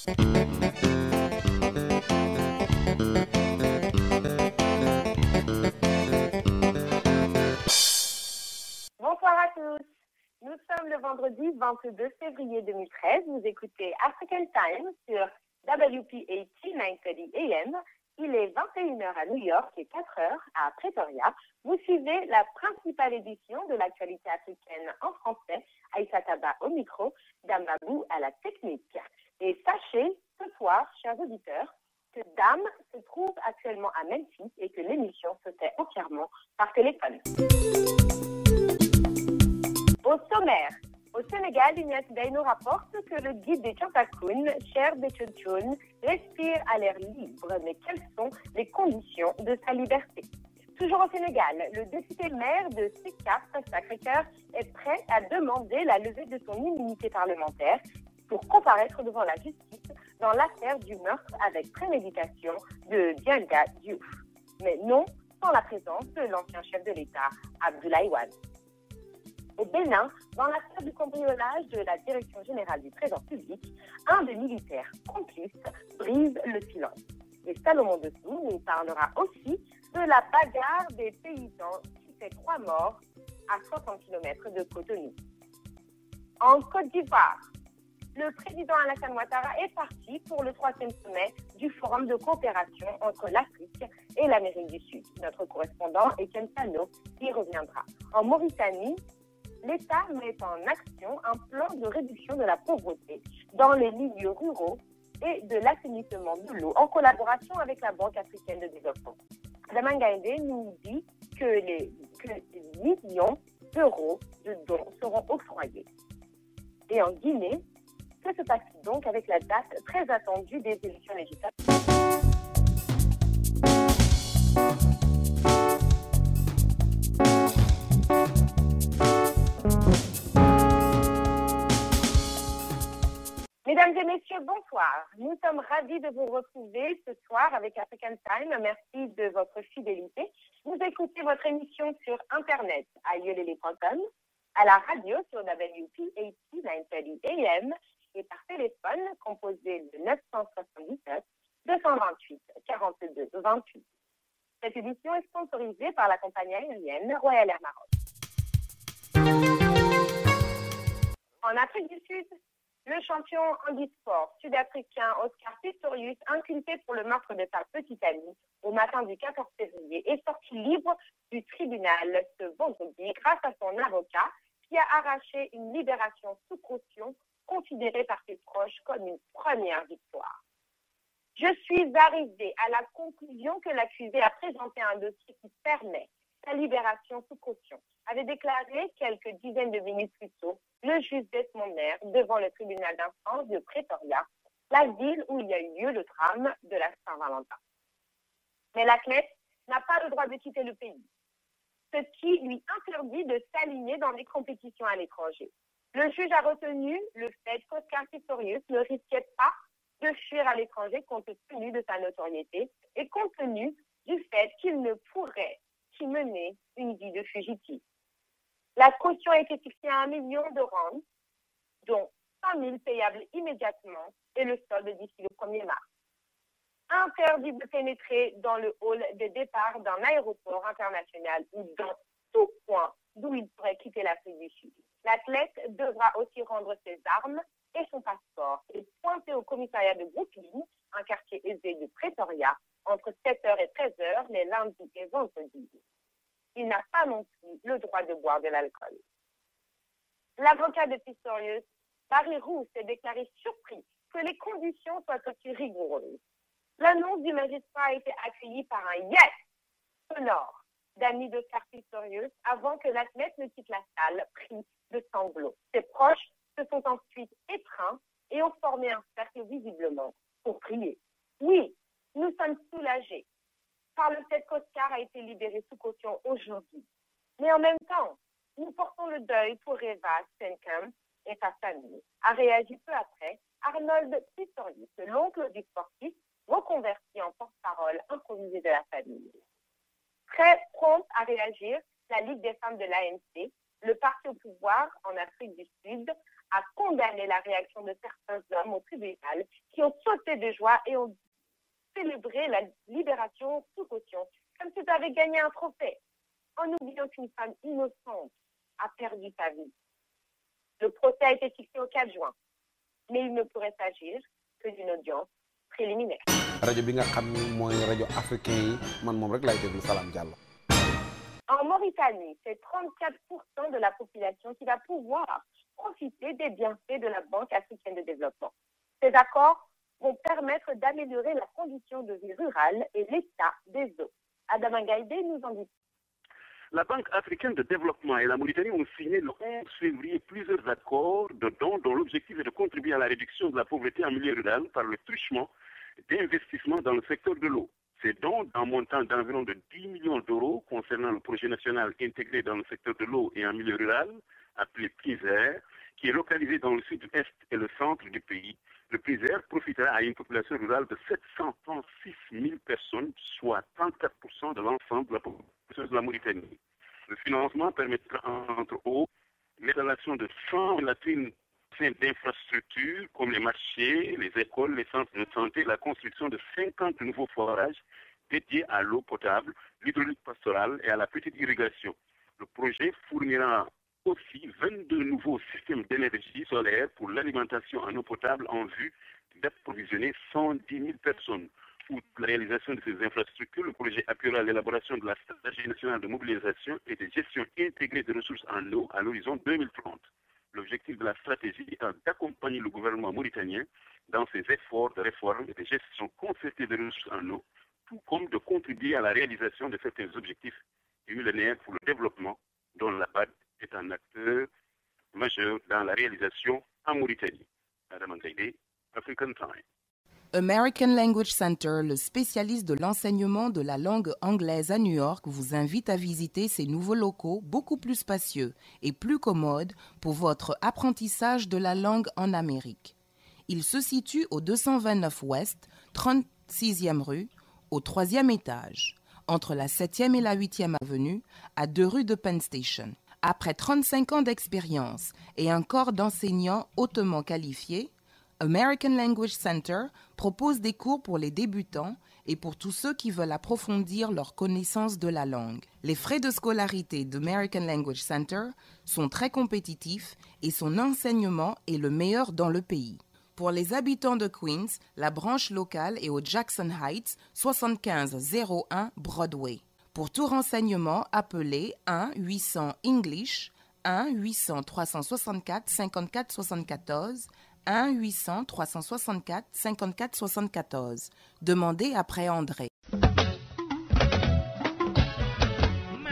Bonsoir à tous. Nous sommes le vendredi 22 février 2013. Vous écoutez African Time sur WP80 930 AM. Il est 21h à New York et 4h à Pretoria. Vous suivez la principale édition de l'actualité africaine en français. Aïssa Taba au micro, Damabou à la technique. Et sachez ce soir, chers auditeurs, que Dame se trouve actuellement à Memphis et que l'émission se fait entièrement par téléphone. Au sommaire, au Sénégal, Ignace Day nous rapporte que le guide des Tchantakoun, Cher Bétchotchoun, respire à l'air libre. Mais quelles sont les conditions de sa liberté? Toujours au Sénégal, le député maire de Sicap, Sacré-Cœur, est prêt à demander la levée de son immunité parlementaire pour comparaître devant la justice dans l'affaire du meurtre avec préméditation de Dianga Diouf. Mais non sans la présence de l'ancien chef de l'État, Abdoulaye Wade. Au Bénin, dans l'affaire du cambriolage de la Direction générale du Trésor public, un des militaires complices brise le silence. Et Salomon Dessous nous parlera aussi de la bagarre des paysans qui fait 3 morts à 60 km de Cotonou. En Côte d'Ivoire, le président Alassane Ouattara est parti pour le 3e sommet du Forum de coopération entre l'Afrique et l'Amérique du Sud. Notre correspondant, Etienne Sano, y reviendra. En Mauritanie, l'État met en action un plan de réduction de la pauvreté dans les milieux ruraux et de l'assainissement de l'eau en collaboration avec la Banque africaine de développement. Adama Gaïndé nous dit que des millions d'euros de dons seront octroyés. Et en Guinée, que se passe-t-il donc avec la date très attendue des élections législatives? Mesdames et messieurs, bonsoir. Nous sommes ravis de vous retrouver ce soir avec African Time. Merci de votre fidélité. Vous écoutez votre émission sur Internet à yolele.com, à la radio sur WP80 930 AM et par téléphone composé de 977 228 42 28. Cette édition est sponsorisée par la compagnie aérienne Royal Air Maroc. En Afrique du Sud, le champion handisport sud-africain Oscar Pistorius, inculpé pour le meurtre de sa petite amie au matin du 14 février, est sorti libre du tribunal ce vendredi grâce à son avocat qui a arraché une libération sous caution considérée par ses proches comme une première victoire. Je suis arrivé à la conclusion que l'accusé a présenté un dossier qui permet sa libération sous caution, avait déclaré quelques dizaines de minutes plus tôt le juge Desmond Maire devant le tribunal d'instance de Pretoria, la ville où il y a eu lieu le drame de la Saint-Valentin. Mais l'athlète n'a pas le droit de quitter le pays, ce qui lui interdit de s'aligner dans les compétitions à l'étranger. Le juge a retenu le fait qu'Oscar Pistorius ne risquait pas de fuir à l'étranger compte tenu de sa notoriété et compte tenu du fait qu'il ne pourrait qu'y mener une vie de fugitif. La caution a été fixée à 1 million de rands, dont 100 000 payables immédiatement et le solde d'ici le 1er mars. Interdit de pénétrer dans le hall de départ d'un aéroport international ou dans tout point d'où il pourrait quitter l'Afrique du Sud. L'athlète devra aussi rendre ses armes et son passeport et pointer au commissariat de Brooklyn, un quartier aisé de Pretoria, entre 7h et 13h les lundis et vendredis. Il n'a pas non plus le droit de boire de l'alcool. L'avocat de Pistorius, Barry Roux, s'est déclaré surpris que les conditions soient aussi rigoureuses. L'annonce du magistrat a été accueillie par un « yes » sonore d'amis d'Oscar Pistorius avant que l'athlète ne quitte la salle pris de sanglots. Ses proches se sont ensuite étreints et ont formé un cercle visiblement pour prier. Oui, nous sommes soulagés par le fait qu'Oscar a été libéré sous caution aujourd'hui. Mais en même temps, nous portons le deuil pour Reva Steenkamp et sa famille. A réagi peu après Arnold Pistorius, l'oncle du sportif, reconverti en porte-parole improvisé de la famille. Très prompte à réagir, la Ligue des femmes de l'ANC, le parti au pouvoir en Afrique du Sud, a condamné la réaction de certains hommes au tribunal qui ont sauté de joie et ont célébré la libération sous caution, comme s'ils avaient gagné un trophée, en oubliant qu'une femme innocente a perdu sa vie. Le procès a été fixé au 4 juin, mais il ne pourrait s'agir que d'une audience préliminaire. rajo bi nga xam ni mooy rajo africain yi man moom rek laay déglu Salam Diallo. En Mauritanie, c'est 34% de la population qui va pouvoir profiter des bienfaits de la Banque africaine de développement. Ces accords vont permettre d'améliorer la condition de vie rurale et l'état des eaux. Adama Gaïdé nous en dit. La Banque africaine de développement et la Mauritanie ont signé le 11 février plusieurs accords de dons dont l'objectif est de contribuer à la réduction de la pauvreté en milieu rural par le truchement d'investissements dans le secteur de l'eau. Ces dons, d'un montant d'environ de 10 millions d'euros concernant le projet national intégré dans le secteur de l'eau et en milieu rural, appelé PISER, qui est localisé dans le sud-est et le centre du pays. Le PISER profitera à une population rurale de 736 000 personnes, soit 34% de l'ensemble de la population de la Mauritanie. Le financement permettra entre autres l'installation de 100 latrines d'infrastructures comme les marchés, les écoles, les centres de santé, la construction de 50 nouveaux forages dédiés à l'eau potable, l'hydraulique pastorale et à la petite irrigation. Le projet fournira aussi 22 nouveaux systèmes d'énergie solaire pour l'alimentation en eau potable en vue d'approvisionner 110 000 personnes. Outre la réalisation de ces infrastructures, le projet appuiera l'élaboration de la stratégie nationale de mobilisation et de gestion intégrée des ressources en eau à l'horizon 2030. L'objectif de la stratégie est d'accompagner le gouvernement mauritanien dans ses efforts de réforme et de gestion concertée des ressources en eau, tout comme de contribuer à la réalisation de certains objectifs du millénaire pour le développement, dont la BAD est un acteur majeur dans la réalisation en Mauritanie. Madame Angaïdé, African Time. American Language Center, le spécialiste de l'enseignement de la langue anglaise à New York, vous invite à visiter ses nouveaux locaux beaucoup plus spacieux et plus commodes pour votre apprentissage de la langue en Amérique. Il se situe au 229 Ouest, 36e rue, au 3e étage, entre la 7e et la 8e avenue, à 2 rues de Penn Station. Après 35 ans d'expérience et un corps d'enseignants hautement qualifiés, American Language Center propose des cours pour les débutants et pour tous ceux qui veulent approfondir leur connaissance de la langue. Les frais de scolarité d'American Language Center sont très compétitifs et son enseignement est le meilleur dans le pays. Pour les habitants de Queens, la branche locale est au Jackson Heights, 7501 Broadway. Pour tout renseignement, appelez 1-800-ENGLISH, 1-800-364-5474, 1-800-364-5474. Demandez après André.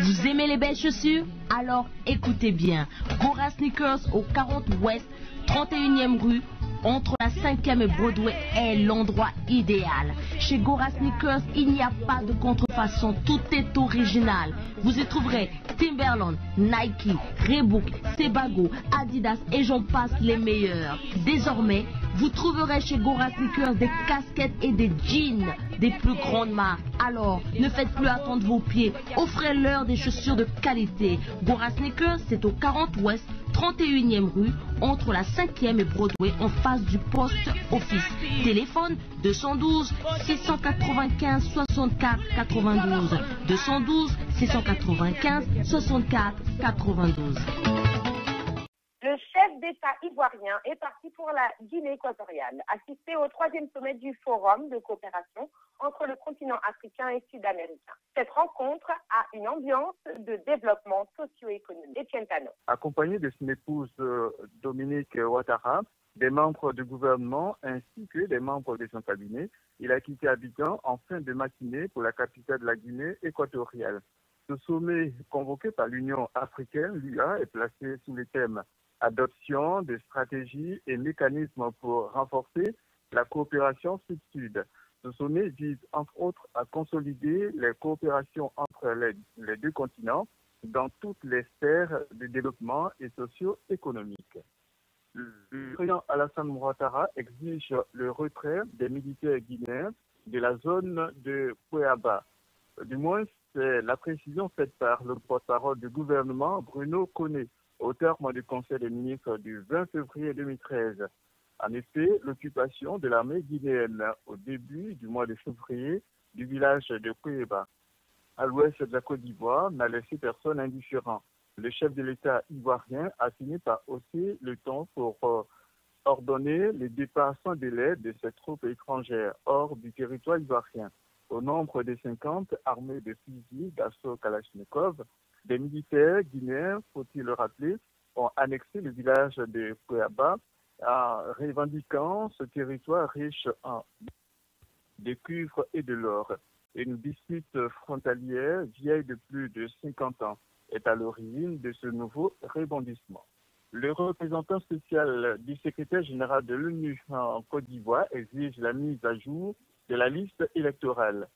Vous aimez les belles chaussures? Alors écoutez bien. Gora Sneakers au 40 Ouest, 31e rue, entre la 5e et Broadway est l'endroit idéal. Chez Gora Sneakers, il n'y a pas de contrefaçon, tout est original. Vous y trouverez Timberland, Nike, Reebok, Sebago, Adidas et j'en passe les meilleurs. Désormais, vous trouverez chez Gora Sneakers des casquettes et des jeans des plus grandes marques. Alors, ne faites plus attendre vos pieds, offrez-leur des chaussures de qualité. Gora Sneakers, c'est au 40 Ouest, 31e rue, entre la 5e et Broadway, en face du poste office. Téléphone 212 695 64 92. 212 695 64 92. Le chef d'État ivoirien est parti pour la Guinée équatoriale, assister au 3e sommet du Forum de coopération entre le continent africain et sud-américain. Cette rencontre a une ambiance de développement socio-économique. Etienne Tano. Accompagné de son épouse Dominique Ouattara, des membres du gouvernement ainsi que des membres de son cabinet, il a quitté Abidjan en fin de matinée pour la capitale de la Guinée équatoriale. Ce sommet convoqué par l'Union africaine, l'UA, est placé sous le thème adoption de stratégies et mécanismes pour renforcer la coopération sud-sud. Ce sommet vise entre autres à consolider les coopérations entre les deux continents dans toutes les sphères de développement et socio-économique. Le président Alassane Ouattara exige le retrait des militaires guinéens de la zone de Cuéaba. Du moins, c'est la précision faite par le porte-parole du gouvernement, Bruno Koné. au terme du Conseil des ministres du 20 février 2013. En effet, l'occupation de l'armée guinéenne au début du mois de février du village de Kouéba, à l'ouest de la Côte d'Ivoire, n'a laissé personne indifférent. Le chef de l'État ivoirien a fini par hausser le ton pour ordonner le départ sans délai de ces troupes étrangères hors du territoire ivoirien. Au nombre de 50 armés de fusils d'assaut Kalachnikov, des militaires guinéens, faut-il le rappeler, ont annexé le village de Kouéba, revendiquant ce territoire riche en de cuivre et de l'or. Une dispute frontalière vieille de plus de 50 ans est à l'origine de ce nouveau rebondissement. Le représentant spécial du secrétaire général de l'ONU en Côte d'Ivoire exige la mise à jour de la liste électorale.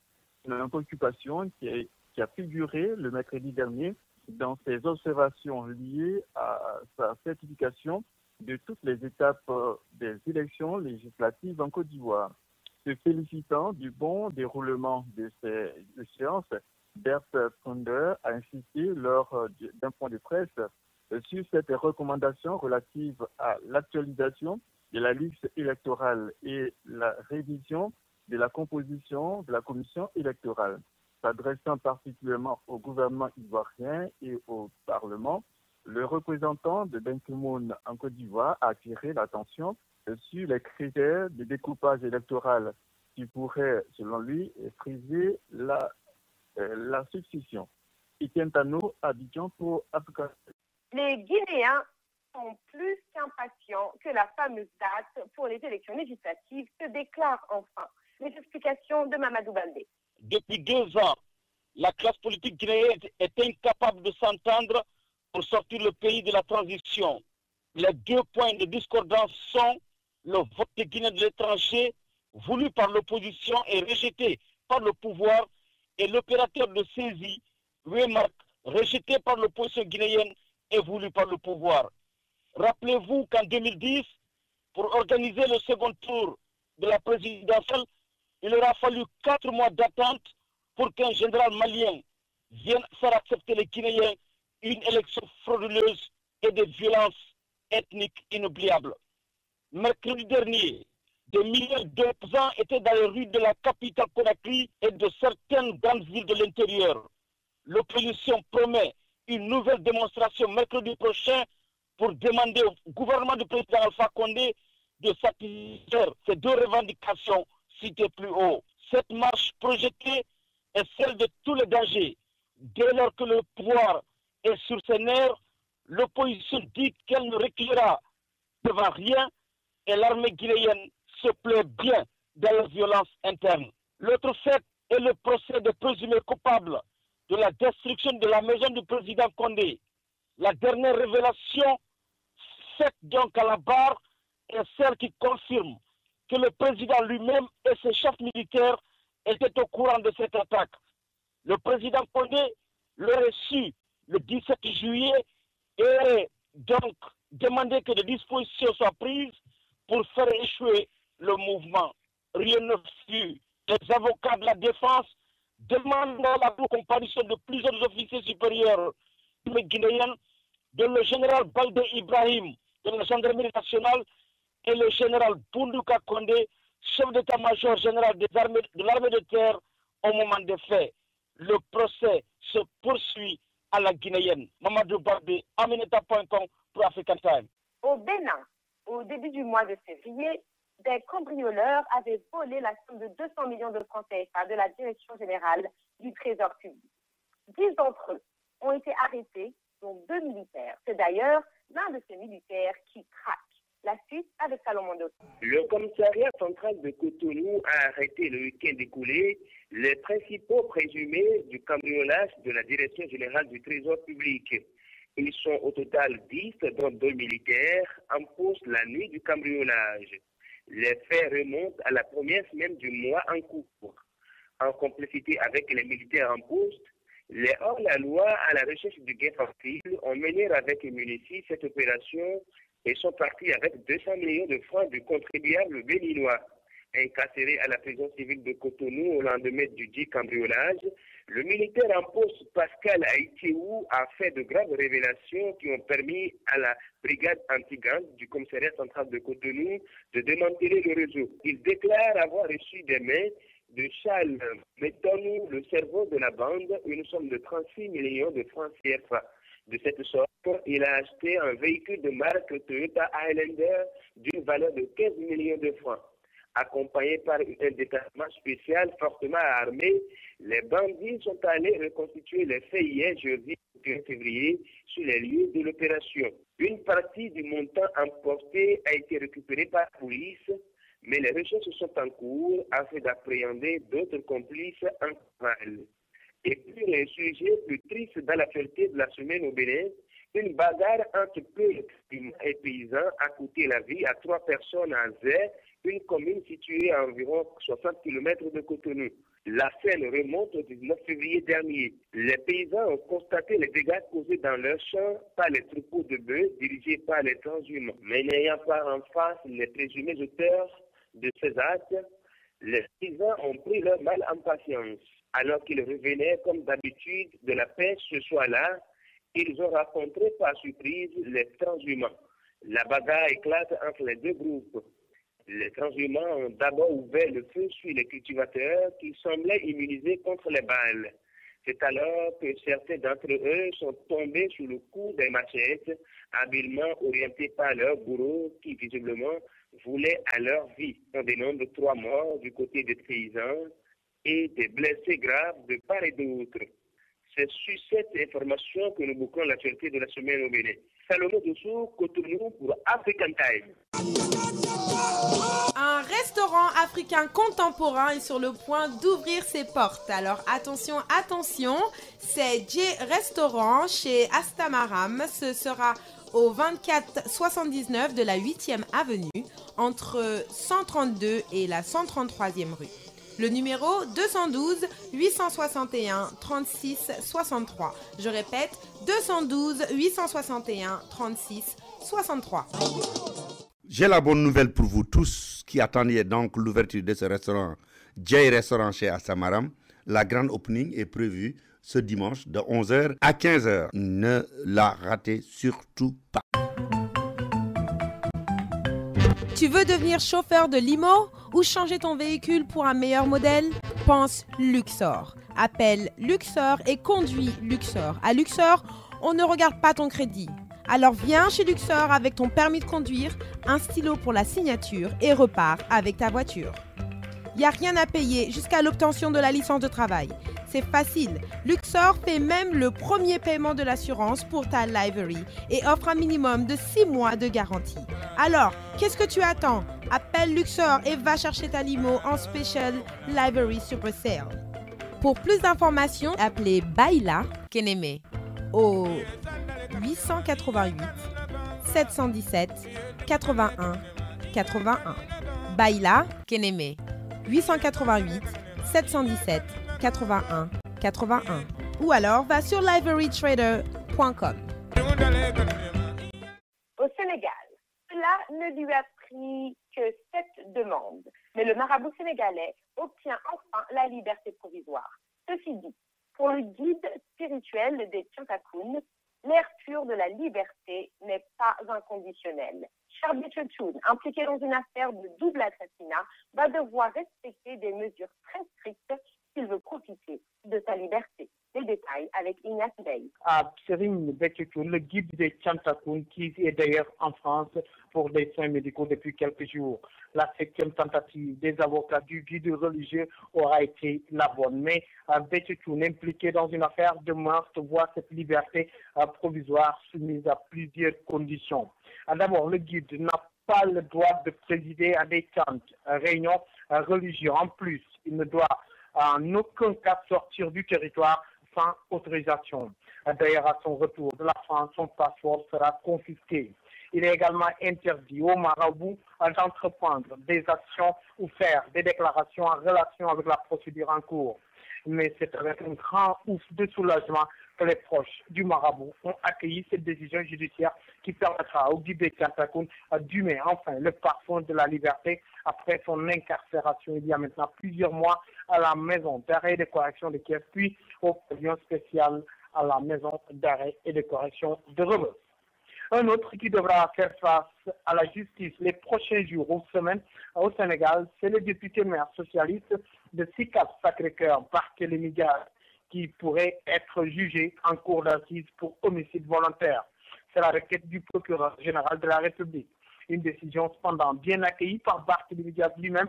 Une préoccupation qui a figuré le mercredi dernier dans ses observations liées à sa certification de toutes les étapes des élections législatives en Côte d'Ivoire. Se félicitant du bon déroulement de ces échéances, Bert Koender a insisté lors d'un point de presse sur cette recommandation relative à l'actualisation de la liste électorale et la révision de la composition de la commission électorale. S'adressant particulièrement au gouvernement ivoirien et au Parlement, le représentant de Ben Ki-moon en Côte d'Ivoire a attiré l'attention sur les critères de découpage électoral qui pourraient, selon lui, friser la succession. Etienne Tano, Abidjan pour Africa. Les Guinéens sont plus qu'impatients que la fameuse date pour les élections législatives se déclare enfin. Les explications de Mamadou Baldé. Depuis 2 ans, la classe politique guinéenne est incapable de s'entendre pour sortir le pays de la transition. Les 2 points de discordance sont le vote des Guinéens de l'étranger, voulu par l'opposition et rejeté par le pouvoir, et l'opérateur de saisie, Wémark, rejeté par l'opposition guinéenne et voulu par le pouvoir. Rappelez-vous qu'en 2010, pour organiser le second tour de la présidentielle, il aura fallu 4 mois d'attente pour qu'un général malien vienne faire accepter les Guinéens une élection frauduleuse et de violences ethniques inoubliables. Mercredi dernier, des milliers d'opposants étaient dans les rues de la capitale Conakry et de certaines grandes villes de l'intérieur. L'opposition promet une nouvelle démonstration mercredi prochain pour demander au gouvernement du président Alpha Condé de satisfaire ces 2 revendications citées plus haut. Cette marche projetée est celle de tous les dangers. Dès lors que le pouvoir est sur ses nerfs, l'opposition dit qu'elle ne reculera devant rien et l'armée guinéenne se plaît bien dans la violence interne. L'autre fait est le procès des présumés coupables de la destruction de la maison du président Condé. La dernière révélation faite donc à la barre est celle qui confirme que le président lui-même et ses chefs militaires étaient au courant de cette attaque. Le président Condé l'aurait su le 17 juillet et donc demandé que des dispositions soient prises pour faire échouer le mouvement. Rien ne fut. Les avocats de la défense demandent la comparution de plusieurs officiers supérieurs guinéens, dont le général Baldé Ibrahim de la gendarmerie nationale et le général Boundouka Condé, chef d'état-major général de l'armée de terre au moment des faits. Le procès se poursuit à la guinéenne. Mamadou Baldé, Amineta.com pour African Time. Au Bénin, au début du mois de février, des cambrioleurs avaient volé la somme de 200 millions de francs CFA de la Direction générale du Trésor public. 10 d'entre eux ont été arrêtés, dont 2 militaires. C'est d'ailleurs l'un de ces militaires qui craque. La suite avec Salomon Doto. Le commissariat central de Cotonou a arrêté le week-end écoulé les principaux présumés du cambriolage de la Direction générale du Trésor public. Ils sont au total 10, dont 2 militaires, en poste la nuit du cambriolage. Les faits remontent à la première semaine du mois en cours. En complicité avec les militaires en poste, les hors-la-loi à la recherche du gain facile ont mené avec munitions cette opération et sont partis avec 200 millions de francs du contribuable béninois. Incarcéré à la prison civile de Cotonou au lendemain du dit cambriolage, le militaire en poste Pascal Aïtiou a fait de graves révélations qui ont permis à la brigade anti-gang du commissariat central de Cotonou de démanteler le réseau. Il déclare avoir reçu des mains de Charles Métonou, le cerveau de la bande, une somme de 36 millions de francs CFA. De cette sorte, il a acheté un véhicule de marque Toyota Highlander d'une valeur de 15 millions de francs. Accompagnés par un détachement spécial fortement armé, les bandits sont allés reconstituer les faits hier jeudi 21 février sur les lieux de l'opération. Une partie du montant emporté a été récupérée par la police, mais les recherches sont en cours afin d'appréhender d'autres complices en cavale. Et puis, le sujet plus triste dans la fierté de la semaine au Bénin, une bagarre entre peuples et paysans a coûté la vie à 3 personnes à Zé, une commune située à environ 60 km de Cotonou. La scène remonte au 19 février dernier. Les paysans ont constaté les dégâts causés dans leurs champs par les troupeaux de bœufs dirigés par les transhumants. Mais n'ayant pas en face les présumés auteurs de ces actes, les paysans ont pris leur mal en patience. Alors qu'ils revenaient comme d'habitude de la pêche ce soir-là, ils ont rencontré par surprise les transhumants. La bagarre éclate entre les deux groupes. Les transhumants ont d'abord ouvert le feu sur les cultivateurs qui semblaient immunisés contre les balles. C'est alors que certains d'entre eux sont tombés sous le coup des machettes, habilement orientés par leurs bourreaux qui visiblement voulaient à leur vie. On dénombre 3 morts du côté des paysans et des blessés graves de part et d'autre. C'est sur cette information que nous bouclons l'actualité de la semaine au Bénin. Salomon Dessous, Cotonou pour African Time. Un restaurant africain contemporain est sur le point d'ouvrir ses portes. Alors attention, attention, c'est J Restaurant chez Astamaram. Ce sera au 2479 de la 8e avenue, entre 132 et la 133e rue. Le numéro 212 861 36 63. Je répète, 212 861 36 63. J'ai la bonne nouvelle pour vous tous qui attendiez donc l'ouverture de ce restaurant, J Restaurant chez Astamaram. La grande opening est prévue ce dimanche de 11h à 15h. Ne la ratez surtout pas. Tu veux devenir chauffeur de limo ou changer ton véhicule pour un meilleur modèle? Pense Luxor. Appelle Luxor et conduis Luxor. À Luxor, on ne regarde pas ton crédit. Alors viens chez Luxor avec ton permis de conduire, un stylo pour la signature et repars avec ta voiture. Il n'y a rien à payer jusqu'à l'obtention de la licence de travail. C'est facile. Luxor fait même le premier paiement de l'assurance pour ta livery et offre un minimum de 6 mois de garantie. Alors, qu'est-ce que tu attends? Appelle Luxor et va chercher ta limo en Special Livery Super Sale. Pour plus d'informations, appelez Baila Keneme au 888 717 81 81. Baila Keneme 888 717 81 81. Ou alors va sur liverytrader.com. Au Sénégal, cela ne lui a pris que 7 demandes, mais le marabout sénégalais obtient enfin la liberté provisoire. Ceci dit, pour le guide spirituel des Tchantakoun, l'air pur de la liberté n'est pas inconditionnel. Charles Tchoun, impliqué dans une affaire de double assassinat, va devoir respecter des mesures très strictes s'il veut profiter de sa liberté. Les détails avec Ignace Bey. Serine Betchoun, le guide des Tchantakoun, qui est d'ailleurs en France pour des soins médicaux depuis quelques jours. La 7e tentative des avocats du guide religieux aura été la bonne. Mais Betchoun, impliqué dans une affaire de meurtre, voit cette liberté provisoire soumise à plusieurs conditions. D'abord, le guide n'a pas le droit de présider à des réunions religieuses. En plus, il ne doit en aucun cas sortir du territoire sans autorisation. D'ailleurs, à son retour de la France, son passeport sera confisqué. Il est également interdit aux marabouts d'entreprendre des actions ou faire des déclarations en relation avec la procédure en cours. Mais c'est avec un grand ouf de soulagement que les proches du marabout ont accueilli cette décision judiciaire qui permettra au Guibé Thiantakoun d'humer enfin le parfum de la liberté après son incarcération il y a maintenant plusieurs mois à la maison d'arrêt et de correction de Kiev, puis au pavillon spécial à la maison d'arrêt et de correction de Rebeuss. Un autre qui devra faire face à la justice les prochains jours ou semaines au Sénégal, c'est le député maire socialiste de Sicap Sacré-Cœur, Barthélémy Dias, qui pourrait être jugé en cour d'assises pour homicide volontaire. C'est la requête du procureur général de la République. Une décision cependant bien accueillie par Barthélémy Dias lui-même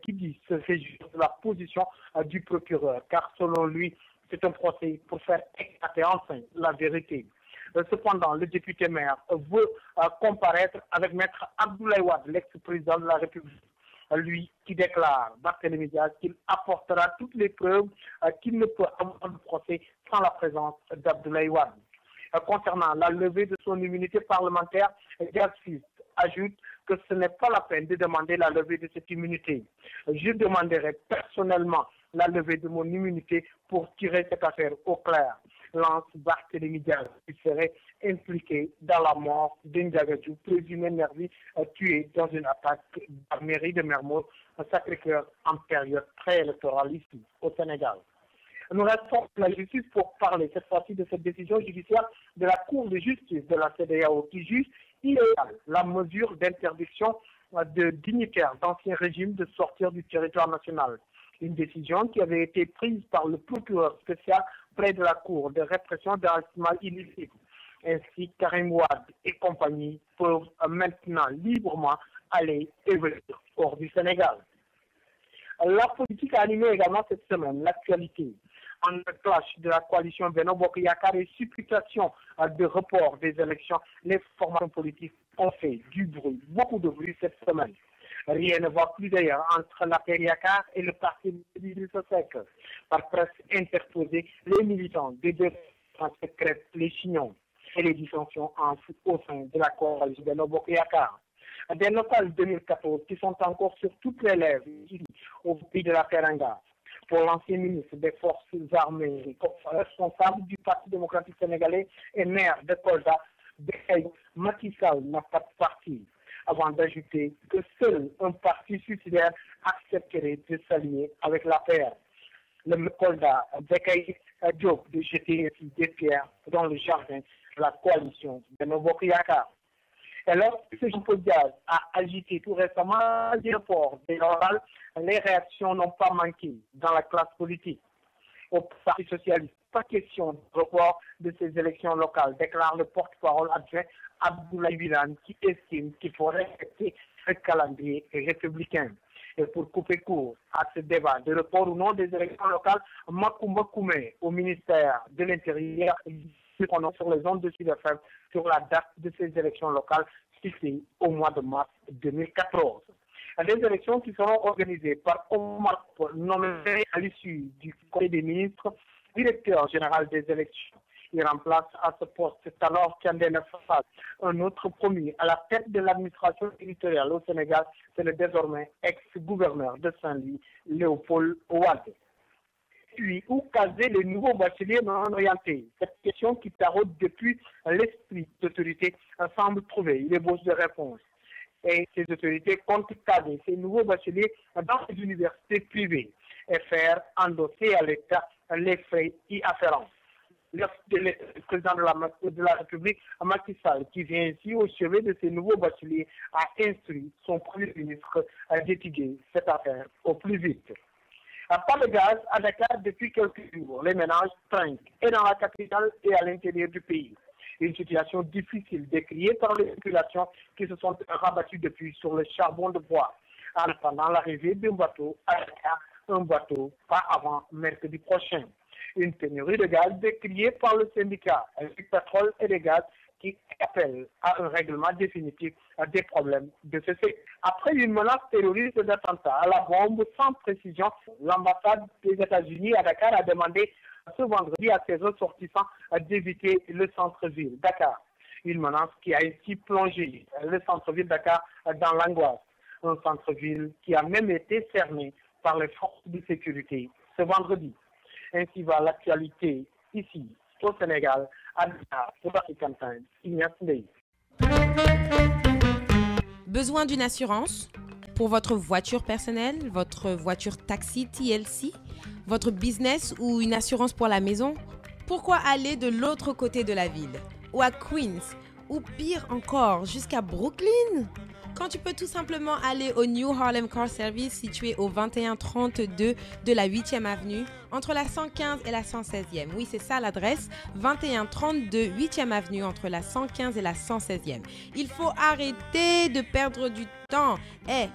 qui dit se réjouir de la position du procureur, car selon lui, c'est un procès pour faire éclater enfin la vérité. Cependant, le député maire veut comparaître avec Maître Abdoulaye Wade, l'ex-président de la République. Lui qui déclare, Barthélémy Dias, qu'il apportera toutes les preuves qu'il ne peut avoir de procès sans la présence d'Abdoulaye Wade. Concernant la levée de son immunité parlementaire, Dias ajoute que ce n'est pas la peine de demander la levée de cette immunité. Je demanderai personnellement la levée de mon immunité pour tirer cette affaire au clair. Lance Barthélémy Dias, qui serait impliqué dans la mort d'Indiagadou, présumé nerveux, tué dans une attaque à la mairie de Mermoz, à Sacré-Cœur, en période préélectorale ici, au Sénégal. Nous restons à la justice pour parler cette fois-ci de cette décision judiciaire de la Cour de justice de la CEDEAO qui juge illégale la mesure d'interdiction de dignitaires d'ancien régime de sortir du territoire national. Une décision qui avait été prise par le procureur spécial près de la Cour de répression d'enrichissement illicite. Ainsi, Karim Wade et compagnie peuvent maintenant librement aller et venir hors du Sénégal. La politique a animé également cette semaine l'actualité. En clash de la coalition Benno Bokk Yakaar et supputation de report des élections, les formations politiques ont fait du bruit, beaucoup de bruit cette semaine. Rien ne va plus d'ailleurs entre la Yakaar et le parti d'Idrissa Seck. Par presse interposée, les militants des deux secrètes les chignons et les dissensions au sein de la coalition Benno Bokk Yakaar. Des locales 2014 qui sont encore sur toutes les lèvres ici, au pays de la Teranga. Pour l'ancien ministre des Forces armées, responsable du Parti démocratique sénégalais et maire de Kolda, Macky Sall n'a pas de parti. Avant d'ajouter que seul un parti suicidaire accepterait de s'aligner avec la paix. Le Kolda Bekay Diop de jeter des pierres dans le jardin de la coalition de Benno Bokk Yakaar. Et lorsque Jean-Paul Diaz a agité tout récemment le report des orales, les réactions n'ont pas manqué dans la classe politique. Au Parti socialiste, pas question de report de ces élections locales, déclare le porte-parole adjoint Abdoulaye Wilane qui estime qu'il faut respecter le calendrier républicain. Et pour couper court à ce débat de report ou non des élections locales, Macoumba Koumé au ministère de l'Intérieur se prononce sur les ondes de Sud FM sur la date de ces élections locales fixées au mois de mars 2014. Des élections qui seront organisées par Omar nommé à l'issue du Conseil des ministres, directeur général des élections. Il remplace à ce poste alors Thiandé Fall, un autre promu à la tête de l'administration territoriale au Sénégal, c'est le désormais ex-gouverneur de Saint-Louis, Léopold Wade. Puis, où caser les nouveaux bacheliers non orientés? Cette question qui taraude depuis l'esprit d'autorité semble trouver une ébauche de réponse. Et ces autorités comptent caser ces nouveaux bacheliers dans les universités privées et faire endosser à l'État les frais y afférents. Le président de la République, Macky Sall, qui vient ici au chevet de ces nouveaux bacheliers, a instruit son Premier ministre à d'étudier cette affaire au plus vite. Pas de gaz à Dakar depuis quelques jours. Les ménages trinquent et dans la capitale et à l'intérieur du pays. Une situation difficile décriée par les populations qui se sont rabattues depuis sur le charbon de bois. En attendant l'arrivée d'un bateau à Dakar, un bateau pas avant mercredi prochain. Une pénurie de gaz décriée par le syndicat du pétrole et des gaz qui appelle à un règlement définitif des problèmes de ce secteur. Après une menace terroriste d'attentat à la bombe sans précision, l'ambassade des États-Unis à Dakar a demandé ce vendredi à ses ressortissants d'éviter le centre-ville Dakar. Une menace qui a ainsi plongé le centre-ville de Dakar dans l'angoisse. Un centre-ville qui a même été cerné par les forces de sécurité ce vendredi. Ainsi va l'actualité ici, au Sénégal, à Dakar, pour African Times. Ignace Ndeye. Besoin d'une assurance pour votre voiture personnelle, votre voiture taxi TLC, votre business ou une assurance pour la maison? Pourquoi aller de l'autre côté de la ville, ou à Queens, ou pire encore, jusqu'à Brooklyn? Quand tu peux tout simplement aller au New Harlem Car Service situé au 2132 de la 8e avenue, entre la 115 et la 116e. Oui, c'est ça l'adresse, 2132 8e avenue, entre la 115 et la 116e. Il faut arrêter de perdre du temps.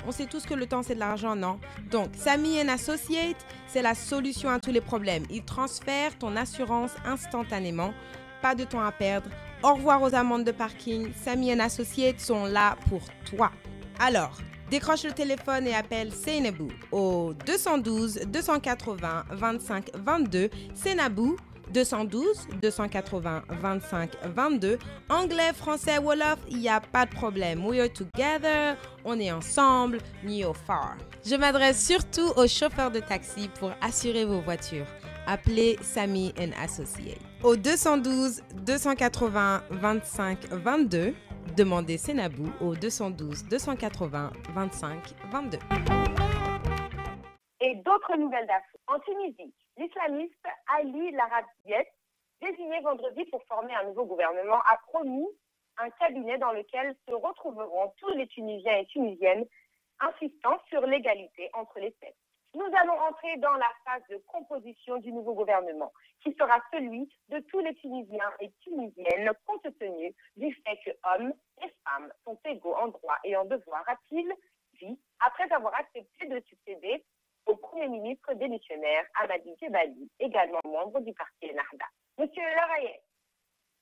On sait tous que le temps, c'est de l'argent, non? Donc, Samy & Associates, c'est la solution à tous les problèmes. Ils transfèrent ton assurance instantanément. Pas de temps à perdre. Au revoir aux amendes de parking. Samy & Associates sont là pour toi. Alors, décroche le téléphone et appelle Seynabou au 212 280 25 22. Seynabou 212 280 25 22. Anglais, français, wolof, il n'y a pas de problème. We are together. On est ensemble. Neo Far. Je m'adresse surtout aux chauffeurs de taxi pour assurer vos voitures. Appelez Samy & Associates au 212 280 25 22. Demandez Seynabou au 212 280 25 22. Et d'autres nouvelles d'infos. En Tunisie, l'islamiste Ali Larabiet, désigné vendredi pour former un nouveau gouvernement, a promis un cabinet dans lequel se retrouveront tous les Tunisiens et Tunisiennes, insistant sur l'égalité entre les sexes. Nous allons entrer dans la phase de composition du nouveau gouvernement, qui sera celui de tous les Tunisiens et Tunisiennes, compte tenu du fait que hommes et femmes sont égaux en droit et en devoir, a-t-il dit, après avoir accepté de succéder au Premier ministre démissionnaire Hamadi Djebali, également membre du parti Ennahda. Monsieur Larayet,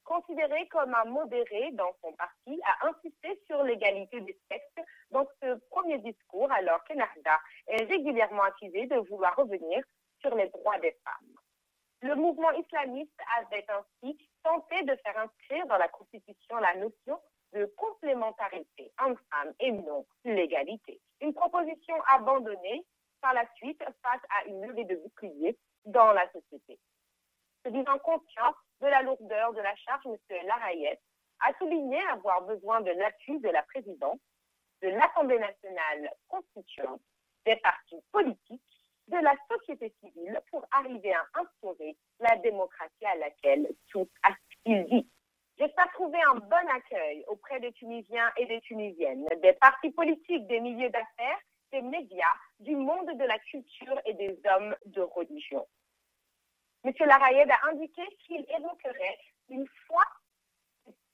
considéré comme un modéré dans son parti, a insisté sur l'égalité des sexes dans ce premier discours, alors qu'Ennahda est régulièrement accusé de vouloir revenir sur les droits des femmes. Le mouvement islamiste avait ainsi tenté de faire inscrire dans la Constitution la notion de complémentarité homme-femme et non l'égalité. Une proposition abandonnée par la suite face à une levée de boucliers dans la société. Se disant conscient de la lourdeur de la charge, M. Larayet a souligné avoir besoin de l'appui de la présidence, de l'Assemblée nationale constituante, des partis politiques, de la société civile pour arriver à instaurer la démocratie à laquelle tous aspirent. J'espère trouver un bon accueil auprès des Tunisiens et des Tunisiennes, des partis politiques, des milieux d'affaires, des médias, du monde de la culture et des hommes de religion. M. Larayet a indiqué qu'il évoquerait une fois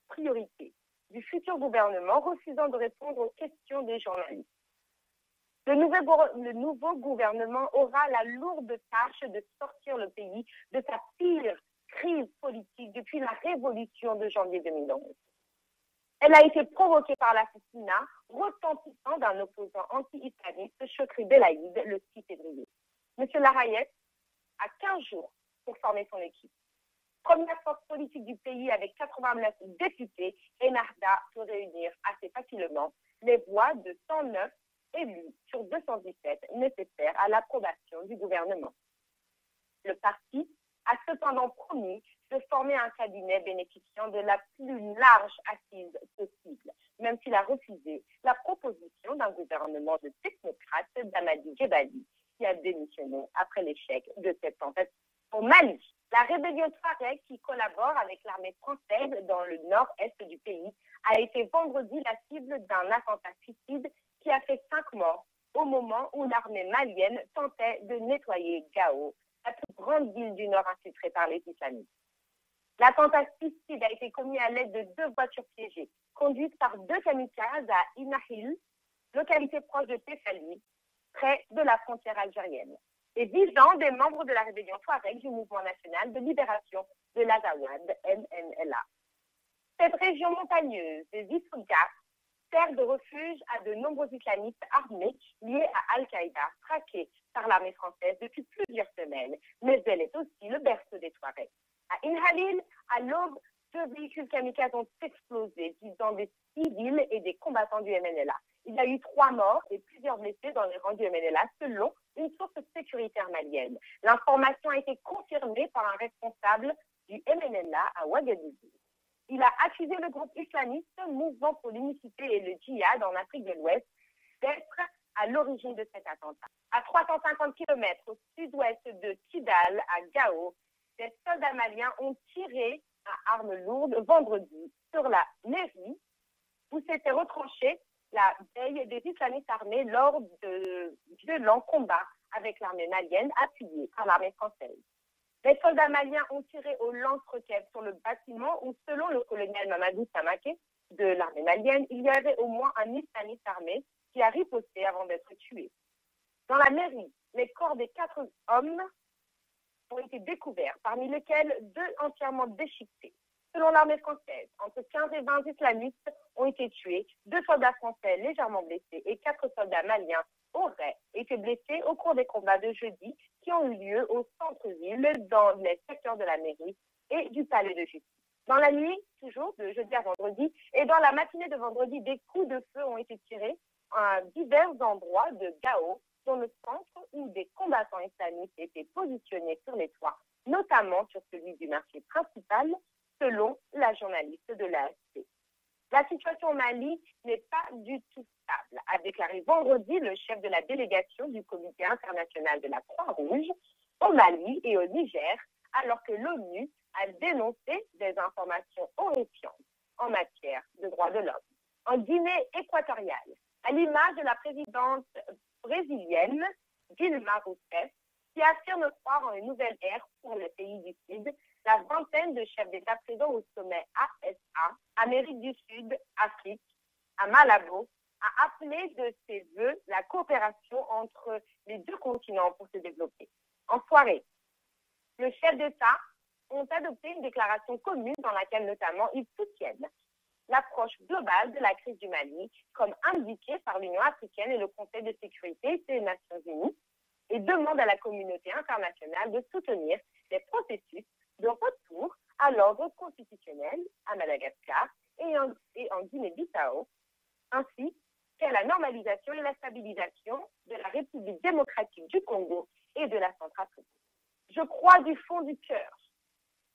priorité du futur gouvernement, refusant de répondre aux questions des journalistes. Le nouveau gouvernement aura la lourde tâche de sortir le pays de sa pire crise politique depuis la révolution de janvier 2011. Elle a été provoquée par l'assassinat retentissant d'un opposant anti-islamiste, Chokri Belaïd, le 6 février. M. Larayet a 15 jours pour former son équipe. Première force politique du pays avec 89 députés, Ennahda peut réunir assez facilement les voix de 109 élus sur 217 nécessaires à l'approbation du gouvernement. Le parti a cependant promis de former un cabinet bénéficiant de la plus large assise possible, même s'il a refusé la proposition d'un gouvernement de technocrates d'Hamadi Djebali, qui a démissionné après l'échec de cette tentative. Au Mali, la rébellion Touareg, qui collabore avec l'armée française dans le nord-est du pays, a été vendredi la cible d'un attentat suicide qui a fait 5 morts au moment où l'armée malienne tentait de nettoyer Gao, la plus grande ville du nord infiltrée par les islamistes. L'attentat suicide a été commis à l'aide de 2 voitures piégées, conduites par 2 kamikazes à Inahil, localité proche de Tefali, près de la frontière algérienne, et visant des membres de la rébellion Touareg du Mouvement national de libération de l'Azawad, MNLA. Cette région montagneuse des Issougas sert de refuge à de nombreux islamistes armés liés à Al-Qaïda, traqués par l'armée française depuis plusieurs semaines, mais elle est aussi le berceau des Touaregs. À Inhalil, à l'aube, 2 véhicules kamikazes ont explosé, visant des civils et des combattants du MNLA. Il y a eu 3 morts et plusieurs blessés dans les rangs du MNLA, selon une source sécuritaire malienne. L'information a été confirmée par un responsable du MNLA à Ouagadougou. Il a accusé le groupe islamiste Mouvement pour l'unicité et le djihad en Afrique de l'Ouest d'être à l'origine de cet attentat. À 350 km au sud-ouest de Kidal, à Gao, des soldats maliens ont tiré à armes lourdes vendredi sur la mairie où s'était retranchée la veille des islamistes armés lors de violents combats avec l'armée malienne appuyée par l'armée française. Les soldats maliens ont tiré au lance-roquettes sur le bâtiment où, selon le colonel Mamadou Samaké de l'armée malienne, il y avait au moins un islamiste armé qui a riposté avant d'être tué. Dans la mairie, les corps des 4 hommes ont été découverts, parmi lesquels 2 entièrement déchiquetés. Selon l'armée française, entre 15 et 20 islamistes ont été tués, 2 soldats français légèrement blessés et 4 soldats maliens auraient été blessés au cours des combats de jeudi qui ont eu lieu au centre-ville, dans les secteurs de la mairie et du palais de justice. Dans la nuit, toujours de jeudi à vendredi, et dans la matinée de vendredi, des coups de feu ont été tirés à divers endroits de Gao, dans le centre où des combattants islamistes étaient positionnés sur les toits, notamment sur celui du marché principal, selon la journaliste de l'AFP. La situation au Mali n'est pas du tout stable, a déclaré vendredi le chef de la délégation du Comité international de la Croix-Rouge au Mali et au Niger, alors que l'ONU a dénoncé des informations horrifiantes en matière de droits de l'homme. En Guinée équatoriale, à l'image de la présidente brésilienne Dilma Rousseff, qui affirme croire en une nouvelle ère pour les pays du Sud, la vingtaine de chefs d'État présents au sommet ASA, Amérique du Sud, Afrique, à Malabo, a appelé de ses vœux la coopération entre les 2 continents pour se développer. En soirée, les chefs d'État ont adopté une déclaration commune dans laquelle notamment ils soutiennent l'approche globale de la crise du Mali, comme indiqué par l'Union africaine et le Conseil de sécurité des Nations unies, et demandent à la communauté internationale de soutenir les processus de retour à l'ordre constitutionnel à Madagascar et en Guinée-Bissau, ainsi qu'à la normalisation et la stabilisation de la République démocratique du Congo et de la Centrafrique. Je crois du fond du cœur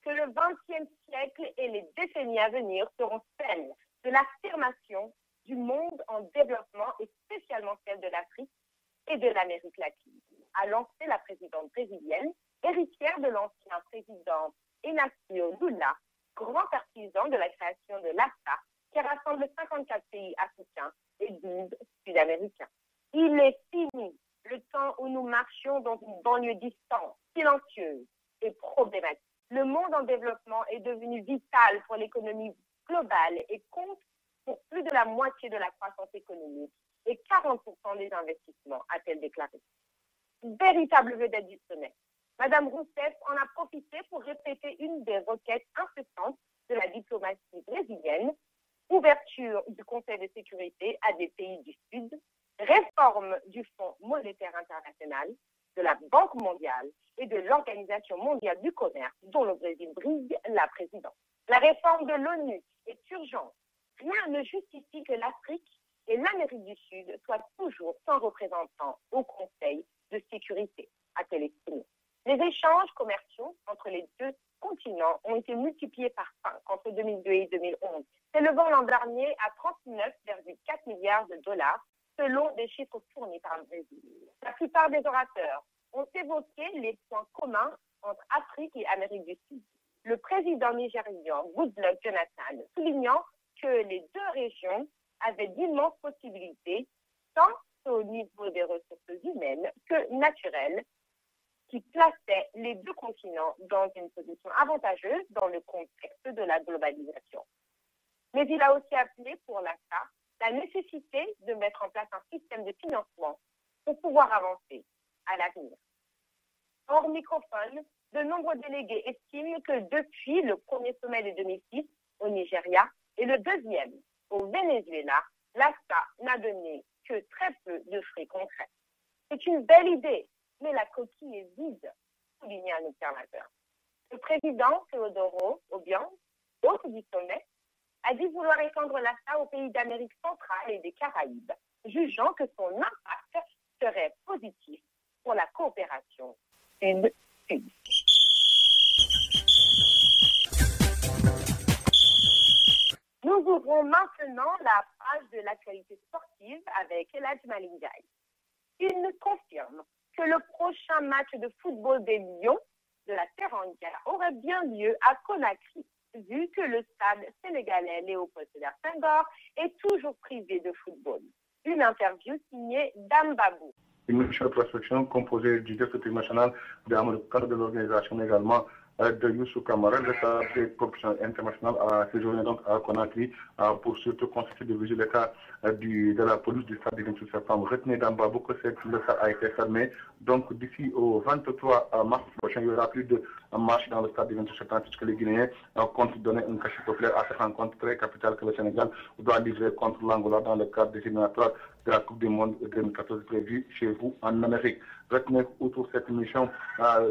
que le XXe siècle et les décennies à venir seront celles de l'affirmation du monde en développement et spécialement celle de l'Afrique et de l'Amérique latine, a lancé la présidente brésilienne, héritière de l'ancien président Inácio Lula, grand partisan de la création de l'AFTA, qui rassemble 54 pays africains et 12 sud-américains. Il est fini le temps où nous marchions dans une banlieue distante, silencieuse et problématique. Le monde en développement est devenu vital pour l'économie globale et compte pour plus de la moitié de la croissance économique et 40% des investissements, a-t-elle déclaré. Véritable vedette du sommet. Madame Rousseff en a profité pour répéter une des requêtes incessantes de la diplomatie brésilienne, ouverture du Conseil de sécurité à des pays du Sud, réforme du Fonds monétaire international, de la Banque mondiale et de l'Organisation mondiale du commerce, dont le Brésil brigue la présidence. La réforme de l'ONU est urgente. Rien ne justifie que l'Afrique et l'Amérique du Sud soient toujours sans représentant au Conseil de sécurité, a-t-elle estimé. Les échanges commerciaux entre les 2 continents ont été multipliés par 5 entre 2002 et 2011, s'élevant l'an dernier à 39,4 milliards de dollars, selon des chiffres fournis par le Brésil. La plupart des orateurs ont évoqué les points communs entre Afrique et Amérique du Sud. Le président nigérian Goodluck Jonathan soulignant que les 2 régions avaient d'immenses possibilités, tant au niveau des ressources humaines que naturelles, qui plaçait les 2 continents dans une position avantageuse dans le contexte de la globalisation. Mais il a aussi appelé pour l'AFTA la nécessité de mettre en place un système de financement pour pouvoir avancer à l'avenir. Hors microphone, de nombreux délégués estiment que depuis le premier sommet de 2006 au Nigeria et le deuxième au Venezuela, l'AFTA n'a donné que très peu de fruits concrets. C'est une belle idée, mais la coquille est vide, souligne un observateur. Le président Teodoro Obiang, hôte du sommet, a dit vouloir étendre l'AFTA aux pays d'Amérique centrale et des Caraïbes, jugeant que son impact serait positif pour la coopération sud-sud. Nous ouvrons maintenant la page de l'actualité sportive avec Eladj Malingay. Il nous confirme que le prochain match de football des Lions de la Teranga aurait bien lieu à Conakry, vu que le stade sénégalais Léopold Sédar Senghor est toujours privé de football. Une interview signée Dambabou. Une mission de prospection composée du directeur national de l'organisation également de Youssou Kamara, de sa proposition internationale à séjourner donc à Conakry pour surtout constater de viser l'état de la police du stade du 28 septembre. Retenez d'en bas beaucoup que le stade a été fermé. Donc d'ici au 23 mars prochain, il y aura plus de marche dans le stade du 28 septembre puisque les Guinéens comptent donner un cachet populaire à cette rencontre très capitale que le Sénégal doit livrer contre l'Angola dans le cadre des éliminatoires de la Coupe du Monde 2014 prévue chez vous en Amérique. Retenez autour de cette mission,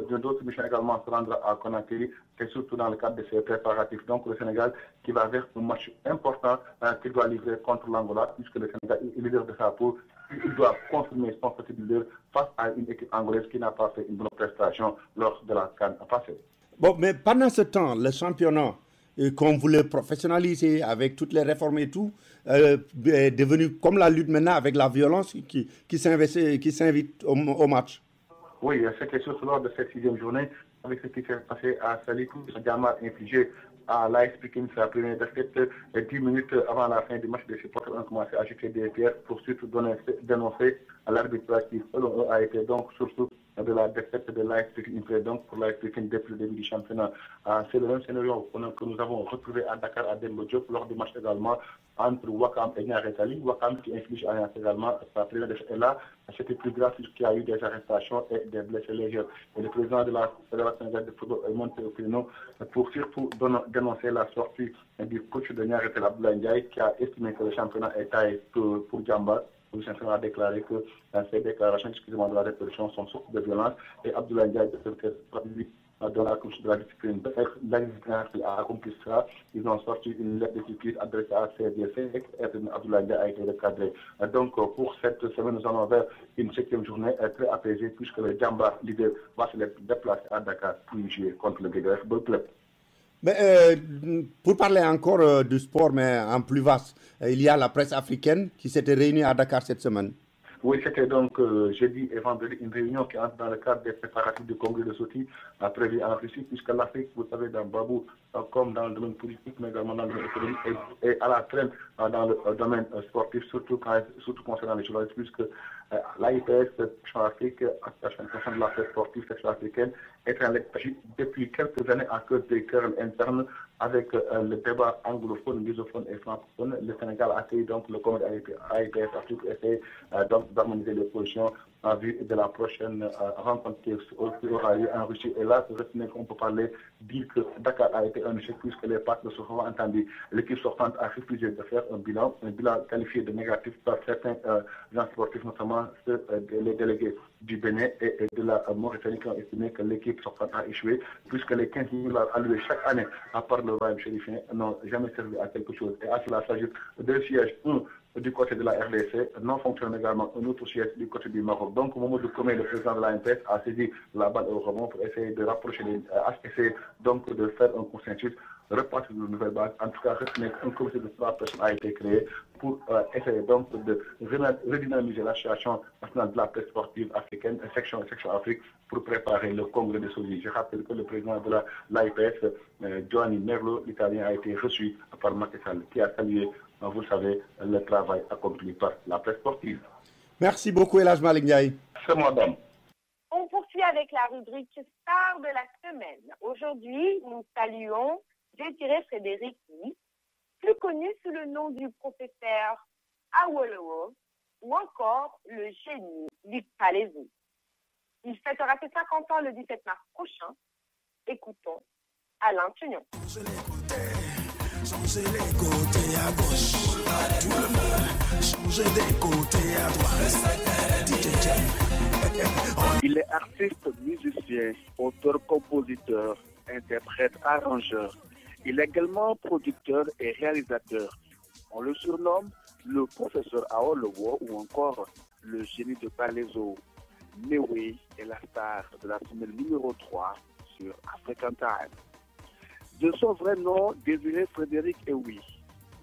d'autres missions également se rendre à Conakry, et surtout dans le cadre de ces préparatifs. Donc le Sénégal qui va vers un match important qu'il doit livrer contre l'Angola, puisque le Sénégal est leader de sa poule, il doit confirmer son petit leader face à une équipe angolaise qui n'a pas fait une bonne prestation lors de la CAN passée. Bon, mais pendant ce temps, le championnat qu'on voulait professionnaliser avec toutes les réformes et tout, est devenu comme la lutte maintenant avec la violence qui s'invite au match. Oui, c'était surtout lors de cette 6e journée, avec ce qui s'est passé à Salikou, ce gamin infligé à l'AS Pikine sa première défaite. 10 minutes avant la fin du match, les supporters ont commencé à jeter des pierres pour surtout dénoncer à l'arbitrage qui, selon eux, a été donc surtout de la défaite de l'AS Pikine, donc pour l'AS Pikine depuis le début du championnat. C'est le même scénario que nous avons retrouvé à Dakar à Demba Diop lors du match également entre Wakam et Niary Tally. Wakam qui inflige à Niary également sa première défaite. Et là, c'était plus grave puisqu'il y a eu des arrestations et des blessés légers. Et le président de la Fédération sénégalaise de football est monté au créneau pour surtout dénoncer la sortie du coach de Niary Tally, Abdoulaye Ndiaye, qui a estimé que le championnat est taillé pour Djamba. Le championnat a déclaré que ces déclarations, excusez-moi de la répétition, sont sources de violence. Et Abdoulaye Ndiaye dans la commission de la discipline, la discipline a accompli cela. Ils ont sorti une lettre de justice adressée à CDC et Abdoulaye Ndiaye a été recadré. Donc pour cette semaine, nous allons vers une 7e journée très apaisée puisque le Djamba leader va se déplacer à Dakar pour jouer contre le Guédiawaye Football Club. Mais, pour parler encore du sport, mais en plus vaste, il y a la presse africaine qui s'était réunie à Dakar cette semaine. Oui, c'était donc jeudi et vendredi une réunion qui entre dans le cadre des préparatifs du congrès de Sochi prévu en Russie, puisque l'Afrique, vous savez, dans Babou, comme dans le domaine politique, mais également dans le domaine économique, est à la traîne dans le domaine sportif, surtout concernant les journalistes, puisque l'AIPS, Section Afrique, Association de la presse sportive, Section africaine, est en léthargie depuis quelques années à cause des querelles internes avec le débat anglophone, lusophone et francophone. Le Sénégal a accueilli donc le comité AIPS Afrique pour essayer donc d'harmoniser les positions en vue de la prochaine rencontre qui aura lieu en Russie. Et là, retenez qu'on peut dire que Dakar a été un échec puisque les parties ne se sont pas entendues. L'équipe sortante a refusé de faire un bilan qualifié de négatif par certains gens sportifs, notamment les délégués du Bénin et de la Mauritanie qui ont estimé que l'équipe sortante a échoué puisque les 15 000 alloués chaque année, à part le royaume chérifien, n'ont jamais servi à quelque chose. Et à cela s'ajoute 2 sièges, un du côté de la RDC, non fonctionne également un autre siège du côté du Maroc. Donc, au moment de Komé, le président de l'ANPS a saisi la balle au rebond pour essayer de rapprocher essayer donc de faire un consensus, repartir de nouvelles bases. En tout cas, un comité de 3 personnes a été créé pour essayer donc de redynamiser l'association nationale de la presse sportive africaine, section Afrique, pour préparer le congrès de Sochi. Je rappelle que le président de l'AIPS, Giovanni Merlo, l'italien, a été reçu par Macky Sall, qui a salué, vous le savez, le travail accompli par la presse sportive. Merci beaucoup, Eladj Malingay. C'est moi, dame. On poursuit avec la rubrique Star de la semaine. Aujourd'hui, nous saluons Désiré Frédérici, plus connu sous le nom du professeur Awolowo, ou encore le génie Luc Palaiseau. Il fêtera ses 50 ans le 17 mars prochain. Écoutons Alain Tunion. Changer les côtés à gauche, tout le monde, changer des côtés à droite. Il est artiste, musicien, auteur, compositeur, interprète, arrangeur. Il est également producteur et réalisateur. On le surnomme le professeur Aolowo ou encore le génie de Palaiso. Newe est la star de la semaine numéro 3 sur African Time. De son vrai nom, Désiré Frédéric Ewi,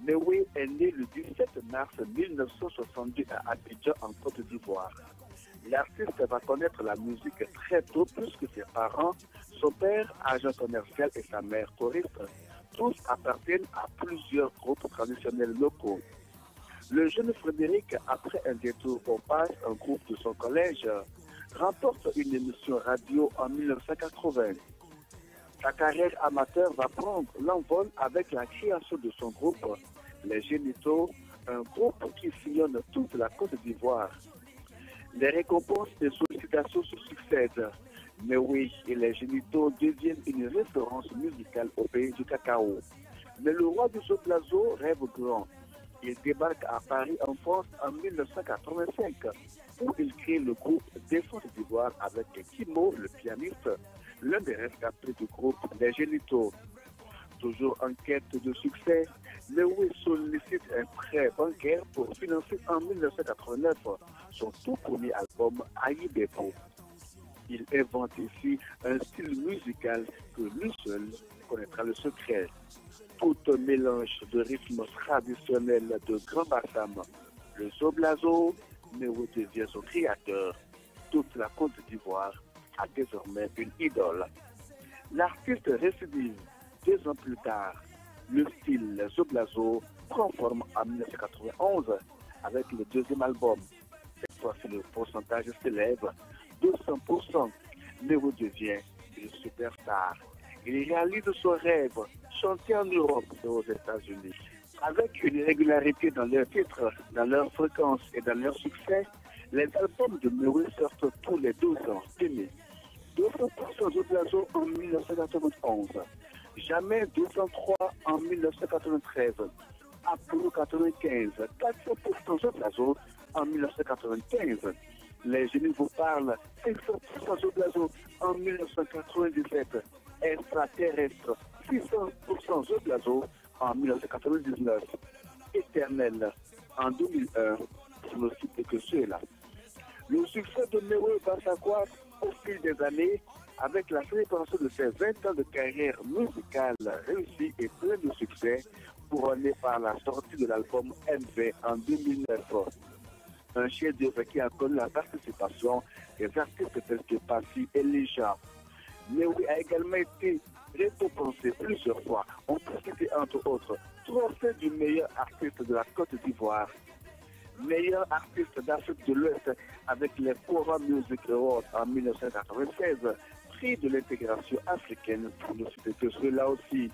Newe est né le 17 mars 1962 à Abidjan en Côte d'Ivoire. L'artiste va connaître la musique très tôt puisque ses parents, son père, agent commercial et sa mère, choriste, tous appartiennent à plusieurs groupes traditionnels locaux. Le jeune Frédéric, après un détour au passe, un groupe de son collège, remporte une émission radio en 1980. Sa carrière amateur va prendre l'envol avec la création de son groupe, Les Génitaux, un groupe qui sillonne toute la Côte d'Ivoire. Les récompenses et sollicitations se succèdent. Mais oui, et les Génitaux deviennent une référence musicale au pays du cacao. Mais le roi du Soplazo rêve grand. Il débarque à Paris en France en 1985, où il crée le groupe Défense d'Ivoire avec Kimo, le pianiste, l'un des rescapés du groupe Les Génitaux. Toujours en quête de succès, Newe sollicite un prêt bancaire pour financer en 1989 son tout premier album Aïbépo. Il invente ici un style musical que lui seul connaîtra le secret. Tout un mélange de rythmes traditionnels de Grand Bassam, le Soblazo, Newe devient son créateur. Toute la Côte d'Ivoire a désormais une idole. L'artiste récidive 2 ans plus tard. Le style Soblazo prend forme en 1991 avec le deuxième album. Cette fois-ci, le pourcentage s'élève 200%. Newe devient une superstar. Il réalise son rêve, chanter en Europe et aux États-Unis. Avec une régularité dans leurs titres, dans leurs fréquences et dans leur succès, les albums de Newe sortent tous les 12 ans. 200% Soblazo en 1991. Jamais 203 en 1993. Apollo 95, 400% Soblazo en 1995. Les génies vous parlent, 500% Soblazo en 1997. Extraterrestre, 600% Soblazo en 1999. Éternel en 2001, pour ne citer que ceux-là. Le succès de Newe va s'accroître au fil des années avec la célébration de ses 20 ans de carrière musicale réussie et pleine de succès, couronné par la sortie de l'album MV en 2009. Un chef-d'œuvre qui a connu la participation des artistes tels que Passy et Lija. Newe a également été récompensé plusieurs fois. On peut citer entre autres trophée du meilleur artiste de la Côte d'Ivoire, meilleur artiste d'Afrique de l'Ouest avec les Cora Music Awards en 1996, prix de l'intégration africaine, pour ne citer que cela aussi.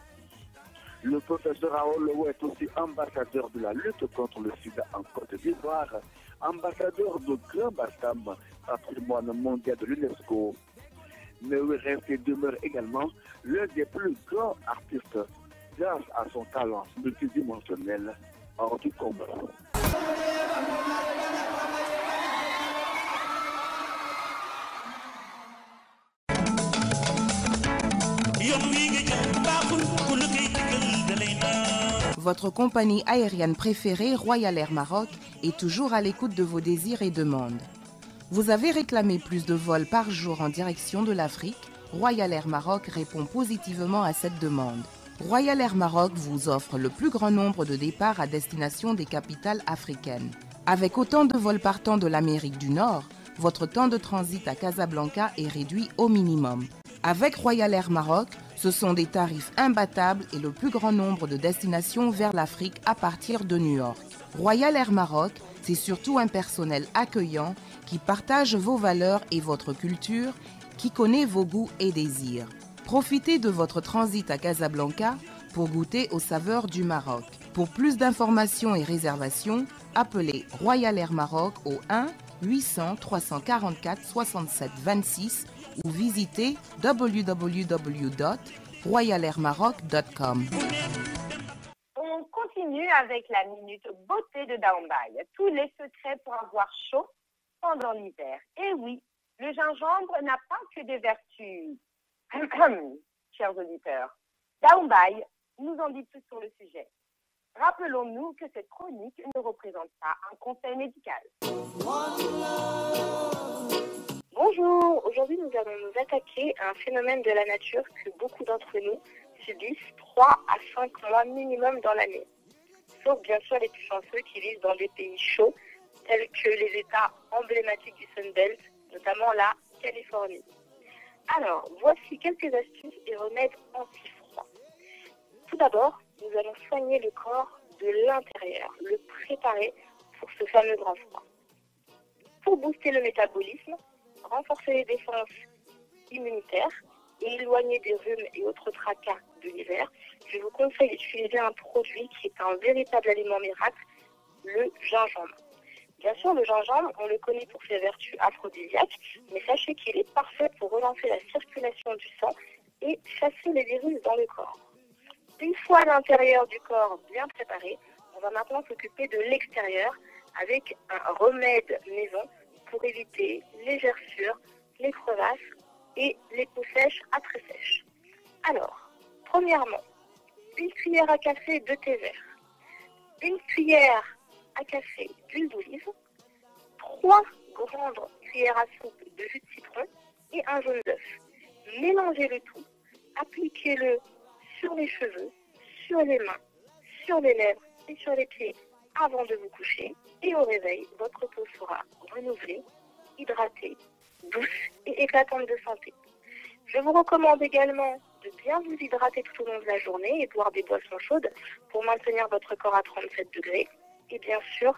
Le professeur Aolowo est aussi ambassadeur de la lutte contre le sida en Côte d'Ivoire, ambassadeur de Grand Bassam, patrimoine mondial de l'UNESCO. Newe reste et demeure également l'un des plus grands artistes grâce à son talent multidimensionnel hors du commun. Votre compagnie aérienne préférée, Royal Air Maroc, est toujours à l'écoute de vos désirs et demandes. Vous avez réclamé plus de vols par jour en direction de l'Afrique? Royal Air Maroc répond positivement à cette demande. Royal Air Maroc vous offre le plus grand nombre de départs à destination des capitales africaines. Avec autant de vols partant de l'Amérique du Nord, votre temps de transit à Casablanca est réduit au minimum. Avec Royal Air Maroc, ce sont des tarifs imbattables et le plus grand nombre de destinations vers l'Afrique à partir de New York. Royal Air Maroc, c'est surtout un personnel accueillant qui partage vos valeurs et votre culture, qui connaît vos goûts et désirs. Profitez de votre transit à Casablanca pour goûter aux saveurs du Maroc. Pour plus d'informations et réservations, appelez Royal Air Maroc au 1 800 344 67 26 ou visitez www.royalairmaroc.com. On continue avec la minute beauté de Daombay. Tous les secrets pour avoir chaud pendant l'hiver. Et oui, le gingembre n'a pas que des vertus. Chers auditeurs, Daombay nous en dit plus sur le sujet. Rappelons-nous que cette chronique ne représente pas un conseil médical. Bonjour, aujourd'hui nous allons nous attaquer à un phénomène de la nature que beaucoup d'entre nous subissent 3 à 5 mois minimum dans l'année. Sauf bien sûr les plus chanceux qui vivent dans des pays chauds tels que les États emblématiques du Sunbelt, notamment la Californie. Alors, voici quelques astuces et remèdes anti-froid. Tout d'abord, nous allons soigner le corps de l'intérieur, le préparer pour ce fameux grand froid. Pour booster le métabolisme, renforcer les défenses immunitaires et éloigner des rhumes et autres tracas de l'hiver, je vous conseille d'utiliser un produit qui est un véritable aliment miracle, le gingembre. Bien sûr, le gingembre, on le connaît pour ses vertus aphrodisiaques, mais sachez qu'il est parfait pour relancer la circulation du sang et chasser les virus dans le corps. Une fois l'intérieur du corps bien préparé, on va maintenant s'occuper de l'extérieur avec un remède maison pour éviter les gerçures, les crevasses et les peaux sèches à très sèches. Alors, premièrement, une cuillère à café de thé vert, une cuillère à café d'huile d'olive, 3 grandes cuillères à soupe de jus de citron et un jaune d'œuf. Mélangez le tout, appliquez-le sur les cheveux, sur les mains, sur les lèvres et sur les pieds avant de vous coucher. Et au réveil, votre peau sera renouvelée, hydratée, douce et éclatante de santé. Je vous recommande également de bien vous hydrater tout au long de la journée et boire des boissons chaudes pour maintenir votre corps à 37 degrés. Et bien sûr,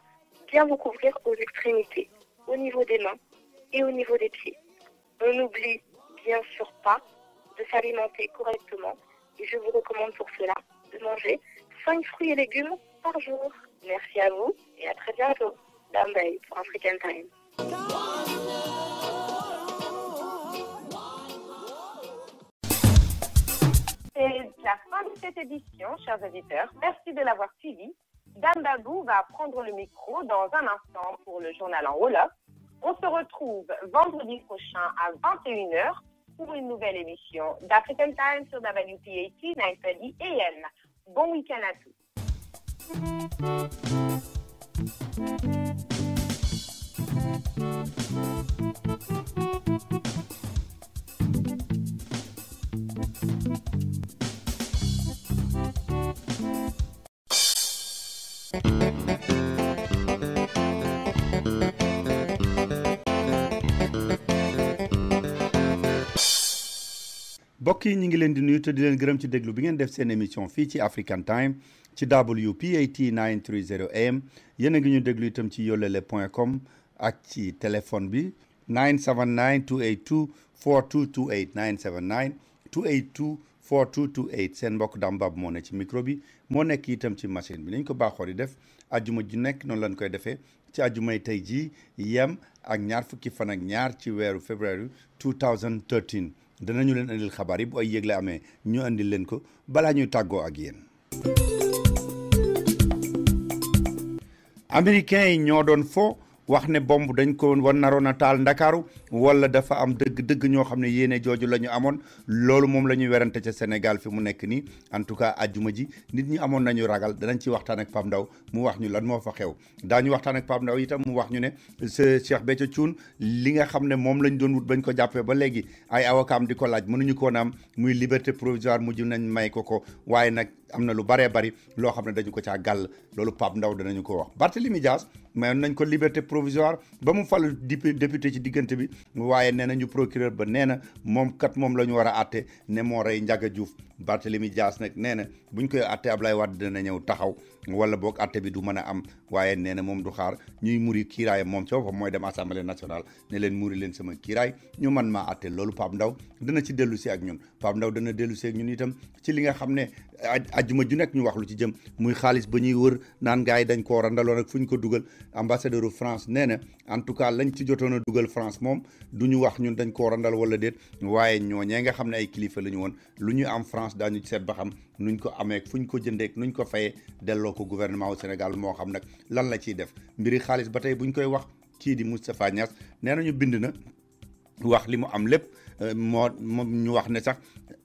bien vous couvrir aux extrémités, au niveau des mains et au niveau des pieds. On n'oublie bien sûr pas de s'alimenter correctement et je vous recommande pour cela de manger 5 fruits et légumes par jour. Merci à vous et à très bientôt. Dambay pour African Time. C'est la fin de cette édition, chers auditeurs. Merci de l'avoir suivi. Dame Babou va prendre le micro dans un instant pour le journal en Wolof. On se retrouve vendredi prochain à 21h pour une nouvelle émission d'African Time sur WPAT 930 AM. Bon week-end à tous. mbokk yi ñu ngi leen di nuyu te di leen gërëm ci déglu bi ngeen def seen émission fii ci African Time ci WPAT 930 AM yéen a ngi ñu déglu itam ci yolele.com ak ci téléphone bi 979 282 4228 979 282 4228 seen mbokk Dame Babou moo ne ci micro bi moo nekk itam ci machine bi nañ ko baaxoo di def ajjuma ju nekk noonu lañ koy defee ci ajjumay tey jii yem ak ñaar fukki fan ak ñaar ci weeru février 2013 danañu leen andil xabaar yi bu ay yëgle amee ñu andil leen ko balaa ñuy tàggoo ak yéen. américains yi ñoo doon fo wax ne bomb dañ ko wan naroon a taal Ndakaaru wala dafa am dëgg ñoo xam ne yéene jooju la ñu amoon loolu moom la ñuy werante ca Sénégal fi mu nekk nii en tout cas ajjuma ji nit ñi amoon nañu ragal danañ ci waxtaan ak Pape Ndaw mu wax ñu lan moo fa xew daañu waxtaan ak Pape Ndaw itam mu wax ñu ne Cheikh Béthio Thioune li nga xam ne moom lañ doon wut bañ ko jàppee ba léegi ay avocat di ko laaj mënuñu ko woon am muy liberté provisoire mujj nañ may ko waaye nag am na lu baree bari loo xam ne dañu ko caa gàll loolu Pape Ndaw danañu ko wax Barthélémy Dias mayoon nañ ko liberté provisoire ba mu falu député ci diggante bi waaye nee nañu procureur ba nee na moom la ñu war a àtte ne moo rey Ndiaga Diouf Barthélémy Dias nag nee na buñ koy àtte Ablaye Wade dina ñëw taxaw wala boog àtte bi du mën a am waaye nee na moom du xaar ñuy muri kiiraayam moom ci boppam mooy dem assemblée nationale ne leen muri leen sama kiiraay ñu mën maa àtte loolu Pape Ndaw dana ci dellu si ak ñun Pape Ndaw dana dellu si ak ñun itam ci li nga xam ne ajjuma ju nekk ñu wax lu ci jëm muy xaalis ba ñuy wër naan gars yi dañ ko randaloon ak fu ñu ko dugal ambassadeur u France nee na en tout cas lañ ci jotoon a dugal France moom du ñu wax ñun dañ ko randal wala déet waaye ñooñee nga xam ne ay kilifa la ñu woon lu ñu am France daañu seet ba xam nuñ ko amee fu ñu ko jëndee nuñ ko fayee delloo ko gouvernement au Sénégal moo xam nag lan la ciy def mbiri xaalis ba tey buñ koy wax kii di Moustapha Niass nee nañu bind na wax li mu am lépp moom ñu wax ne sax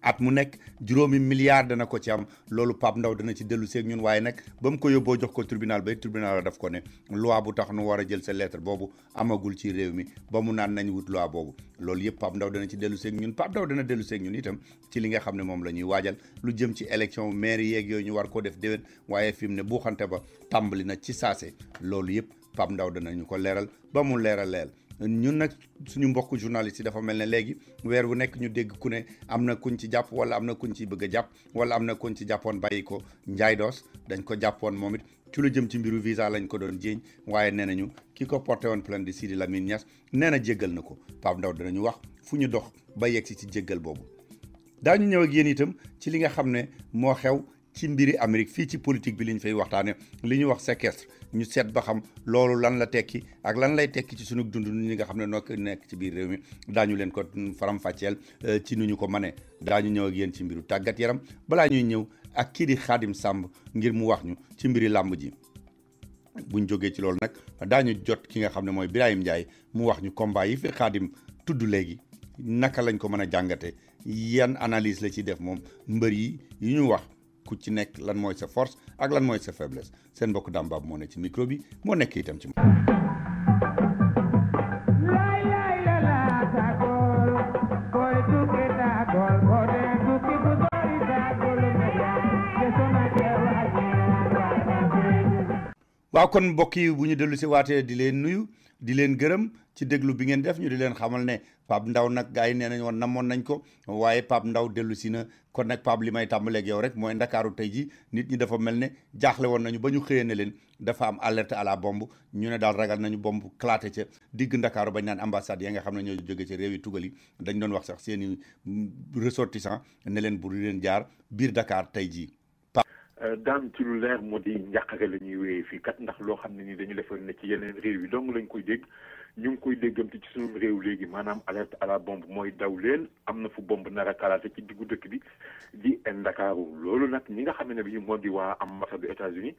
at mu nekk juróomi milliard dana ko ci am loolu Pape Ndaw dana ci dellu seeg ñun waaye nag ba mu ko yóbboo jox ko tribunal ba tribunal la daf ko ne loi bu tax nu war a jël sa lettre boobu amagul ci réew mi ba mu naan nañ wut loi boobu loolu yëpp Pape Ndaw dana ci dellu seeg ñun Pape Ndaw dana dellu seeg ñun itam ci li nga xam ne moom la ñuy waajal lu jëm ci élection maire yeeg yooyu ñu war koo def déwén waaye fi mu ne buuxante ba tàmbali na ci saase loolu yëpp Pape Ndaw danañu ko leeral ba mu leeral ñun nag suñu mbokk journaliste yi dafa mel ne léegi weer wu nekk ñu dégg ku ne am na kuñ ci jàpp wala am na kuñ ci bëgg a jàpp wala am na kuñ ci jàppoon bàyyi ko Njaay Doos dañ ko jàppoon moom it ci lu jëm ci mbiru visa lañ ko doon jéeñ waaye nee nañu ki ko porté woon plainte di Sidi Lamine Niass nee na jéggal na ko Pape Ndaw danañu wax fu ñu dox ba yegg si ci jéggal boobu daañu ñëw ak yéen itam ci li nga xam ne moo xew ci mbiri Amérique fii ci politique bi li ñu fay waxtaane li ñu wax séquestre ñu seet ba xam loolu lan la tekki ak lan lay tekki ci sunu dund ñi nga xam ne noo nekk ci biir réew mi daañu leen ko faram-fàcceel ci nu ñu ko mënee daañu ñëw ak yéen ci mbiru tàggat yaram balaa ñuy ñëw ak kii di Xaadim Samb ngir mu wax ñu ci mbiri làmb ji buñ jógee ci loolu nag daañu jot ki nga xam ne mooy Birahim Ndiaye mu wax ñu combat yi fi Xaadim tudd léegi naka lañ ko mën a jàngate yan analyse la ci def moom mbër yi ñu wax ku ci nekk lan mooy sa force ak lan mooy sa faiblesse seen mbokk Dame Babou moo nekk ci micro bi moo nekk itam ci waaw kon mbokk yi bu ñu dellu si waatee di leen nuyu di leen gërëm ci déglu bi ngeen def ñu di leen xamal ne Pape Ndaw nag gars yi nee nañ woon namoon nañ ko waaye Pape Ndaw dellu si na kon nag Pape li may tàmbaleeg yow rek mooy Ndakaaru tey ji nit ñi dafa mel ne jaaxle woon nañu ba ñu xëyee ne leen dafa am alerte à la bombe ñu ne daal ragal nañu bombe claté ca digg Ndakaaru bañ naan ambassade ya nga xam ne ñoo jóge ci réew yi tugal yi dañ doon wax sax seen i ressortissant ne leen bu leen jaar biir Dakar tey jii daan ci lu leer moo di njàqare la ñuy wéyee fii kat ndax loo xam ne ni dañu defoon ne ci yeneen réew yi dong lañ koy dégg ñu ngi koy déggamte ci suñu réew léegi maanaam alerte à la bombe mooy daw leen am na fu bombe nar a kalaate ci diggu dëkk bi di Ndakaaru loolu nag ñi nga xam ne bi moo di waa ambassade des États-Unis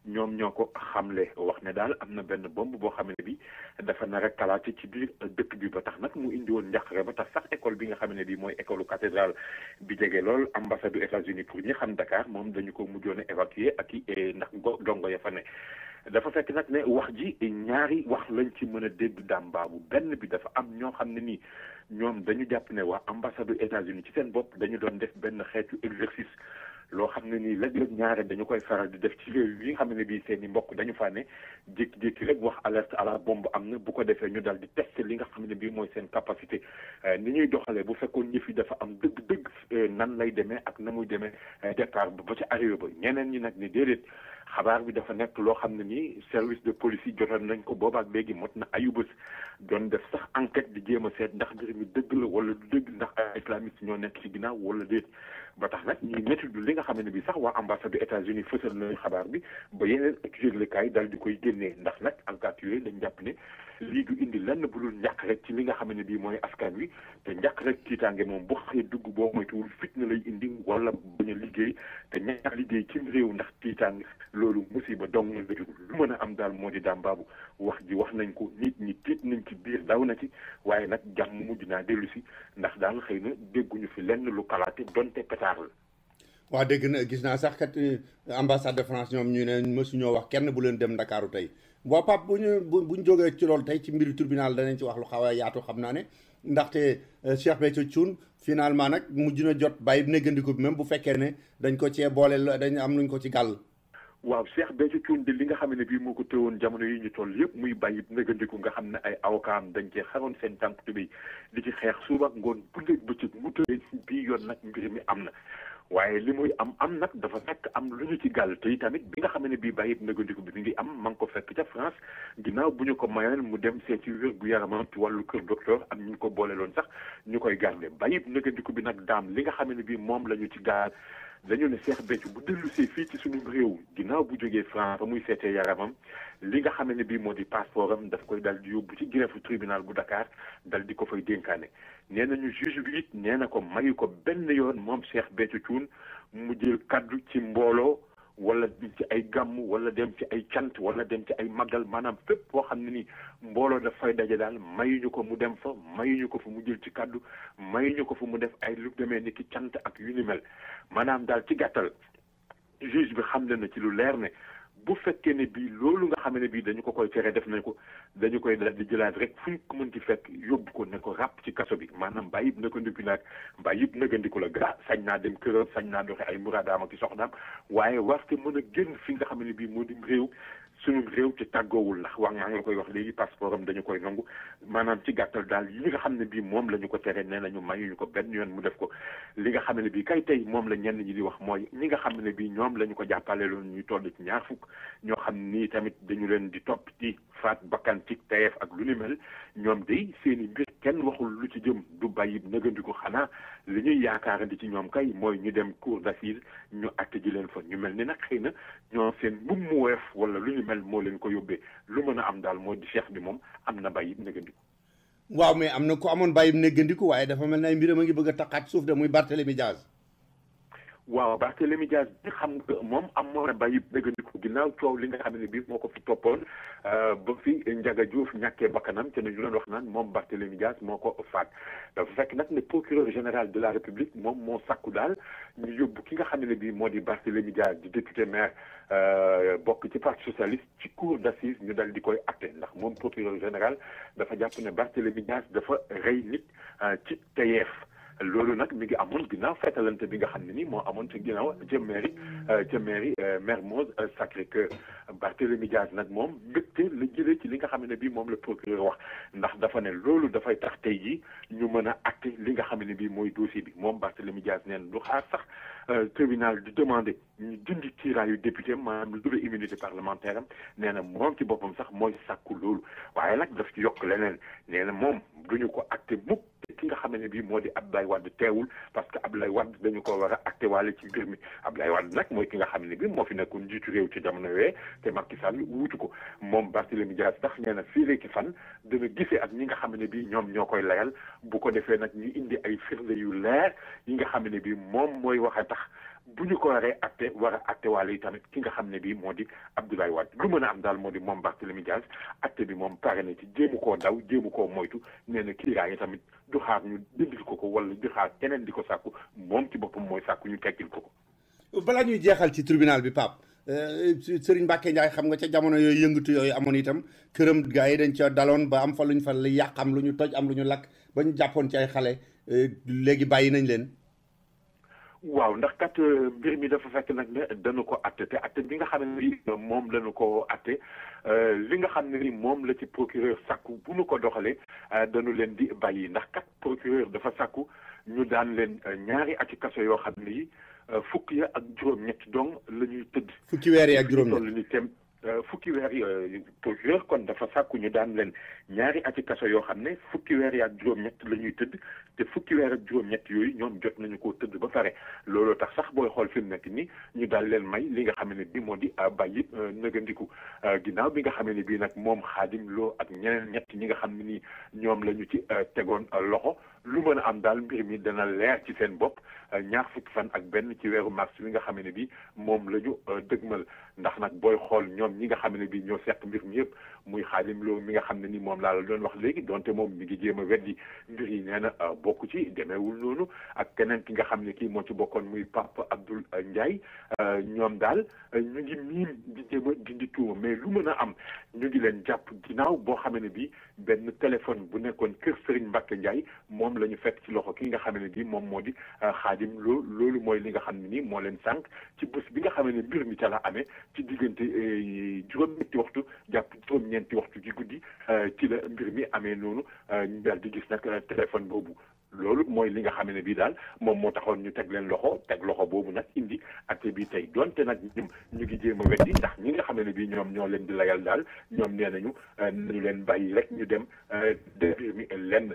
ñoom ñoo ko xamle wax ne daal am na benn bombe boo xam ne bi dafa nar a kalaate ci biir dëkk bi ba tax nag mu indi woon njàqare ba tax sax école bi nga xam ne bi mooy école cathédrale bi jege lool ambassade des États-Unis pour ñi xam Dakar moom dañu ko mujjoon a évacuer ak i ndax dongo ya fa ne dafa fekk nag ne wax ji ñaari wax lañ ci mën a dégg Dame Babou benn bi dafa am ñoo xam ne nii ñoom dañu jàpp ne waa ambassade des États-Unis ci seen bopp dañu doon def benn xeetu exercice loo xam ne nii léeg-léeg ñaare dañu koy faral di def ci réew yi nga xam ne bii seen i mbokk dañu faa ne jékki-jékki rek wax alerte à la bombe am na bu ko defee ñu daal di tester li nga xam ne bii mooy seen capacité ni ñuy doxalee bu fekkoon ñëf yi dafa am dëgg-dëgg nan lay demee ak na muy demee départ ba ca arrivé ba ñeneen ñi nag ne déedéet xabaar bi dafa nekk loo xam ne nii service de police yi jotoon nañ ko boobaak léegi mot na ayubés doon def sax enquête di jéem a seet ndax mbir mi dëgg la wala du dëgg ndax ay islamiste ñoo nekk ci ginnaaw wala déet ba tax nag ñuy métti li nga xam ne bi sax waa ambassade des États-Unis fësal nañu xabaar bi ba yeneen ak yëglekaay daal di koy génnee ndax nag enquête yooyu lañ jàpp ne lii du indi lenn bu dul njàq rek ci li nga xam ne bii mooy askan wi te njàq rek tiitaange moom bu xëyee dugg boo moytuwul fitna lay indi wala bañ a liggéey te ñàkk liggéey ci réew ndax tiitaange loolu musiba dong la jur lu mën a am daal moo di Dame Babou wax ji wax nañ ko nit ñi tiit nañ ci biir daw na ci waaye nag jàmm mujj naa dellu si ndax daal xëy na dégguñu fi lenn lu kalaate donte pétard la. waaw dégg na gis naa sax kat ambassade de France ñoom ñu ne mësuñoo wax kenn bu leen dem Ndakaaru tey boo Pape buñ jógee ci loolu tey ci mbiru tribunal danañ ci wax lu xaw a yaatu xam naa ne ndaxte Cheikh Béthio Thioune finalement nag mujj na jot bàyyi néggandiku bi même bu fekkee ne dañ ko cee boole dañ am luñ ko ci gàll. waaw Cheikh Béthio Thioune de li nga xam ne bii moo ko tëwoon jamono yi ñu toll yëpp muy bàyyi négandiku nga xam ne ay avocat am dañ cee xaroon seen tànk tubéy di ci xeex suba ak ngoon guddeeg bëccëg mu tëddee bii yoon nag mbir mi am na waaye li muy am nag dafa fekk am lu ñu ci gàll te tamit bi nga xam ne bii bàyyi négandiku bi mi ngi am ma ngi ko fekk ca France ginnaaw bu ñu ko mayoon mu dem seet ci wér gu yaramam ci wàllu kër docteur am ñu ko boole loon sax ñu koy garde bàyyi négandiku bi nag daam li nga xam ne bii moom la ñu ci gaal dañu ne Cheikh Béthio bu dellusee fii ci suñu réew ginnaaw bu jógee France ba muy seetee yaramam li nga xam ne bii moo di passeport am daf koy dal di yóbbu ci greffe tribunal bu Dakar dal di ko fay dénkaane nee nañu juge bi it nee na ko mayu ko benn yoon moom Cheikh Béthio Thioune mu jël kaddu ci mbooloo wala ci ay gàmm wala dem ci ay cant wala dem ci ay màggal maanaam fépp boo xam ne ni mbooloo daf fay daje daal mayuñu ko mu dem fa mayuñu ko fu mu jël ci kàddu mayuñu ko fu mu def ay lu demee ni ki cant ak yu ni mel maanaam daal ci gàttal juge bi xam na ci lu leer ne bu fekkee ne bii loolu nga xam ne bii dañu ko koy tere def nañ ko dañu koy daal di jëlaat rek fu ñu ko mën ci fekk yóbbu ko ne ko ràpp ci kaso bi maanaam bàyyi yëpp nëgandiku naag bàyyi yëpp nëgandiku la gaa sañ naa dem këram sañ naa doxe ay muraadaam ak soxnaam waaye warte mën a génn fi nga xam ne bii moo di réew suñu réew ci tàggoowul ndax wax maa ngi la koy wax léegi passeport am dañu koy nangu maanaam ci gàttal daal yi nga xam ne bii moom la ñu ko tere nee nañu mayuñu ko benn yoon mu def ko li nga xam ne bii kay tey moom la ñenn ñi di wax mooy ñi nga xam ne bii ñoom la ñu ko jàppale loon ñuy toll ci 20 ñoo xam nii tamit dañu leen di topp ci faat bakkan ci teyeef ak lu ni mel ñoom day seen i mbir kenn waxul lu ci jëm du bàyyi nëgandiku xanaa li ñuy yaakaarandi ci ñoom kay mooy ñu dem cour d'assises ñu atte ji leen fa ñu mel ni nag xëy na ñoo seen mbubb mu weef wala lu ñu mel moo leen ko yóbbee lu mën a am daal moo di cheikh bi moom am na bàyyi nëgandiku. waaw mais am na ko amoon bàyyi nëgandiku waaye dafa mel ne ay mbiram a ngi bëgg a taqaat suuf de muy Barthélémy Diaz. waaw Barthélémy Diaz bi xam nga moom amoon na bàyyi nëgandiku ginnaaw coow li nga xam ne bii moo ko fi toppoon ba fi Ndiaga Diouf ñàkkee bakkanam te ñu doon wax naan moom Barthélémy Diaz moo ko faat dafa fekk nag ne procureur général de la République moom moo sakku daal ñu yóbbu ki nga xam ne bii moo di Barthélémy Diaz di député maire bokk ci parti socialiste ci cour d'assises ñu dal di koy atte ndax moom procureur général dafa jàpp ne Barthélémy Diaz dafa rey nit ci teyeef loolu nag mi ngi amoon ginnaaw feetalante bi nga xam ne ni moo amoon ci ginnaaw ca mairie Mermoz Sacré-Cœur Barthélémy Diaz nag moom mbégte la jëlee ci li nga xam ne bii moom la procureur wax ndax dafa ne loolu dafay tax tey jii ñu mën a acté li nga xam ne bii mooy dossier bi moom Barthélémy Diaz neen du xaar sax tribunal di demandé ñu dindi tiraayu député maanaam lu dul immunité parlementaire am nee na moom ci boppam sax mooy sàkku loolu waaye nag daf ci yokk leneen nee na moom duñu ko acté mukk ki nga xam ne bii moo di Abdoulaye Wade teewul parce que Abdoulaye Wade dañu ko war a acté waale ci mbir mi Abdoulaye Wade nag mooy ki nga xam ne bii moo fi nekkoon njiitu réew ci jamono yooyee te Macky Sall wuutu ko moom Barthélémy Diaz tax nee na fii léegi fan dana gisee ak ñi nga xam ne bii ñoom ñoo koy layal bu ko defee nag ñu indi ay firnde yu leer yi nga xam ne bii moom mooy wax a tax bu ñu ko waree acté war a acté waale yi tamit ki nga xam ne bii moo di Abdoulaye Wade lu mën a am daal moo di moom Barthélémy Diaz acté bi moom pare na ci jéemu koo daw jéemu koo moytu nee na kiiraay yi tamit du xaar ñu dindil ko ko wala du xaar keneen di ko sàkku moom ci boppam mooy sàkku ñu teggil ko ko. balaa ñuy jeexal ci tribunal bi Pape Serigne Mbacké Ndiaye xam nga ca jamono yooyu yëngatu yooyu amoon itam këram gars yi dañ ca daloon ba am fa lu ñu fa yàq am lu ñu toj am lu ñu lakk ba ñu jàppoon ci ay xale léegi bàyyi nañ leen. waaw ndax kat mbir mi dafa fekk nag ne dañu ko atte te atte bi nga xam ne ni moom lañu ko atte li nga xam ne ni moom la ci procureur sàkku bu nu ko doxalee dañu leen di bàyyi ndax kat procureur dafa sàkku ñu daan leen 2 ati kaso yoo xam ne yi fukki ya ak juróom-ñett dong la ñuy tëdd. fukki weer yi ak juróom-ñett fukki weer yi procureur kon dafa sàkku ñu daan leen 2 ati kaso yoo xam ne fukki weer yi ak juróom-ñett la ñuy tëdd te fukki weer ak juróom-ñett yooyu ñoom jot nañu koo tëdd ba pare looloo tax sax booy xool fi mu nekk ni ñu daal leen may li nga xam ne bii moo di bàyyi nëgandiku ginnaaw bi nga xam ne bii nag moom Xaadim Lo ak ñeneen ñett ñi nga xam ne nii ñoom la ñu ci tegoon loxo lu mën a am daal mbir mi dana leer ci seen bopp 2 fukki fan ak benn ci weeru mars bi nga xam ne bii moom la ñu dëgmal ndax nag booy xool ñoom ñi nga xam ne bii ñoo seq mbir mi yëpp muy Xaadim Lo mi nga xam ne ni moom laa la doon wax léegi donte moom mi ngi jéem a weddi mbir yi nee na bokk ci demeewul noonu ak keneen ki nga xam ne kii moo ci bokkoon muy Pape Abdoul Ndiaye ñoom daal ñu ngi miim di jéem a dindi tuuma mais lu mën a am ñu ngi leen jàpp ginnaaw boo xam ne bii benn téléphone bu nekkoon kër Serigne Mbacké Ndiaye moom la ñu fekk ci loxo ki nga xam ne bii moom moo di Xaadim Lo loolu mooy li nga xam ne nii moo leen sànq ci bés bi nga xam ne mbir mi ca la amee ci diggante juróom-ñetti waxtu jàpp juróom-ñeenti waxtu ci guddi ci la mbir mi amee noonu ñu daal di gis nag téléphone boobu loolu mooy li nga xam ne bii daal moom moo taxoon ñu teg leen loxo teg loxo boobu nag indi atte bi tey donte nag ñun ñu ngi jéem a weddi ndax ñi nga xam ne bii ñoom ñoo leen di layal daal ñoom nee nañu nañu leen bàyyi rek ñu dem mbir mi lenn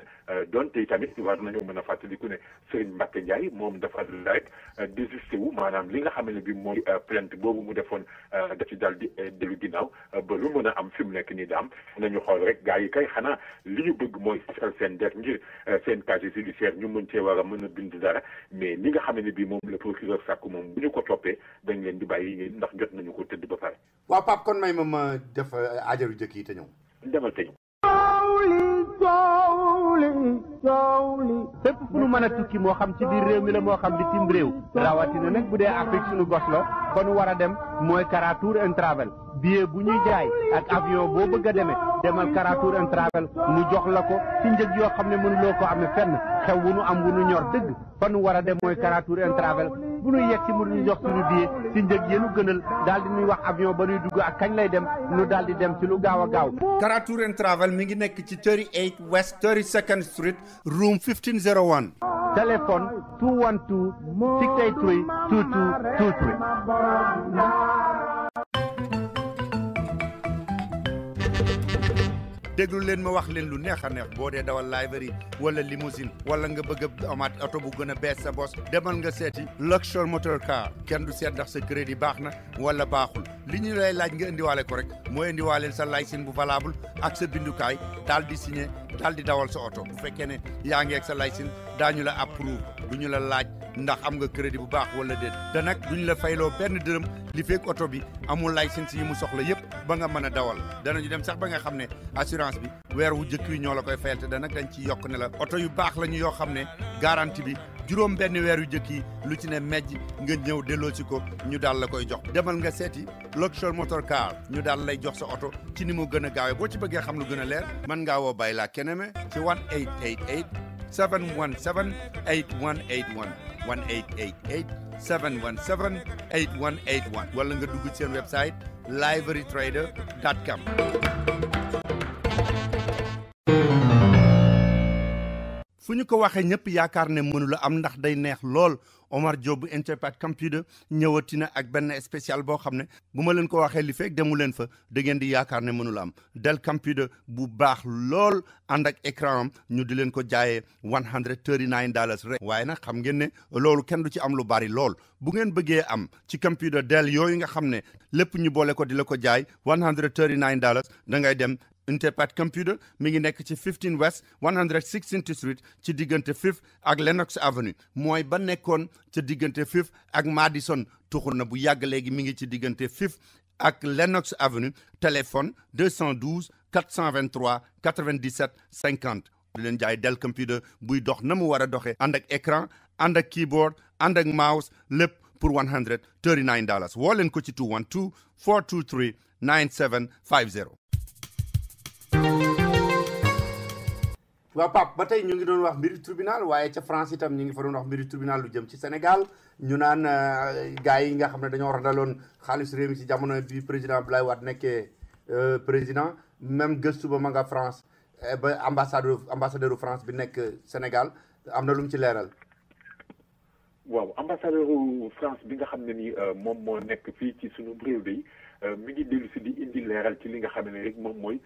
donte tamit war nañoo mën a fàttaliku ne Serigne Mbacké Ndiaye moom dafa rek désisté wu maanaam li nga xam ne bii mooy plainte boobu mu defoon da ci daal di dellu ginnaaw ba lu mën a am fi mu nekk nii daam nañu xool rek gars yi kay xanaa li ñu bëgg mooy seen der ngir seen casier judiciaire ñu mën cee war a mën a bind dara mais li nga xam ne bii moom le procureur sàkku moom bu ñu ko toppee dañ leen di bàyyi ngeen ndax jot nañu ko tëdd ba pare. waaw Pape kon may ma def aajaru jëkk yi te ñëw. demal te ñëw. fépp fu nu mën a tukki moo xam ci biir réew mi la moo xam bitim réew rawatina nag bu dee Afrique suñu gos la kon war a dem mooy Kara Tour and Travel billet bu ñuy jaay ak avion boo bëgg a demee demal Kara Tour and Travel mu jox la ko ci njëg yoo xam ne mënuloo ko amee fenn xew wu nu am wu nu ñor dëgg fa nu war a dem mooy Kara Tour and Travel bu nu yegg si mu ñu jox suñu billet ci njëg yéenu gënal daal di ñuy wax avion ba nuy dugg ak kañ lay dem nu daal di dem ci lu gaaw a gaaw. Kara Tour and Travel mi ngi nekk ci 38 West 32nd Street room 1501. téléphone 212 683 2223. déglu leen ma wax leen lu neex a neex boo dee dawal library wala limousine wala nga bëgg a amaat oto bu gën a bees sa bos demal nga seeti Luxor Motor Car kenn du seet ndax sa crédit baax na wala baaxul li ñu lay laaj nga indiwaale ko rek mooy indiwaaleel sa licence bu valable ak sa bindukaay daal di signé daal di dawal sa oto bu fekkee ne yaa ngi ak sa licence daañu la approuve du ñu la laaj ndax am nga crédit bu baax wala déet te nag duñu la fayloo benn dërëm li fekk oto bi amul licence yi mu soxla yépp ba nga mën a dawal danañu dem sax ba nga xam ne assurance bi weer wu jëkk wi ñoo la koy fayal te nag dañ ci yokk ne la oto yu baax la ñu yoo xam ne garantie bi juróom benn weer yu jëkk yi lu ci ne mejj nga ñëw delloo si ko ñu daal la koy jox demal nga seeti Luxor Motor Car ñu daal lay jox sa oto ci ni mu gën a gaawee boo ci bëggee xam lu gën a leer mën ngaa woo Bayla Keneme ci 1888 717 8181 1888 717 8181 wala nga dugg ci seen website liverytrader.com. fu ñu ko waxee ñëpp yaakaar ne mënula am ndax day neex lool Omar Diop bu Interpath Computer ñëwati na ak benn spécial boo xam ne bu ma leen ko waxee li fekk demu leen fa da ngeen di yaakaar ne mënula am Dell computer bu baax lool ànd ak écran am ñu di leen ko jaayee $139 rek waaye nag xam ngeen ne loolu kenn du ci am lu bari lool bu ngeen bëggee am ci computer Dell yooyu nga xam ne lépp ñu boole ko di la ko jaay $139 da ngay dem Interpath Computer mi ngi nekk ci 15 West 116th Street ci diggante 5th ak Lenox Avenue mooy ba nekkoon ca diggante 5th ak Madison tuxur na bu yàgg léegi mi ngi ci diggante 5th ak Lenox Avenue téléphone 212 423 97 50 di leen jaay Dell Computer buy dox na mu war a doxee ànd ak écran ànd ak keyboard ànd ak mouse lépp pour $139 woo leen ko ci 212 423 9750. waaw Pape ba tey ñu ngi doon wax mbiri tribunal waaye ca France itam ñu ngi fa doon wax mbiri tribunal lu jëm ci Sénégal ñu naan gars yi nga xam ne dañoo randaloon xaalis réew mi ci jamono bi président Abdoulaye Wade nekkee président même gëstu ba ma nga France ba ambassadeur France bi nekk Sénégal am na lu mu ci leeral. waaw ambassadeur France bi nga xam ne ni moom moo nekk fii ci sunu réew bi mi ngi dellu si di indi leeral ci li nga xam ne rek moom mooy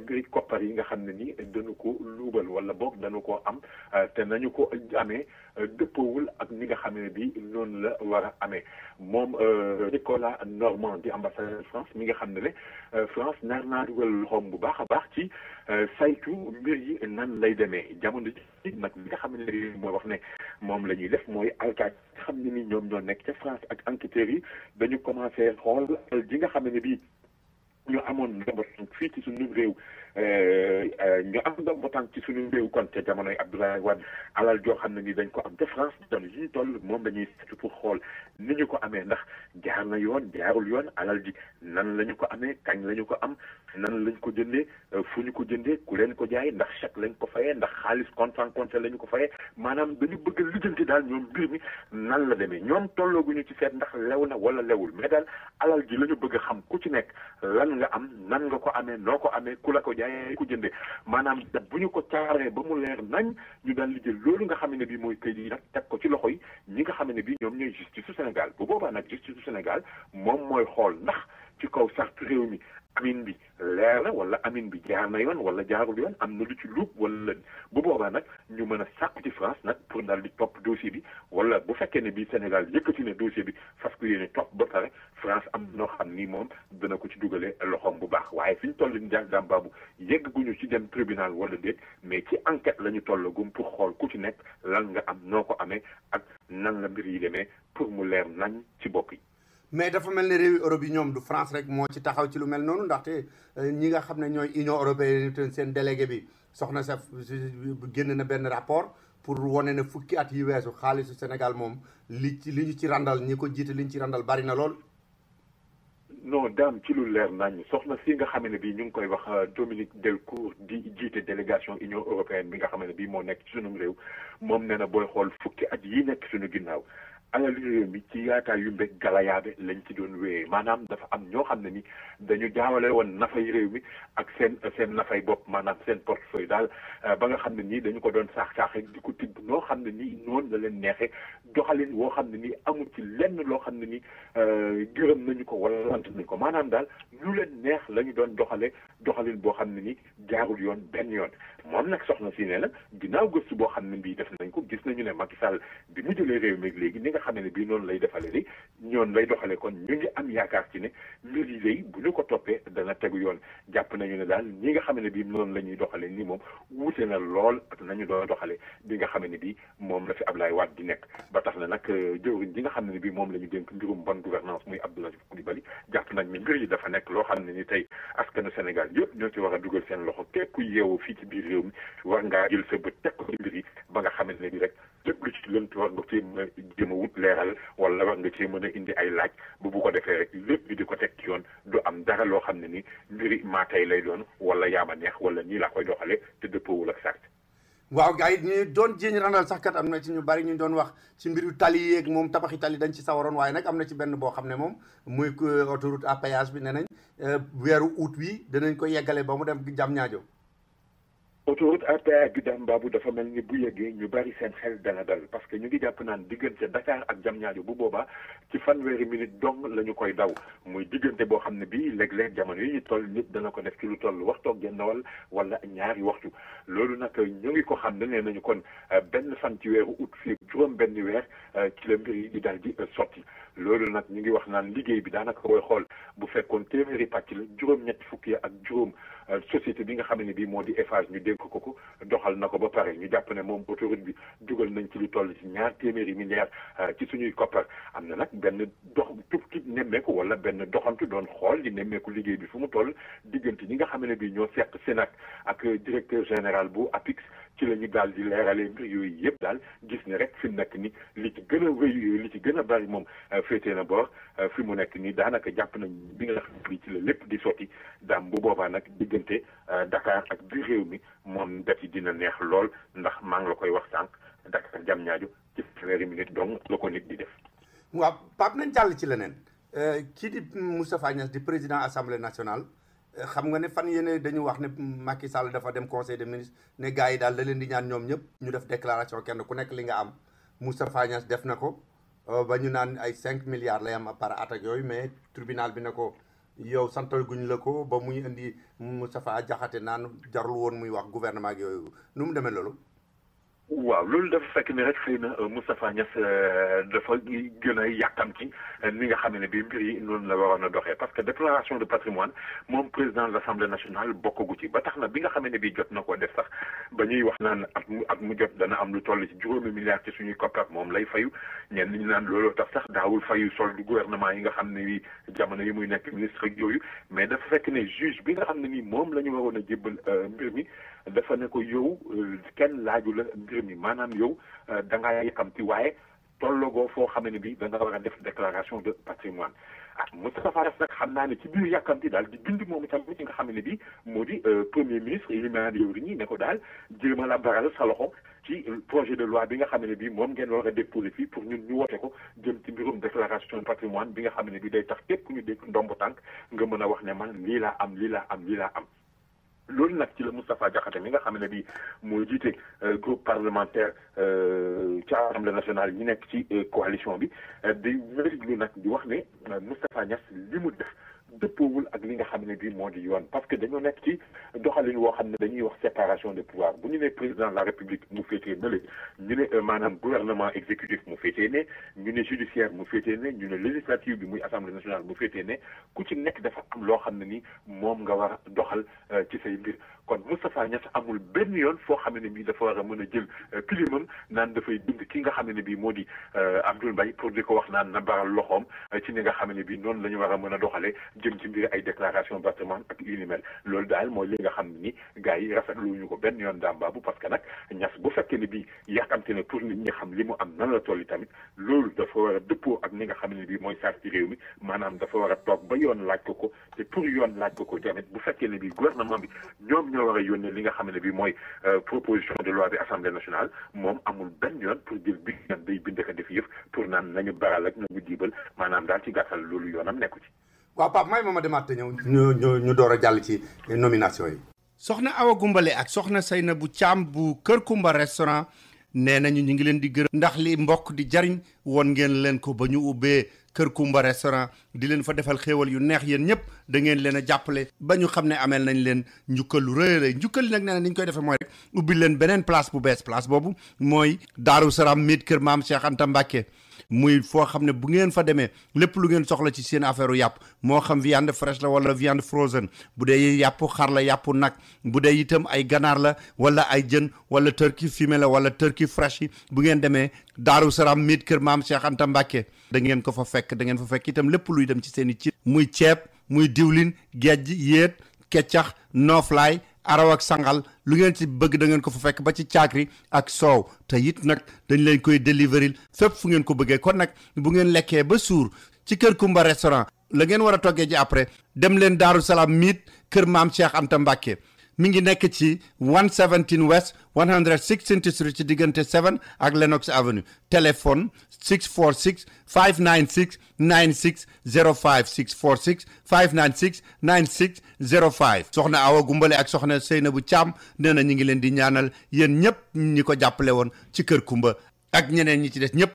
mbiri koppar yi nga xam ne ni dañu ko luubal wala boog dañu ko am te nañu ko amee dëppoowul ak ni nga xam ne bi noonu la war a amee moom Nicolas Normand di ambassadeur France mi nga xam ne France nar naa dugal loxoom bu baax a baax ci saytu mbir yi nan lay demee jamono ji nag li nga xam ne mooy wax ne moom la ñuy def mooy alkaati xam ne ni ñoom ñoo nekk ca France ak enquêteurs yi dañu commencé xool ji nga xam ne bii ñu amoon ndombo tànk fii ci suñu réew ñu am ndombo tànk ci suñu réew kon te jamonoy Abdoulaye Wade alal joo xam ne ni dañ ko am te France jamono yi ñu toll moom dañuy seetu pour xool ni ñu ko amee ndax jaar na yoon jaarul yoon alal ji nan la ñu ko amee kañ la ñu ko am nan lañ ko jëndee fu ñu ko jëndee ku leen ko jaay ndax chèque lañ ko fayee ndax xaalis compte en compte la ñu ko fayee maanaam dañu bëgg a lijjanti daal ñoom mbir mi nan la demee ñoom tollooguñu ci seet ndax lew na wala lewul mais daal alal ji la ñu bëgg a xam ku ci nekk lan nga am nan nga ko amee noo ko amee ku la ko jaayee ku jëndee maanaam bu ñu ko caaree ba mu leer nañ ñu daal di jël loolu nga xam ne bii mooy këyit yi nag teg ko ci loxo yi ñi nga xam ne bii ñoom ñooy justice su Sénégal bu boobaa nag justice su Sénégal moom mooy xool ndax ci kaw sartu réew mi amin bi leer na wala amin bi jaar na yoon wala jaarul yoon am na lu ci luub wala bu boobaa nag ñu mën a sàkku ci France nag pour daal di topp dossier bi wala bu fekkee ne bii Sénégal yëkkati na dossier bi fas ko yéene topp ba pare France am noo xam ni moom dana ko ci dugalee loxoom bu baax waaye fi ñu toll nii Dame Babou yegg guñu ci dem tribunal wala déet mais ci enquête la ñu tollagum pour xool ku ci nekk lan nga am noo ko amee ak nan la mbir yi demee pour mu leer nañ ci bopp yi. mais dafa mel ne réewi Europe yi ñoom du France rek moo ci taxaw ci lu mel noonu ndaxte ñi nga xam ne ñooy Union européenne seen délégué bi soxna sa génn na benn rapport pour wane ne fukki at yi weesu xaalisu Sénégal moom li ñu ci randal ñi ko jiite li ñu ci randal bari na lool. non Dame ci lu leer nañ soxna si nga xam ne bii ñu ngi koy wax Dominique Delcourt di jiite délégation Union européenne bi nga xam ne bii moo nekk ci sunum réew moom nee na booy xool fukki at yi nekk suñu ginnaaw alal réew mi ci yaakaar yu mbég galayaabe lañ ci doon wéyee maanaam dafa am ñoo xam ne ni dañu jaawale woon nafay réew mi ak seen nafay bopp maanaam seen portefeuille daal ba nga xam ne nii dañu ko doon saax-saaxe di ko tibb noo xam ne nii noonu la leen neexee doxalin woo xam ne nii amul ci lenn loo xam ne ni gërëm nañu ko wala sant nañu ko maanaam daal lu leen neex la ñu doon doxalin boo xam ne ni jaarul yoon benn yoon moom nag soxna si nee na ginnaaw gëstu boo xam ne bii def nañ ko gis nañu ne Macky Sall bi mu jëlee réew mi léegi ni nga xam ne bii noonu lay defale li ñoon lay doxale kon ñu ngi am yaakaar ci ne mbir yi lay bu ñu ko toppee dana tegu yoon jàpp nañu ne daal ñi nga xam ne bii noonu la ñuy doxale ni moom wuute na lool ak nañu doon doxale bi nga xam ne bii moom la fi Ablaye Wade di nekk ba tax na nag jëwriñ ji nga xam ne bii moom la ñu dénk mbirum bonne gouvernance muy Abdou Latif Coulibaly jàpp nañ ne mbir yi dafa nekk loo xam ne ni tey askanu Sénégal yëpp ñoo ci war a dugal seen loxo képp ku yeewoo fii ci biir réew mi war ngaa jël sa bët teg ko ci mbir yi ba nga xam ne bi rek lépp lu ci lënt war nga cee mën a jéem a wut leeral wala war nga cee mën a indi ay laaj bu ko defee rek lépp di ko teg ci yoon du am dara loo xam ne ni mbiri maa tey lay doon wala yaa ma neex wala nii laa koy doxalee te dëppoowul ak sart. waaw gars yi ñu doon jéñ randal sax kat am na ci ñu bari ñu doon wax ci mbiru tali yeeg moom tabaxi tali dañ ci sawaroon waaye nag am na ci benn boo xam ne moom muy autoroute à péage bi nee nañ weeru août wi danañ ko yeggale ba mu dem Diamniadio. autoroute à péage bi Dame Babou dafa mel ni bu yeggee ñu bari seen xel dana dal parce que ñu ngi jàpp naan diggante Dakar ak Diamniadio bu boobaa ci fanweeri minute dong la ñu koy daw muy diggante boo xam ne bii léeg-léeg jamono yi ñu toll nit dana ko def ci lu toll waxtoog genn wala ñaari waxtu loolu nag ñu ngi ko xam ne nee nañu kon benn fan ci weeru août fii juróom benn weer ci la mbir yi di daal di sotti loolu nag ñu ngi wax naan liggéey bi daanaka koy xool bu fekkoon téeméeri pàcc la juróom-ñetti fukki ak juróom société bi nga xam ne bii moo di Eiffage ñu dégg ko doxal na ko ba pare ñu jàpp ne moom autoroute bi dugal nañ ci lu toll ci ñaar téeméeri milliards ci suñuy koppar am na nag benn dox tukki nemmeeku wala benn doxantu doon xool di nemmeeku liggéey bi fu mu toll diggante ñi nga xam ne bii ñoo seq Sénac ak directeur général bu APIX ci la ñu daal di leeralee mbir yooyu yëpp daal gis ne rek fi mu nekk ni li ci gën a wéy li ci gën a bari moom féetee na boor fi mu nekk nii daanaka jàpp nañ bi nga xam ne ci la lépp di sotti daam bu boobaa nag diggante Dakar ak biir réew mi moom def yi dina neex lool ndax maa ngi la koy wax sànq Dakar Diamniadio ci fanweeri minute dong la ko nit di def. waaw Pape nañ jàll ci leneen kii di Moustapha Niasse di président assemblée nationale xam nga ne fan yéene dañu wax ne Macky Sall dafa dem conseil des ministres ne gars yi daal da leen di ñaan ñoom ñëpp ñu def déclaration kenn ku nekk li nga am Moustapha Niasse def na ko ba ñu naan ay 5 milliards lay am par at ak yooyu mais tribunal bi ne ko yow santal guñ la ko ba muy indi Moustapha Diakhaté naan jarul woon muy wax gouvernement ak yooyu nu mu demee loolu. waaw loolu dafa fekk ne rek xëy na Moustapha Niasse dafa gën a yàkkamti ni nga xam ne bii mbir yi noonu la waroon a doxee parce que déclaration de patrimoine moom président de l'Assemblée nationale bokkagu ci ba tax na bi nga xam ne bii jot na koo def sax ba ñuy wax naan at mu jot dana am lu toll ci juróomi milliards ci suñuy koppar moom lay fayu ñenn ñi naan looloo tax sax daawul fayu solde gouvernement yi nga xam ne bii jamono yi muy nekk ministre ak yooyu mais dafa fekk ne juge bi nga xam ne nii moom la ñu waroon a jébbal mbir mi dafa ne ko yow kenn laaju la mbir mi maanaam yow da ngaa yàkkamti waaye tollogoo foo xam ne bi da nga war a def déclaration de patrimoine Moustapha Niasse nag xam naa ne ci biir yàkkamti daal di bind moom itam ci nga xam ne bi moo di premier ministre Elimane Diouroupé ne ko daal jéem a la baral sa loxo ci projet de loi bi nga xam ne bi moom ngeen war a déposer fii pour ñun ñu wote ko jëm ci mbirum déclaration de patrimoine bi nga xam ne bi day tax képp ku ñu dégg ndomb tànk nga mën a wax ne man lii laa am lii laa am lii laa am loolu nag ci la Moustapha Diakhaté mi nga xam ne bii moo jiite groupe parlementaire ci assemblée nationale ñi nekk ci coalition bi di wériglu nag di wax ne Moustapha Niasse li mu def dëppoowul ak li nga xam ne bii moo di yoon parce que dañoo nekk ci doxalin woo xam ne dañuy wax séparation des pouvoirs bu ñu ne président de la république mu féetee na le ñu ne maanaam gouvernement exécutif mu féetee ne ñu ne judiciaire mu féetee ne ñu ne législative bi muy assemblée nationale mu féetee ne ku ci nekk dafa am loo xam ne ni moom nga war a doxal ci say mbir kon Moustapha Niasse amul benn yoon foo xam ne bii dafa war a mën a jël pilimam naan dafay bind ki nga xam ne bii moo di Abdoul Mbaye pour di ko wax naan na baral loxoom ci ni nga xam ne bii noonu la ñu war a mën a doxalee jëm ci mbir ay déclaration patrimoine ak yu ni mel loolu daal mooy li nga xam ne ni gars yi rafetlu ñu ko benn yoon daam baabu parce que nag Niasse bu fekkee ne bii yàkkamte ne pour nit ñi xam li mu am nan la toll tamit loolu dafa war a dëppoo ak ni nga xam ne bii mooy sart ci réew mi maanaam dafa war a toog ba yoon laaj ko ko te pour yoon laaj ko ko tamit bu fekkee ne bii gouvernement bi ñoom ñoo war a yónnee li nga xam ne bii mooy proposition de loi bi assemblée nationale moom amul benn yoon pour jël bi ñan day bind ko def yëf pour naan nañu baral ak nañu diibal maanaam daal ci gàttal loolu yoonam nekku ci. waaw Pape may ma demaat te ñëw ñu door a jàll ci nomination yi. soxna Awa Goumbale ak soxna Seynabou Thiam bu Kër Kumba restaurant nee nañu ñu ngi leen di gërëm ndax li mbokk di jariñ woon ngeen leen ko ba ñu ubbee Kër Kumba restaurant di leen fa defal xéewal yu neex yéen ñëpp da ngeen leen a jàppale ba ñu xam ne ameel nañ leen njukkal lu rëy rëy njukkal li nag nee na ni ñu koy defee mooy rek ubbi leen beneen place bu bees place boobu mooy Daaru Salaam miit kër maam Cheikh Anta Mbacké muy foo xam ne bu ngeen fa demee lépp lu ngeen soxla ci seen affaire yàpp moo xam viande fraîche la wala viande frozen bu dee yàpp xar la yàpp nag bu dee itam ay ganaar la wala ay jën wala turkey fumé la wala turkey fresh yi bu ngeen demee Daaru Salaam miit kër maam Cheikh Anta Mbacké da ngeen ko fa fekk da ngeen fa fekk itam lépp luy dem ci seen i ci muy ceeb muy diwlin gejj yéet keccax nooflaay araw ak sangal lu ngeen ci bëgg da ngeen ko fa fekk ba ci caakri ak soow te it nag dañ leen koy délivrer fépp fu ngeen ko bëggee kon nag bu ngeen lekkee ba suur ci Kër Kumba restaurant la ngeen war a toggee ji après dem leen Daaru Salaam miit kër maam Cheikh Anta Mbacké mi ngi nekk ci 117 West 116th Street ci diggante 7 ak Lenox Avenue téléphone 646 596 9605 646 596 9605 soxna Awa Goumbale ak soxna Seynabou Thiam nee na ñu ngi leen di ñaanal yéen ñëpp ñi ko jàppale woon ci Kër Kumba ak ñeneen ñi ci des ñëpp.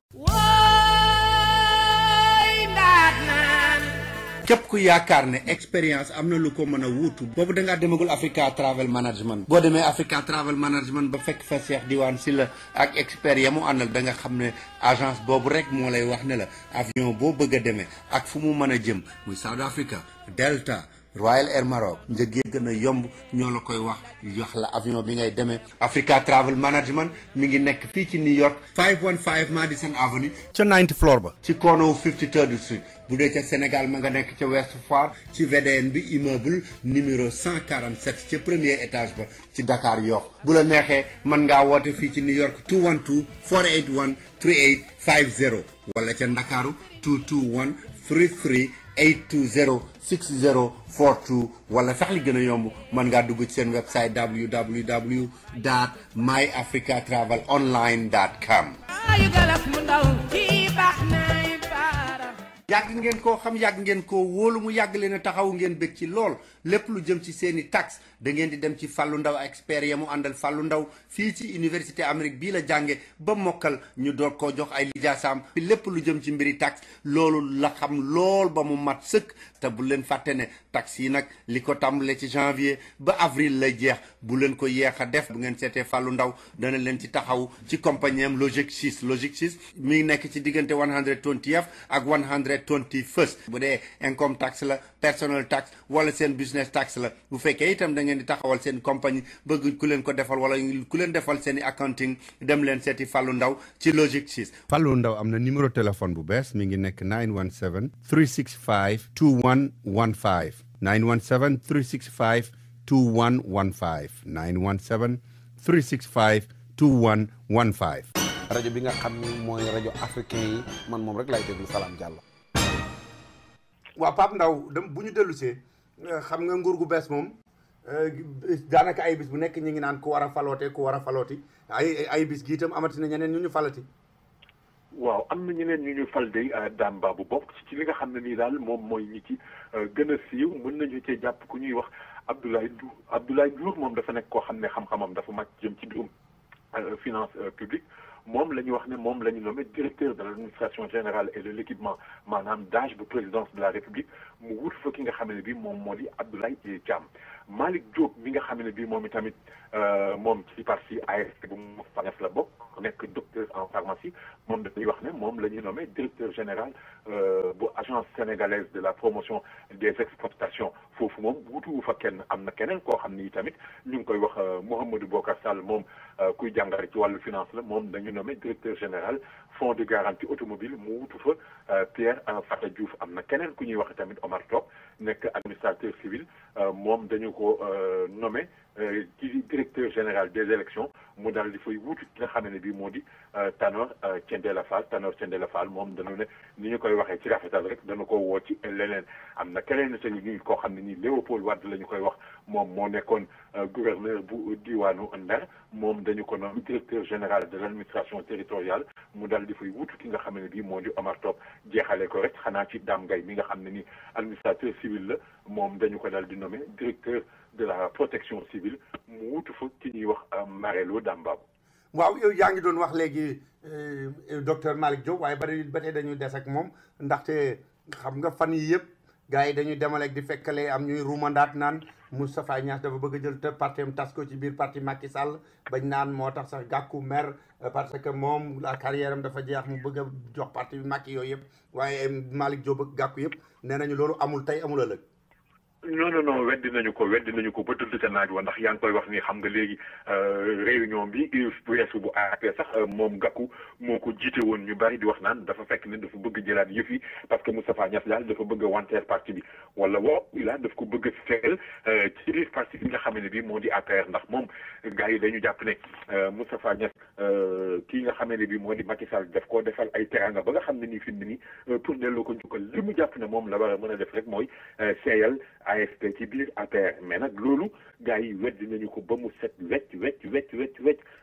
képp ku yaakaar ne expérience am na lu ko mën a wuutu boobu da ngaa demagul Africa Travel Management boo demee Africa Travel Management ba fekk fa Cheikh Diwane Sylla ak expert ya mu àndal da nga xam ne agence boobu rek moo lay wax ne la avion boo bëgg a demee ak fu mu mën a jëm muy South Africa Delta Royal Air Maroc njëg yi gën a yomb ñoo la koy wax la avion bi ngay demee Africa Travel Management mi ngi nekk fii ci New York 515 Madison Avenue ca 9th floor ba ci corner 53rd Street bu dee ca Sénégal ma nga nekk ca West Foire ci VDN bi immeuble numéro 147 ca premier étage ba ci Dakar Yoff bu la neexee mën ngaa woote fii ci New York 212 481 3850 wala ca Ndakaaru 221 33 820 6042 wala sax li gën a yomb mën ngaa dugg ci seen website www.myafricatravelonline.com. yàgg ngeen koo xam yàgg ngeen koo wóolu mu yàgg leen a taxaw ngeen bëgg ci lool lépp lu jëm ci seeni taxe da ngeen di dem ci Fallou Ndaw expert ya mu àndal Fallou Ndaw fii ci université Amérique bii la jànge ba mokkal ñu doog koo jox ay lijaasaam lépp lu jëm ci mbiri taxe loolu la xam lool ba mu mat sëkk te bu leen fàtte ne taxe yi nag li ko tàmbale ci janvier ba avril lay jeex bu leen ko yeex a def bu ngeen seetee Fallou Ndaw dana leen ci taxaw ci compagnie am Logic 6 mi ngi nekk ci diggante 120F ak 121st bu dee income tax la personal tax wala seen business tax la bu fekkee itam da ngeen di taxawal seen compagnie bëgg ku leen ko defal wala ku leen defal seen i accounting dem leen seeti Fallou Ndaw ci Logic 6. Fallou Ndaw am na numéro téléphone bu bees mi ngi nekk 917 365 2115 917 365 2115 917 365 2115. rajo bi nga xam ni mooy rajo africain yi man moom rek laay déglu Salam Diallo. waaw Pape Ndaw bu ñu dellusee xam nga nguur gu bees moom daanaka ay bis bu nekk ñu ngi naan ku war a falooti ay bis gi itam amati na ñeneen ñu falati. waaw am na ñeneen ñu fal day Dame Babou bokk ci li nga xam ne nii daal moom mooy ñi ci gën a siiw mën nañu cee jàpp ku ñuy wax Abdoulaye Ndour moom dafa nekk koo xam ne xam-xamam dafa màcc jëm ci mbirum finance publique moom la ñu wax ne moom la ñu nommé directeur de l' administration générale et de l' équipement maanaam DAGE bu présidence de la République mu wut fa ki nga xam ne bii moom moo di Abdoulaye Thiam Malick Diop mi nga xam ne bii moom itamit moom ci parti AFP bu mu Fagnas la bokk nekk docteur en pharmacie moom dañuy wax ne moom la ñu nommé directeur général bu agence sénégalaise de la promotion des exportations foofu moom wutuwu fa kenn am na keneen koo xam ne itamit ñu ngi koy wax Mouhamadou Bokar Sall moom kuy jàngale ci wàllu finance la moom dañu nommé directeur général fonds de garantie automobile mu wutu fa Pierre Fata Diouf am na keneen ku ñuy wax tamit Omar Top nekk administrateur civil moom dañu ko nommé ci directeur général des élections mu daal di fay wuutu ki nga xam ne bii moo di Tanor Thiendella Fall moom dañu ne ni ñu koy waxee ci rafetal rek dañu ko woo ci leneen am na keneen te ñu koo xam ne nii Léopold Wade la ñu koy wax moom moo nekkoon gouverneur bu diwaanu Ndar moom dañu ko nommé directeur général de l' administration territoriale mu daal di fay wuutu ki nga xam ne bii moo di Omar Top jeexale ko rek xanaa ci Dame Gaye mi nga xam ne ni administrateur civil la moom dañu ko daal di nommé directeur de la protection civile mu wutu fa ki ñuy wax Marelo Dambab. waaw yow yaa ngi doon wax léegi docteur Malick Diop waaye ba tey dañuy des ak moom ndaxte xam nga fan yi yëpp gars yi dañuy demaleeg di fekkale am ñuy ruumandaat naan Moustapha Niasse dafa bëgg a jël te parti tas ko ci biir parti Macky Sall bañ naan moo tax sax Gakou mer parce que moom la carrière am dafa jeex mu bëgg a jox parti bi Macky yooyu yëpp waaye Malick Diop ak Gakou yëpp nee nañu loolu amul tey amul ëllëg. non weddi nañu ko ba tëdd ca naaj wa ndax yaa ngi koy wax ni xam nga léegi réunion bi weesu bu AFP sax moom Gakou moo ko jiite woon ñu bari di wax naan dafa fekk ne dafa bëgg jëlaat yëf yi parce que Moustapha Niasse daal dafa bëgg a wanteer parti bi wala ila daf ko bëgg a fexeel ci biir parti bi nga xam ne bii moo di APR ndax moom gars yi dañu jàpp ne Moustapha Niasse kii nga xam ne bii moo di Macky Sall daf koo defal ay teranga ba nga xam ne nii fi mu ne nii pour delloo ko njukkal li mu jàpp ne moom la war a mën a def rek mooy seeyal AFP ci biir APR mais nag loolu gars yi weddi nañu ko ba mu set wecc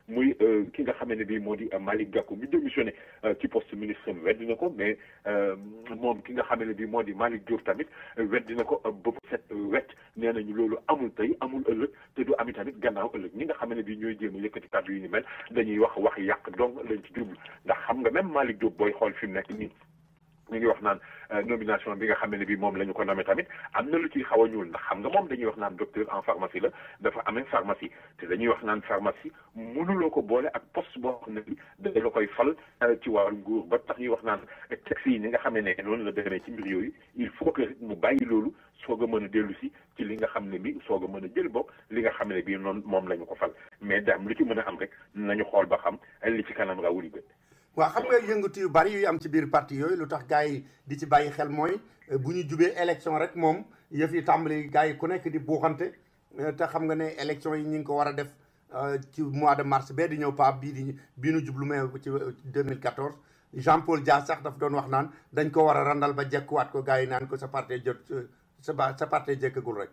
muy ki nga xam ne bii moo di Malick Gakou mi démissionné ci poste ministre weddi na ko mais moom ki nga xam ne bii moo di Malick Diop tamit weddi na ko ba mu set wecc nee nañu loolu amul tey amul ëllëg te du ami tamit gannaaw ëllëg ñi nga xam ne bii ñooy jéem a yëkkati kàddu yu ni mel dañuy wax yàq donc lañ ci jublu ndax xam nga même Malick Diop booy xool fi mu nekk nii ñu ngi wax naan nomination bi nga xam ne bi moom la ñu ko nommé tamit am na lu ciy xaw a ñuul ndax xam nga moom dañuy wax naan docteur en pharmacie la dafa amee pharmacie te dañuy wax naan pharmacie mënuloo ko boole ak poste boo xam ne bi da la koy fal ci wàllu nguur ba tax ñuy wax naan texte yi ni nga xam ne noonu la demee ci mbir yooyu il faut que mu bàyyi loolu soog a mën a dellu si ci li nga xam ne bi soog a mën a jël bopp li nga xam ne bi noonu moom la ñu ko fal mais daam lu ci mën a am rek nañu xool ba xam li ci kanam rawuli bët. waaw xam nga yëngatu yu bari yu am ci biir parti yooyu lu tax gars yi di ci bàyyi xel mooy bu ñu jubee élection rek moom yëf yi tàmbali gars yi ku nekk di buuxante te xam nga ne élection yi ñu ngi ko war a def ci mois de mars bee di ñëw pa bii nu jublu mais ci 2014 Jean Paul Dias sax daf doon wax naan dañ ko war a randal ba jekkuwaat ko gars yi naan ko sa parti jot sa parti jekkagul rek.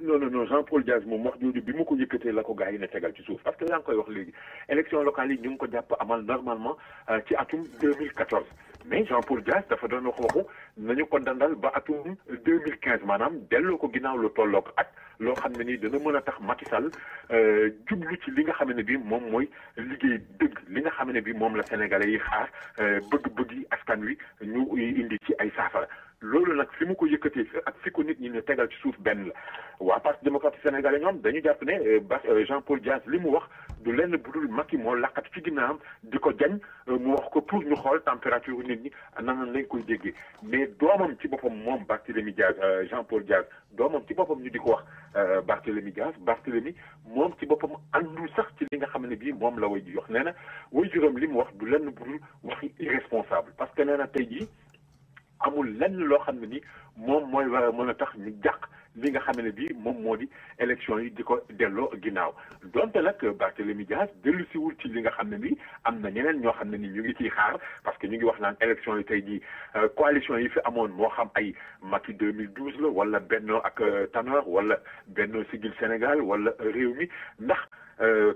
non Jean Paul Dias moom wax jooju bi mu ko yëkkatee la ko gars yi ne tegal ci suuf parce que yaa ngi koy wax léegi élection locale yi ñu ngi ko jàpp amal normalement ci atum 2014 mais Jean Paul Dias dafa doon waxu nañu ko dandal ba atum 2015 maanaam delloo ko ginnaaw lu tolloog at loo xam ne nii dana mën a tax Macky Sall jublu ci li nga xam ne bi moom mooy liggéey dëgg li nga xam ne bi moom la Sénégalais yi xaar bëgg-bëgg yi askan wi ñu indi ci ay saafara loolu nag fi mu ko yëkkatee ak fi ko nit ñi ne tegal ci suuf benn la waa parti démocratique sénégalais ñoom dañu jàpp ne Jean Paul Dias li mu wax du lenn bu dul Macky moo laqat ci ginnaawam di ko jañ mu wax ko pour ñu xool température nit ñi nan lañ koy déggee mais doomam ci boppam moom Barthélémy Dias Jean Paul Dias doomam ci boppam ñu di ko wax Barthélémy Dias Barthélémy moom ci boppam àndul sax ci li nga xam ne bii moom la way ji wax nee na way juróom li mu wax du lenn bu dul waxi irresponsable parce que nee na tey jii amul lenn loo xam ne ni moom mooy war a mën a tax ñu jàq li nga xam ne bii moom moo di élection yi di ko delloo ginnaaw donte nag Barthélémy Dias dellu siwul ci li nga xam ne bii am na ñeneen ñoo xam ne ni ñu ngi ciy xaar parce que ñu ngi wax naan élection yi tey jii coalition yi fi amoon moo xam ay Macky 2012 la wala Benno ak Tanor wala Benno Siggil Sénégal wala Rewmi ndax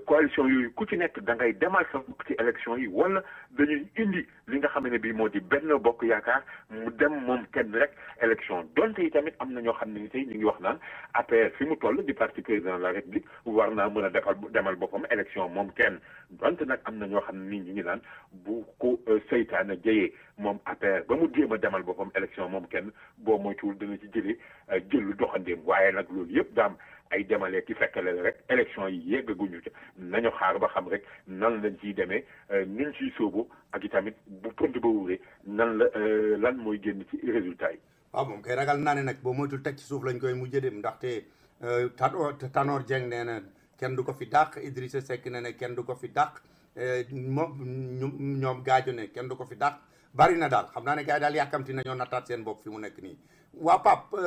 coalition yooyu ku ci nekk da ngay demal sa bopp ci élection yi wala dañuy indi li nga xam ne bii moo di Benno Bokk Yaakaar mu dem moom kenn rek élection donte yi tamit am na ñoo xam ne ni tey ñu ngi wax naan APR fi mu toll di parti président de la République war naa mën a demal boppam élection moom kenn donte nag am na ñoo xam ne nii ñu ngi naan bu ko seytaane jëyee moom APR ba mu jéem a demal boppam élection moom kenn boo moytuwul dana ci jëlee jëlu doxandeem waaye nag loolu yëpp daam ay demalee ki fekkale rek élection yi yeggaguñu ca nañu xaar ba xam rek nan lañ ciy demee nuñ ciy sóobu ak itamit bu pënd ba wuree nan la lan mooy génn ci résultat yi. waaw moom kay ragal naa ne nag boo moytul teg ci suuf lañ koy mujjee dem ndaxte Tanor Dieng nee na kenn du ko fi dàq Idrissa Seck nee na kenn du ko fi dàq ñoom gaajo ne kenn du ko fi dàq bari na daal xam naa ne gars yi daal yàkkamti nañoo nattaat seen bopp fi mu nekk nii. waa Pape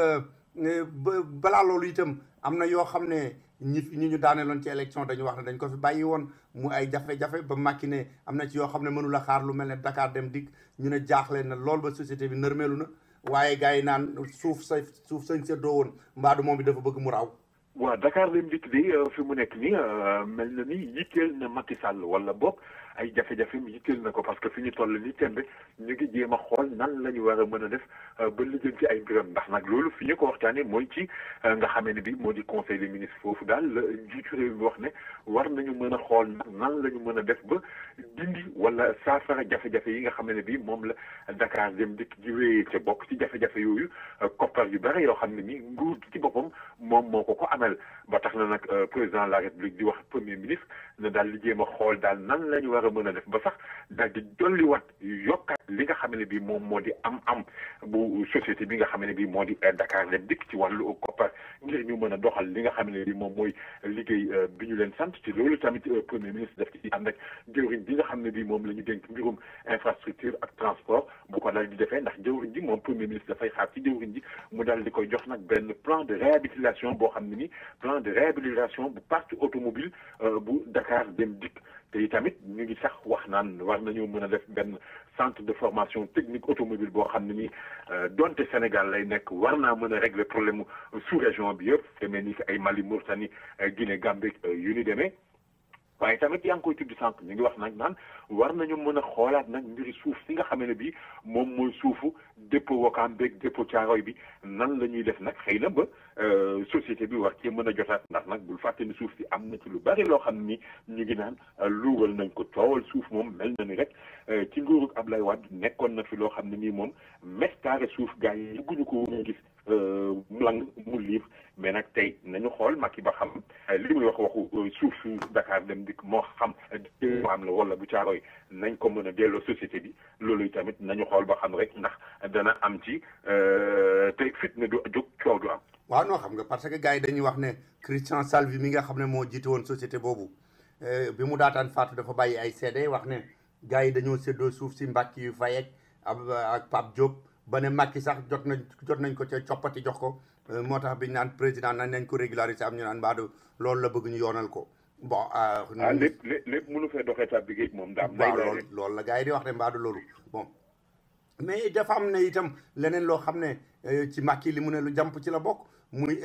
balaa loolu itam am na yoo xam ne ñi ñu daaneeloon ci élection dañu wax ne dañ ko fi bàyyi woon mu ay jafe-jafe ba Macky ne am na ci yoo xam ne mënula xaar lu mel ne Dakar Dem Dikk ñu ne jaaxle na lool ba société bi nërmeelu na waaye gars yi naan suuf sañ seddoo woon mbaadu moom bi dafa bëgg mu raw. waaw Dakar Dem Dikk di fi mu nekk nii mel na ni yitteel na Macky Sall wala boog ay jafe-jafe mi yitteel na ko parce que fi ñu toll nii tembe ñu ngi jéem a xool nan la ñu war a mën a def ba lijjal ci ay mbiram ndax nag loolu fi ñu ko waxtaanee mooy ci nga xamee ne bi moo di conseil des ministres foofu daal la njiitu réew mi wax ne war nañu mën a xool nan la ñu mën a def ba dindi wala saafara jafe-jafe yi nga xam ne bi moom la Dakar Dem Dikk di wéyee ca bokk ci jafe-jafe yooyu koppar yu bëri yoo xam ne ni nguur ci boppam moom moo ko amel ba tax na nag président de la république di wax premier ministre ne daal li jéem a xool daal nan la ñu war a mën a def ba sax daal di dolliwaat yokkaat li nga xam ne bi moom moo di am bu société bi nga xam ne bi moo di Dakar Dem Dikk ci wàllu koppar ngir ñu mën a doxal li nga xam ne bi moom mooy liggéey bi ñu leen sant ci loolu tamit premier ministre daf ci ànd ak jëwriñ bi nga xam ne bi moom la ñu dénk mbirum infrastructure ak transport bu ko daal di defee ndax jëwriñ ji moom premier ministre dafay xaar ci jëwriñ ji mu daal di koy jox nag benn plan de réhabilitation boo xam ne ni plan de réhabilitation bu parc automobile bu Dakar Dem Dikk te itamit ñu ngi sax wax naan war nañoo mën a def benn centre de formation technique automobile boo xam ne ni donte Sénégal lay nekk war naa mën a régler problème sous région bi yëpp demee ni ay Mali Mauritanie Guinée Gambie yu ni demee waaye tamit yaa ngi koy tudd sànq ñu ngi wax nag naan war nañu mën a xoolaat nag mbiri suuf si nga xam ne bi moom mooy suufu dépôt Ouakam beeg dépôt Thiaroye bi nan la ñuy def nag xëy na ba société bi war cee mën a jotaat ndax nag bul fàtte ni suuf si am na ci lu bari loo xam ni ñu ngi naan luural nañ ko coowal suuf moom mel na ni rek ci nguurug Ablaye Wade nekkoon na fi loo xam ne nii moom mestaare suuf gars yi yëgguñu ko woon gis lang mu liir mais nag tey nañu xool Macky ba xam li muy waxu suuf su Dakar Dem Dikk moo xam moo am la wala bu Thiaroye nañ ko mën a delloo société bi loolu tamit nañu xool ba xam rek ndax dana am ci te fitna du jóg coow du am. waaw noo xam nga parce que gars yi dañuy wax ne Christian Salvi mi nga xam ne moo jiite woon société boobu bi mu daataan faatu dafa bàyyi ay seede wax ne gars yi dañoo séddoo suuf si Mbàkke yu Fayek ak Pape Diop ba ne Macky sax jot nañ ko ca coppati jox ko moo tax biñ naan président nañ ko régulariser am ñu naan mbaadu loolu la bëgg ñu yoonal ko bon. lépp mënu fee doxee tab bi géej moom daam. waaw loolu la gars yi di wax ne mbaadu loolu bon. mais dafa am ne itam leneen loo xam ne ci Macky li mu ne lu jàmp ci la bokk muy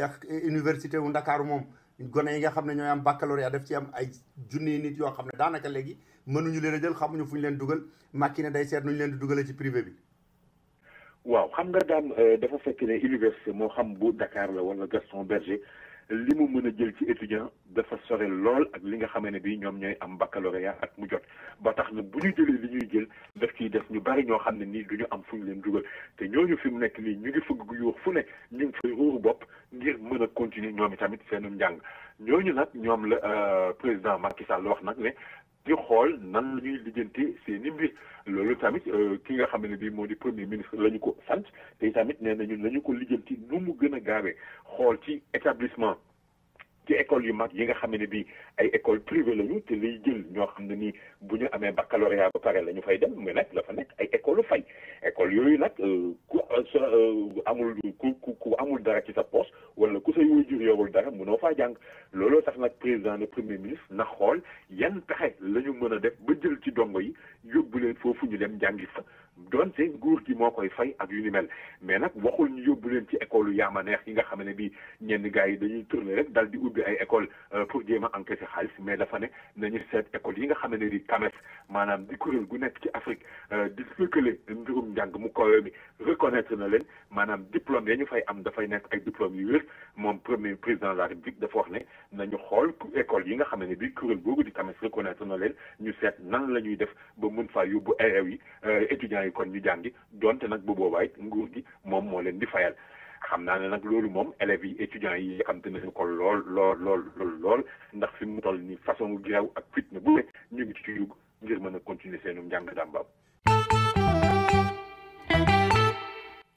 université wu Ndakaaru moom gone yi nga xam ne ñooy am baccalauréat daf ci am ay junni nit yoo xam ne daanaka léegi mënuñu leen a jël xamuñu fu ñu leen dugal Macky ne day seet nu ñu leen di dugalee ci privé bi. waaw xam nga daam dafa fekk ne université moo xam bu Dakar la wala Gaston Berger li mu mën a jël ci étudiant dafa sore lool ak li nga xamee ne bii ñoom ñooy am baccalauréat ak mu jot ba tax na bu ñu jëlee li ñuy jël daf ciy def ñu bari ñoo xam ne nii du ñu am fu ñu leen dugal te ñooñu fi mu nekk nii ñu ngi fëgg gu yuux fu ne ñu ngi fay ruuru bopp ngir mën a continuer ñoom itamit seenum njàng ñooñu nag ñoom la président Macky Sall wax nag ne di xool nan la ñuy lijjanti seen i mbir loolu tamit ki nga xam ne bii moo di premier ministre la ñu ko sant te tamit nee nañu la ñu ko lijjanti nu mu gën a gaawee xool ci établissement ci école yu mag yi nga xam ne bii ay école privée lañu te liy jël ñoo xam ne nii bu ñu amee baccalauréat ba pare la ñu fay dem mais nag dafa nekk ay école fay école yooyu nag ku amul dara ci sa poche wala ku say waajur yorul dara mënoo faa jàng looloo tax nag président le premier ministre na xool yan pexe la ñu mën a def ba jël ci dongo yi yóbbu leen foofu ñu dem jàngi fa doonte nguur gi moo koy fay ak yu ni mel mais nag waxul ñu yóbbu leen ci école yu yaama neex yi nga xam ne bii ñenn gars yi dañuy tourner rek dal di ubbi ay école pour jéem a encaisser xaalis mais dafa ne nañu seet école yi nga xam ne di CAMES maanaam di kuréel gu nekk ci Afrique di lëkkale mbirum njàng mu kawe mi reconnaître na leen maanaam diplôme ya ñu fay am dafay nekk ay diplôme yu wér moom premier président de la République dafa wax ne nañu xool école yi nga xam ne bii kuréel boobu di CAMES reconnaître na leen ñu seet nan la ñuy def ba mun faa yóbbu élèves yi étudiants yi kon ñu jàngi donte nag bu boobaa it nguur gi moom moo leen di fayal xam naa ne nag loolu moom élèves yi étudiants yi xam te nañu ko lool ndax fi mu toll ni façon grève ak fitna bu ne ñu ngi ci yugg ngir mën a continuer seenu njàng dàmbaam.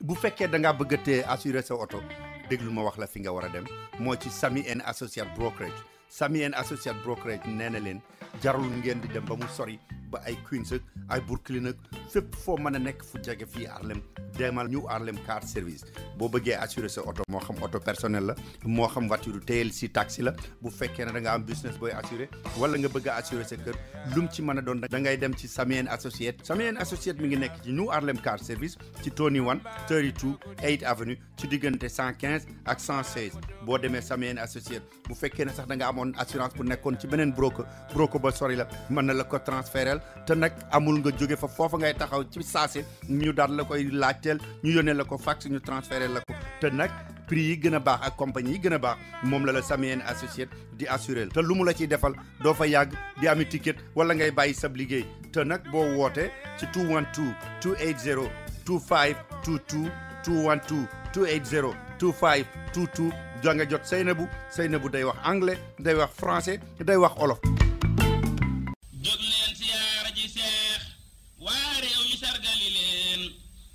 bu fekkee da ngaa bëgg a tee assurer sa oto déglu ma wax la fi nga war a dem moo ci Sami and Associate Brokerage Sami and Associate Brokerage nee na leen jarul ngeen di dem ba mu sori ba ay Queens ak ay Brooklyn ak fépp foo mën a nekk fu jege fii Harlem demal New Harlem Car Service boo bëggee assurer sa oto moo xam oto personnel la moo xam voiture TLC taxi la bu fekkee ne da nga am business booy assurer wala nga bëgg a assurer sa kër lum ci mën a doon da ngay dem ci Sami and Associate Sami and Associate mi ngi nekk ci New Harlem Car Service ci Tony 132 8 Avenue ci diggante 115 ak 116 boo demee Sami and Associate bu fekkee ne sax da nga amoon assurance bu nekkoon ci beneen broker ba sori la mën na la ko transférer te nag amul nga jóge fa foofa ngay taxaw ci saase ñu daal la koy laajteel ñu yónnee la ko fax ñu transférer la ko te nag prix yi gën a baax ak compagnie yi gën a baax moom la Sami and Associate di assurer te lu mu la ciy defal doo fa yàgg di ami ticket wala ngay bàyyi sab liggéey te nag boo wootee ci 212 280 2522 212 280 2522 da nga jot Seynabou day wax anglais day wax français day wax olof. jóg leen siyaara ji seex waa réew mi sargali leen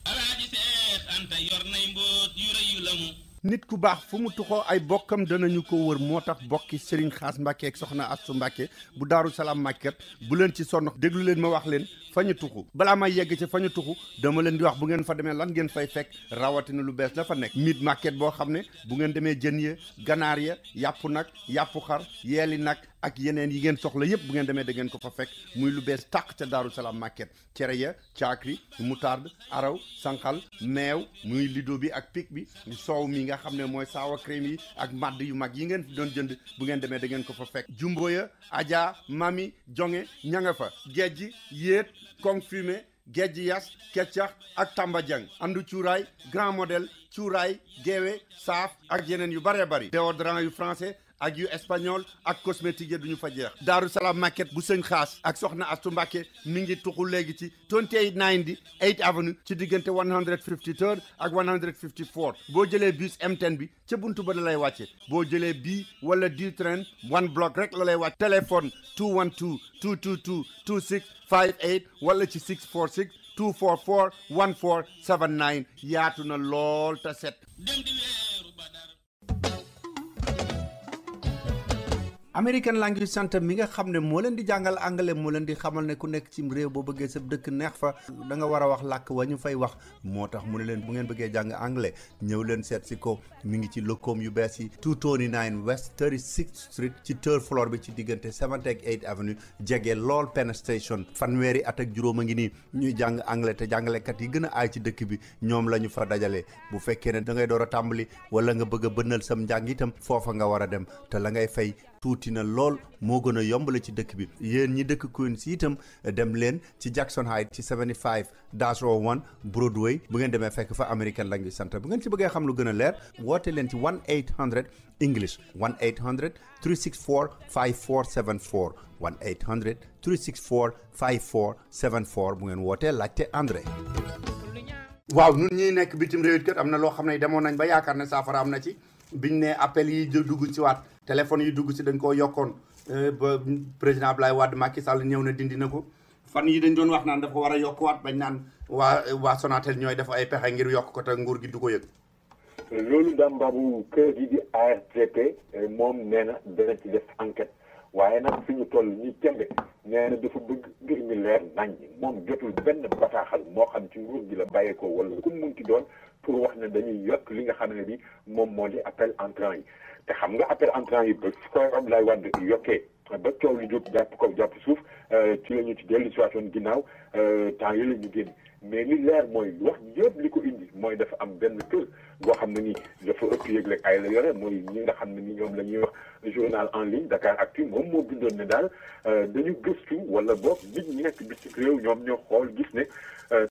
alaaji seex anta yor nay mboot yu rëy yu lamu nit ku baax fu mu tuxoo ay bokkam danañu ko wër moo tax bokki Serigne Xaas Mbàkke ak soxna Astu Mbàkke bu Daaru Salaam Market bu leen ci sonn déglu leen ma wax leen fa ñu tuxu balaa may yegg ci fa ñu tuxu dama leen di wax bu ngeen fa demee lan ngeen fay fekk rawatina lu bees la fa nekk Meat Market boo xam ne bu ngeen demee jën ya ganaar ya yàpp nag yàppu xar yeeli nag ak yeneen yi ngeen soxla yëpp bu ngeen demee da ngeen ko fa fekk muy lu bees tàq ca Daaru Salaam Market cere ya caakri moutarde araw sànqal meew muy lido bi ak pic bi soow mi nga xam ne mooy saawa crème yi ak madd yu mag yi ngeen doon jënd bu ngeen demee da ngeen ko fa fekk jumbo ya aja mami jonge ña nga fa gejji yéet kong fumé gejji yas keccax ak tamba jang andu cuuraay grand modèle cuuraay geewe saaf ak yeneen yu bëree bëri déodorant yu français ak yu espagnol ak cosmétique yi duñu fa jeex Daaru Salaam Market bu sëñ Xaas ak soxna Astu Mbàkke mi ngi tuxu léegi ci 2890 8 Avenue ci diggante 153 ak 154 boo jëlee bus M10 bi ca buntu ba la lay wàcce boo jëlee bii wala du train one block rek la lay wàcc téléphone 212 222 2658 wala ci 646 244 1479 yaatu na lool te set American Language Center mi nga xam ne moo leen di jàngal anglais moo leen di xamal ne ku nekk ci réew boo bëggee sa dëkk neex fa da nga war a wax làkk wa ñu fay wax moo tax mu ne leen bu ngeen bëggee jàng anglais ñëw leen seet si ko mi ngi ci lëkkoom yu bees yi 229 West 36th Street ci third floor bi ci diggante 7th ak 8th Avenue jege lool Penn Station fanweeri at ak juróom a ngi nii ñuy jàng anglais te jàngalekat yi gën a aay ci dëkk bi ñoom la ñu fa dajale bu fekkee ne da ngay door a tàmbali wala nga bëgg a bënnal sam njàng itam foofa nga war a dem te la ngay fay tuuti na lool moo gën a yombale ci dëkk bi yéen ñi dëkk Queens itam dem leen ci Jackson Heights ci 75-01 Broadway bu ngeen demee fekk fa American Language Center bu ngeen ci bëggee xam lu gën a leer woote leen ci 1-800 English 1-800 364 5474 1-800 364 5474 bu ngeen wootee laajte André. waaw ñun ñi nekk bitim réew kat am na loo xam ne demoon nañ ba yaakaar ne saafara am na ci biñ ne appel yi dugg ci waat téléphone yi dugg ci dañ koo yokkoon ba président Abdoulaye Wade Macky Sall ñëw na dindi na ko fan yi dañ doon wax naan dafa war a yokkuwaat bañ naan waa Sonatel ñooy def ay pexe ngir yokk ko te nguur gi du ko yëg. loolu daam baabu kër gi di ARTP moom nee na dana ci def enquête waaye nag fi ñu toll ñi tembe nee na dafa bëgg mbir mi leer nañ moom jotul benn bataaxal moo xam ci nguur gi la bàyyeekoo wala ku mu munti doon pour wax ne dañuy yokk li nga xam ne bi moom moo di appel entrant yi te xam nga appel entrant yi ba su ko Abdoulaye Wade yokkee ba coow li jóg jàpp kaw jàpp suuf ci la ñu ci dellu si waatoon ginnaaw temps yi la ñu génn mais li leer mooy wax yëpp li ko indi mooy dafa am benn kër boo xam ne ni dafa ëpp yëgle ay la yore mooy ñi nga xam ne ni ñoom la ñuy wax journal en ligne Dakar Actu moom moo bindoon ne daal dañu gëstu wala boog nit ñi nekk bitim réew ñoom ñoo xool gis ne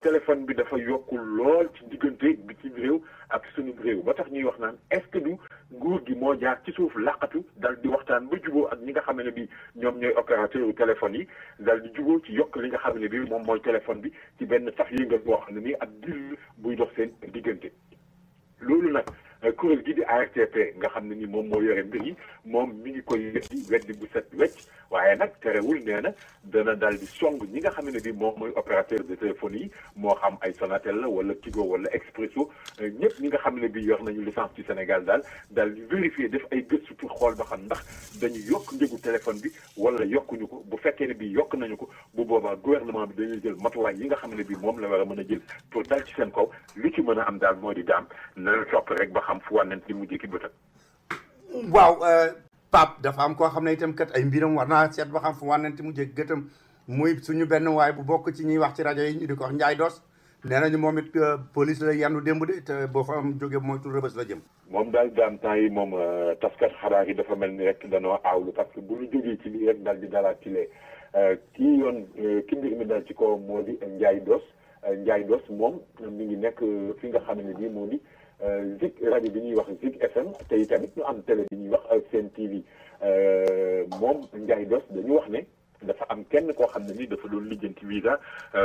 téléphone bi dafa yokkul lool ci diggante bitim réew ak sunu réew ba tax ñuy wax naan est-ce que du nguur gi moo jaar ci suuf laqatu dal di waxtaan ba juboo ak ñi nga xam ne bi ñoom ñooy opérateur téléphone yi dal di juboo ci yokk li nga xam ne bi moom mooy téléphone bi ci benn sax yëngal boo xam ne nii ak dil buy dox seen diggante loolu nag kuréel gi di ARTP nga xam ne ni moom moo yore mbir yi moom mi ngi koy weddi bu set wecc waaye nag terewul nee na dana daal di song ñi nga xam ne bi moom mooy opérateur de téléphonie yi moo xam ay Sonatel la wala Tigo wala Expresso ñëpp ñi nga xam ne bi yor nañu licence ci Sénégal daal di vérifier def ay gëstu pour xool ba xam ndax dañu yokk njëgu téléphone bi wala yokkuñu ko bu fekkee ne bi yokk nañu ko bu boobaa gouvernement bi dañuy jël matuwaay yi nga xam ne bi moom la war a mën a jël pour dal ci seen kaw lu ci mën a am daal moo di daam na la topp rek ba xam fu wànnent li mujj ki bëtam. waaw Pape dafa am koo xam ne itam kat ay mbiram war naa seet ba xam fu wànnent mu jëkk gëtam muy suñu benn waay bu bokk ci ñuy wax ci rajo yi ñu di ko wax Ndiaye Dos nee nañu moom it police la yandu démb de te boo fa am jóge moytu Rëbës la jëm. moom daal daan temps yi moom taskat xabaar yi dafa mel ni rek danoo aawlu parce que bu ñu jógee ci lii rek daal di dalaat ci lee kii yoon ki mbir mi daal ci kaw moo di Ndiaye Dos moom mi ngi nekk fi nga xam ne bii moo di Zik rajo bi ñuy wax Zik FM te tamit ñu am télé bi ñuy wax Sen TV moom Ndiaye Dos dañu wax ne dafa am kenn koo xam ne ni dafa doon lijjanti visa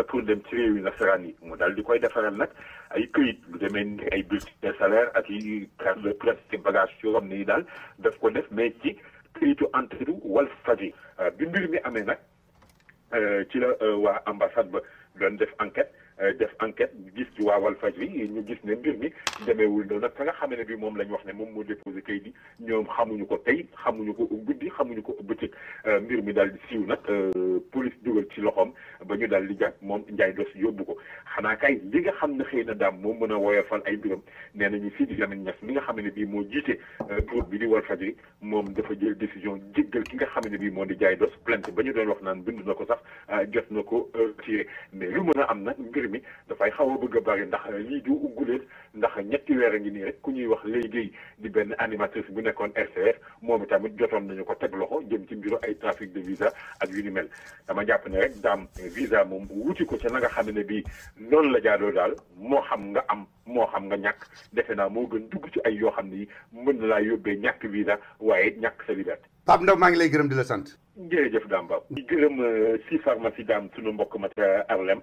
pour dem ci réew yi nasaraan yi mu daal di koy defaral nag ay këyit lu demee ni ay bulletin de salaire ak i carte de presse bagage yoo xam ne yi daal daf ko def mais ci këyitu entreprise Walfadjri bi mbir mi amee nag ci la waa ambassade ba doon def enquête gis ci waa Walfadjri ñu gis ne mbir mi demeewul noonu nag fa nga xam ne bi moom la ñu wax ne moom moo déposé kayit yi ñoom xamuñu ko tey xamuñu ko guddi xamuñu ko bëccëg mbir mi daal di siiw nag police dugal ci loxoom ba ñu daal di jàpp moom Ndiaye Dos yóbbu ko xanaa kay li nga xam ne xëy na daam moo mën a woyofal ay mbiram nee nañu Sidi Lamine Niass mi nga xam ne bii moo jiite groupe bi di Walfadjri moom dafa jël décision jéggal ki nga xam ne bii moo di Ndiaye Dos plainte ba ñu doon wax naan bind na ko sax jot na ko tiré mais lu mën a am nag mbir mi dafay xaw a bëgg a bari ndax lii du ugguleet ndax ñetti weer a ngi nii rek ku ñuy wax Leye Gueye di benn animatrice bu nekkoon RCF moom itamit jotoon nañu ko teg loxo jëm ci mbiru ay trafic de visa ak yu ni mel dama jàpp ne rek daam visa moom wuti ko ca na nga xam ne bii noonu la jaadoo daal moo xam nga am moo xam nga ñàkk defe naa moo gën dugg ci ay yoo xam ne mën na laa yóbbee ñàkk visa waaye ñàkk sa liberté. Pape Ndaw maa ngi lay gërëm di la sant. jërëjëf daam Ba di gërëm si pharmacie daam sunu mbokk ma ca Arlem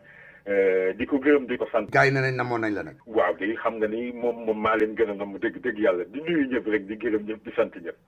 di ko gërëm di ko sant. gars yi ne nañ namoon nañ la nag. waaw day xam nga ni moom maa leen gën a nam dëgg yàlla di nuyu ñëpp rek di gërëm ñëpp di sant ñëpp.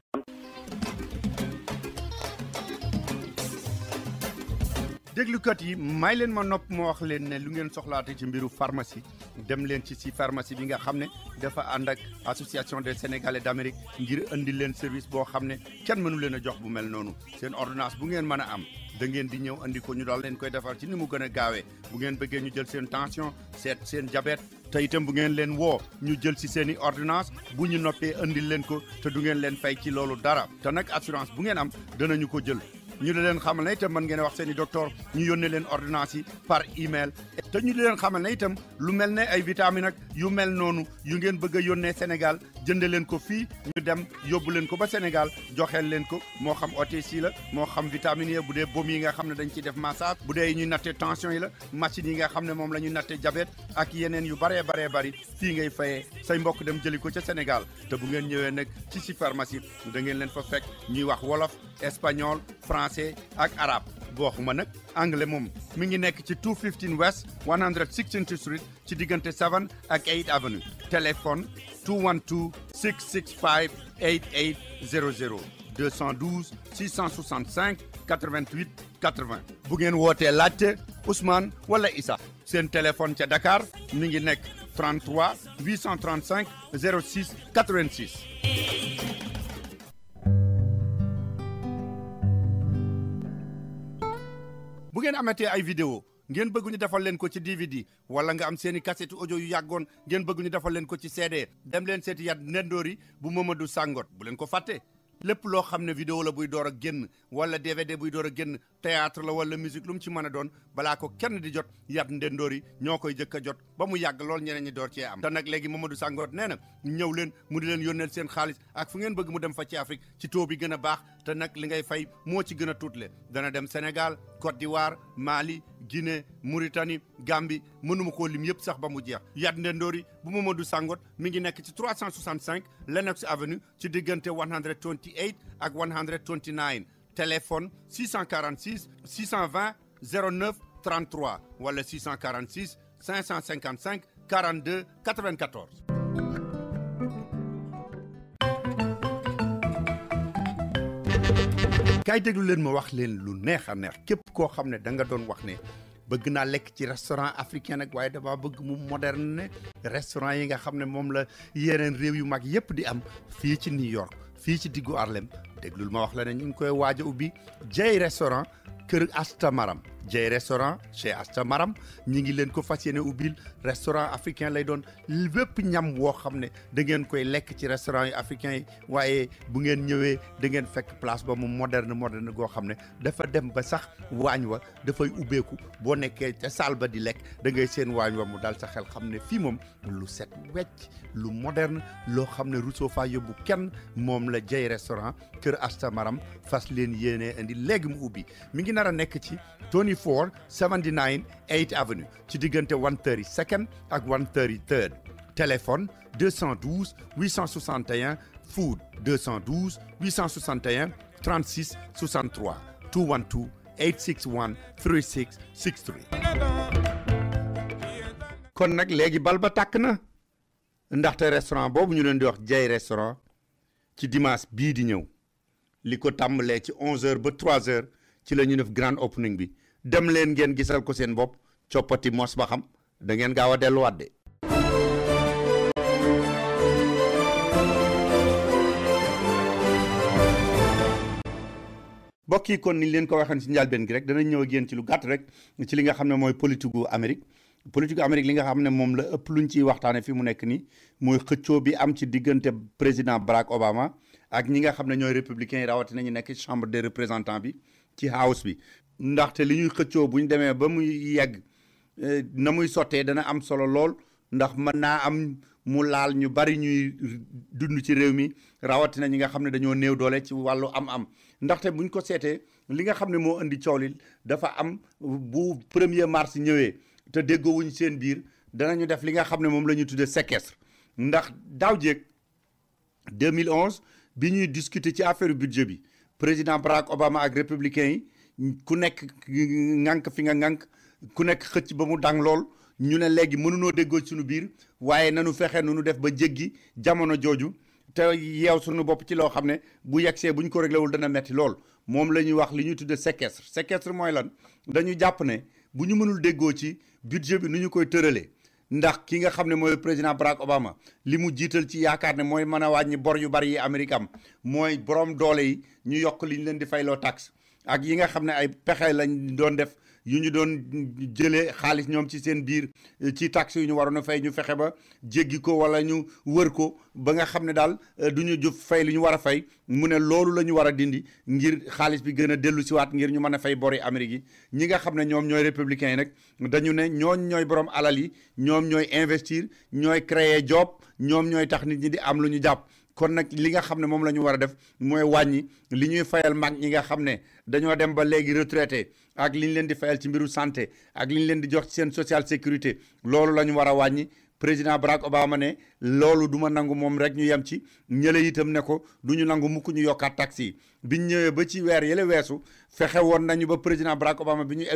déglukat yi may leen ma nopp ma wax leen ne lu ngeen soxlaate ci mbiru pharmacie dem leen ci si pharmacie bi nga xam ne dafa ànd ak association des sénégalais d'Amérique ngir indi leen service boo xam ne kenn mënu leen a jox bu mel noonu seen ordonnance bu ngeen mën a am da ngeen di ñëw andi ko ñu daal leen koy defar ci ni mu gën a gaawee bu ngeen bëggee ñu jël seen tension seet seen diabète te itam bu ngeen leen woo ñu jël si seen i ordonnance bu ñu noppee andil leen ko te du ngeen leen fay ci loolu dara te nag assurance bu ngeen am danañu ko jël ñu di leen xamal ne itam mën ngeen wax seen i docteur ñu yónnee leen ordonnance yi par email te ñu di leen xamal ne itam lu mel ne ay vitamine ak yu mel noonu yu ngeen bëgg a yónnee Sénégal jënde leen ko fii ñu dem yóbbu leen ko ba Sénégal joxeel leen ko moo xam OTC la moo xam vitamine yi bu dee baume yi nga xam ne dañ ciy def massage bu dee yi ñuy natte tension yi la machine yi nga xam ne moom la ñuy natte diabète ak yeneen yu baree bari fii ngay fayee say mbokk dem jëli ko ca Sénégal te bu ngeen ñëwee nag ci pharmacie da ngeen leen fa fekk ñuy wax wolof espagnol français ak arabe boo xuma nag anglais moom mi ngi nekk ci 215 West 116th Street ci diggante 7 ak 8 Avenue téléphone 212 665 8800 212 665 88 80 bu ngeen wootee laajte Ousmane wala Issa seen téléphone ca Dakar mi ngi nekk 33 835 06 86. bu ngeen amatee ay vidéo ngeen bëgg ñu defal leen ko ci DVD wala nga am seeni cassette audio yu yàggoon ngeen bëgg ñu defal leen ko ci CD dem leen seeti Yat Ndendori bu Mamadou Sangot bu leen ko fàtte lépp loo xam ne vidéo la buy door a génn wala DVD buy door a génn théâtre la wala musique lu mu ci mën a doon balaa ko kenn di jot Yat Ndendori ñoo koy jëkk a jot ba mu yàgg lool ñeneen ñi door cee am te nag léegi Mamadou Sangot nee na ñëw leen mu di leen yónneel seen xaalis ak fu ngeen bëgg mu dem fa ci Afrique ci taux bi gën a baax te nag li ngay fay moo ci gën a tuutle dana dem Sénégal Côte d'Ivoire Mali Guinée Mauritanie Gambie mënuma koo lim yëpp sax ba mu jeex Yat Ndendori bu Mamadou Sangot mi ngi nekk ci 365 Lenox Avenue ci diggante 128 ak 129 téléphone 646 620 09 33 wala 646 555 42 94. kay déglu leen ma wax leen lu neex a neex képp koo xam ne da nga doon wax ne bëgg naa lekk ci restaurant africain nag waaye dama bëgg mu moderne ne restaurant yi nga xam ne moom la yeneen réew yu mag yépp di am fii ci New York fii ci diggu Harlem déglul ma wax la ne ñu ngi koy waaj a ubbi Jey restaurant kër Asta Maram Jey restaurant chez Asta Maram ñi ngi leen ko fas yéene ubbil restaurant africain lay doon bépp ñam woo xam ne da ngeen koy lekk ci restaurant yi africain yi waaye bu ngeen ñëwee da ngeen fekk place ba mu moderne goo xam ne dafa dem ba sax waañ wa dafay ubbeeku boo nekkee ca salle ba di lekk da ngay seen waañ wa mu dal sa xel xam ne fii moom lu set wecc lu moderne loo xam ne Rousseau fa yóbbu kenn moom la Jey restaurant kër Asta Maram fas leen yéene indi léegi mu ubbi mi ngi nar a nekk ci 2479 8th Avenue ci diggante 132nd ak 133rd téléphone 212 861 food 212 861 36 63 212 861 3663. kon nag léegi bal ba tàkk na ndaxte restaurant boobu ñu leen di wax Jey restaurant ci dimanche bii di ñëw li ko tàmbalee ci 11h ba 3h ci la ñu def grand opening bi dem leen ngeen gisal ko seen bopp coppati mos ba xam da ngeen gaaw a delluwaat de. mbokk yi kon ni leen ko waxee ci njëlbeen gi rek danañ ñëw ak yéen ci lu gàtt rek ci li nga xam ne mooy politique gu Amérique li nga xam ne moom la ëpp luñ ciy waxtaane fi mu nekk nii mooy xëccoo bi am ci diggante président Barack Obama ak ñi nga xam ne ñooy républicains yi rawatina ñu nekk chambre des représentants bi ci house bi ndaxte li ñuy xëccoo bu ñu demee ba muy yegg na muy sottee dana am solo lool ndax mën naa am mu laal ñu bari ñuy dund ci réew mi rawatina ñi nga xam ne dañoo néew doole ci wàllu am-am ndaxte buñ ko seetee li nga xam ne moo indi coow li dafa am bu 1er mars ñëwee te déggoowuñ seen biir danañu def li nga xam ne moom la ñuy tuddee séquestre ndax daaw jéeg 2011 bi ñuy discuter ci affaire budget bi président Barack Obama ak républicain yi ku nekk ŋànk fi nga ŋànk ku nekk xëcc ba mu dang lool ñu ne léegi mënunoo déggoo ci suñu biir waaye nanu fexe nu def ba jéggi jamono jooju te yeew suñu bopp ci loo xam ne bu yegsee bu ñu ko réglé wul dana metti lool moom la ñuy wax li ñuy tudde séquestre mooy lan dañu jàpp ne bu ñu mënul déggoo ci budget bi nu ñu koy tëralee ndax ki nga xam ne mooy président Barack Obama li mu jiital ci yaakaar ne mooy mën a wàññi bor yu bari yi Amérique am mooy borom doole yi ñu yokk li ñu leen di fayloo taxe ak yi nga xam ne ay pexe lañ doon def yu ñu doon jëlee xaalis ñoom ci seen biir ci taxe yu ñu waroon a fay ñu fexe ba jéggi ko wala ñu wër ko ba nga xam ne daal du ñu jëf fay li ñu war a fay mu ne loolu la ñu war a dindi ngir xaalis bi gën a dellu siwaat ngir ñu mën a fay bori Amérique yi ñi nga xam ne ñoom ñooy républicains yi nag dañu ne ñooy borom alal yi ñoom ñooy investir ñooy créer job ñoom ñooy tax nit ñi di am lu ñu jàpp kon nag li nga xam ne moom la ñu war a def mooy wàññi li ñuy fayal mag ñi nga xam ne dañoo dem ba léegi retraité ak li ñu leen di fayal ci mbiru santé ak li ñu leen di jox ci seen social sécurité loolu la ñu war a wàññi président Barack Obama ne loolu du ma nangu moom rek ñu yem ci ñële itam ne ko du ñu nangu mukk ñu yokkaat taxes yi biñ ñëwee ba ci weer yële weesu fexe woon nañu ba président Barack Obama bi ñu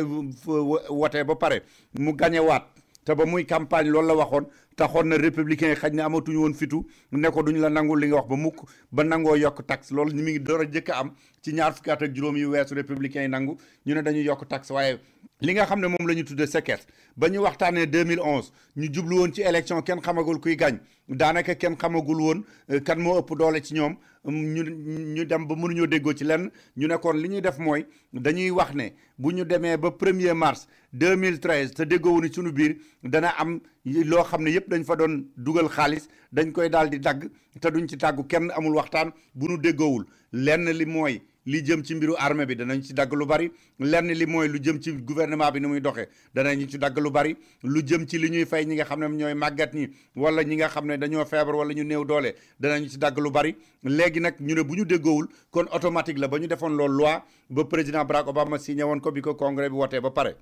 wotee ba pare mu gañewaat te ba muy campagne loolu la waxoon taxoon na républicain yi xaj ne amatuñu woon fitu ne ko duñu la nangul li nga wax ba mukk ba nangoo yokk taxe loolu mi ngi door a jëkk a am ci ñaar fukki at ak juróom yu weesu républicain yi nangu ñu ne dañuy yokk taxe waaye li nga xam ne moom la ñu tuddee séquestre ba ñu waxtaanee 2011 ñu jublu woon ci élection kenn xamagul kuy gañ daanaka kenn xamagul woon kan moo ëpp doole ci ñoom ñu dem ba mënuñoo déggoo ci lenn ñu ne kon li ñuy def mooy dañuy wax ne bu ñu demee ba 1er mars 2013 te déggoowuñu suñu biir dana am loo xam ne yëpp dañ fa doon dugal xaalis dañ koy daal di dagg te duñ ci tàggu kenn amul waxtaan bu nu déggoowul lenn li mooy li jëm ci mbiru armée bi danañ ci dagg lu bari lenn li mooy lu jëm ci gouvernement bi ni muy doxee danañ ci dagg lu bari lu jëm ci li ñuy fay ñi nga xam ne ñooy màggat ñi wala ñi nga xam ne dañoo feebar wala ñu néew doole danañ ci dagg lu bari léegi nag ñu ne bu ñu déggoowul kon automatique la ba ñu defoon loolu loi ba président Barack Obama signé woon ko bi ko congrès bi wotee ba pare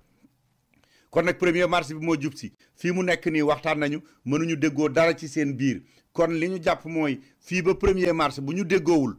kon nag 1er mars bi moo jub si fii mu nekk nii waxtaan nañu mënuñu déggoo dara ci seen biir kon li ñu jàpp mooy fii ba 1er mars bu ñu déggoowul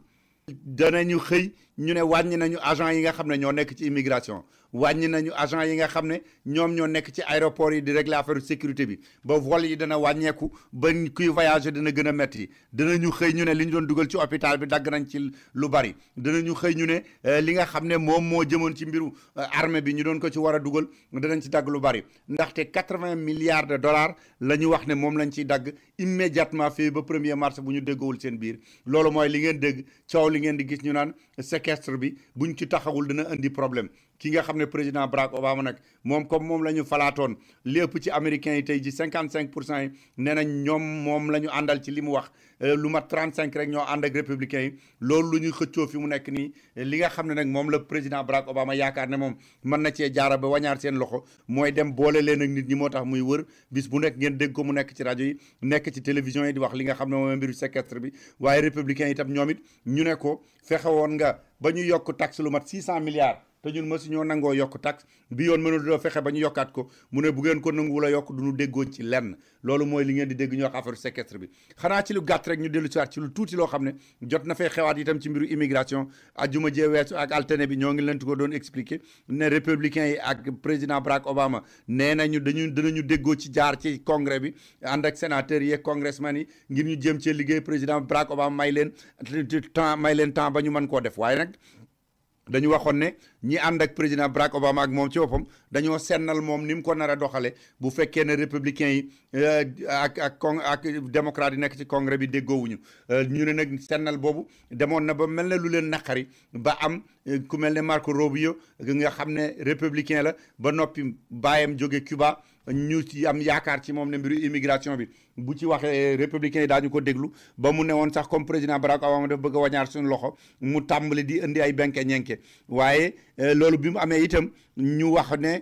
danañu xëy ñu ne wàññi nañu agent yi nga xam ne ñoo nekk ci immigration wàññi nañu agent yi nga xam ne ñoom ñoo nekk ci aéroport yi di régler affaire sécurité bi ba vol yi dana wàññeeku ba kuy voyager dina gën a métti dinañu xëy ñu ne li ñu doon dugal ci hôpital bi dagg nañ ci lu bari dinañu xëy ñu ne li nga xam ne moom moo jëmoon ci mbiru armée bi ñu doon ko ci war a dugal danañ ci dagg lu bari ndaxte 80 milliards de dollars la ñu wax ne moom lañ ciy dagg immédiatement fii ba 1er mars bu ñu déggoowul seen biir loolu mooy li ngeen dégg coow li ngeen di gis ñu naan séquestre bi buñ ci taxawul dina indi problème ki nga xam ne président Barack Obama nag moom comme moom la ñu falaatoon li ëpp ci américains yi tey ji 55% yi nee nañ ñoom moom la ñu àndal ci li mu wax lu mat 35 rek ñoo ànd ak républicains yi loolu lu ñuy xëccoo fi mu nekk nii li nga xam ne nag moom la président Barack Obama yaakaar ne moom mën na cee jaara ba wañaar seen loxo mooy dem boole leen ak nit ñi moo tax muy wër bis bu nekk ngeen dégg ko mu nekk ci rajo yi nekk ci télévision yi di wax li nga xam ne moom mbiru séquestre bi waaye républicains yi itam ñoom it ñu ne ko fexe woon nga ba ñu yokk taxe lu mat 600 milliards te ñun mësu ñoo nangoo yokk taxe bi yoon mënuloo fexe ba ñu yokkaat ko mu ne bu ngeen ko nanguwul a yokk du ñu déggoo ci lenn loolu mooy li ngeen di dégg ñu wax affaire séquestre bi xanaa ci lu gàtt rek ñu dellu si waat ci lu tuuti loo xam ne jot na fay xewaat itam ci mbiru immigration ajuma jee weesu ak altene bi ñoo ngi leen ko doon expliquer ne républicains yi ak président Barack Obama nee nañu dinañu déggoo ci jaar ci congrès bi ànd ak sénateurs yi ak congressman yi ngir ñu jéem cee liggéey président Barack Obama may leen temps ba ñu mën koo def waaye nag dañu waxoon ne ñi ànd ak président Barack Obama ak moom ci boppam dañoo sennal moom ni mu ko nar a doxale bu fekkee ne républicains yi ak démocrates yi nekk ci congrès bi déggoowuñu ñu ne nag sennal boobu demoon na ba mel ne lu leen naqari ba am ku mel ne Marco Rubio nga xam ne républicain la ba noppi baayam jóge Cuba ñu ci am yaakaar ci moom ne mbiru immigration bi bu ci waxee républicains yi daañu ko déglu ba mu ne woon sax comme président Barack Obama dafa bëgg a wañaar suñu loxo mu tàmbali di indi ay benke ñenke waaye loolu bi mu amee itam ñu wax ne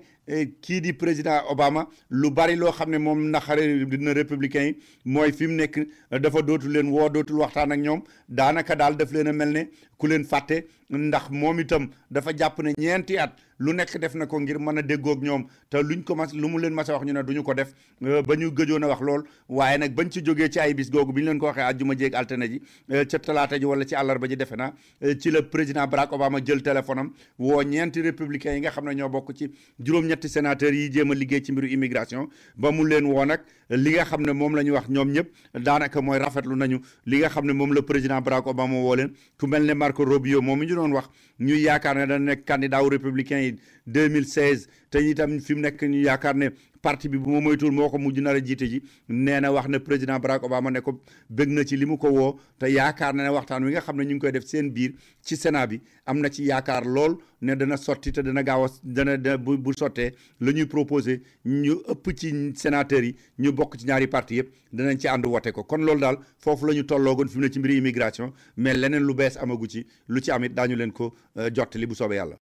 kii di président Obama lu bari loo xam ne moom naxare dina républicains yi mooy fi mu nekk dafa dootul leen woo dootul waxtaan ak ñoom daanaka daal daf leen a mel ne ku leen fàtte ndax moom itam dafa jàpp ne ñeenti at lu nekk def na ko ngir mën a déggoog ñoom te luñ ko mas lu mu leen mas a wax ñu ne duñu ko def ba ñu gëjoon a wax lool waaye nag bañ ci jógee ci ay bis googu bi ñu leen ko waxee àjjuma jéeg altine ji ca talaata ji wala ci àllarba ji defe naa ci la président Barack Obama jël téléphone am woo ñeenti républicains yi nga xam ne ñoo bokk ci juróom-ñetti sénateurs yi jéem a liggéey ci mbiru immigration ba mu leen woo nag li nga xam ne moom la ñu wax ñoom ñëpp daanaka mooy rafetlu nañu li nga xam ne moom la président Barack Obama woo leen ku mel ne Marco Rubio moom mi ñu doon wax ñuy yaakaar ne dana nekk candidat wu républicain yi 2016 te itam fi mu nekk ñu yaakaar ne parti bi bu ma moytuwul moo ko mujj nar a jiite ji nee na wax na président Barack Obama ne ko bëgg na ci li mu ko woo te yaakaar na ne waxtaan wi nga xam ne ñu ngi koy def seen biir ci Sénat bi am na ci yaakaar lool ne dana sotti te dana gaaw a dana bu sottee la ñuy proposé ñu ëpp ci sénateurs yi ñu bokk ci ñaari parti yëpp danañ ci ànd wote ko kon loolu daal foofu la ñu tolloogoon fi mu ne ci mbiri immigration mais leneen lu bees amagu ci lu ci amit daañu leen ko jottali bu soobee yàlla.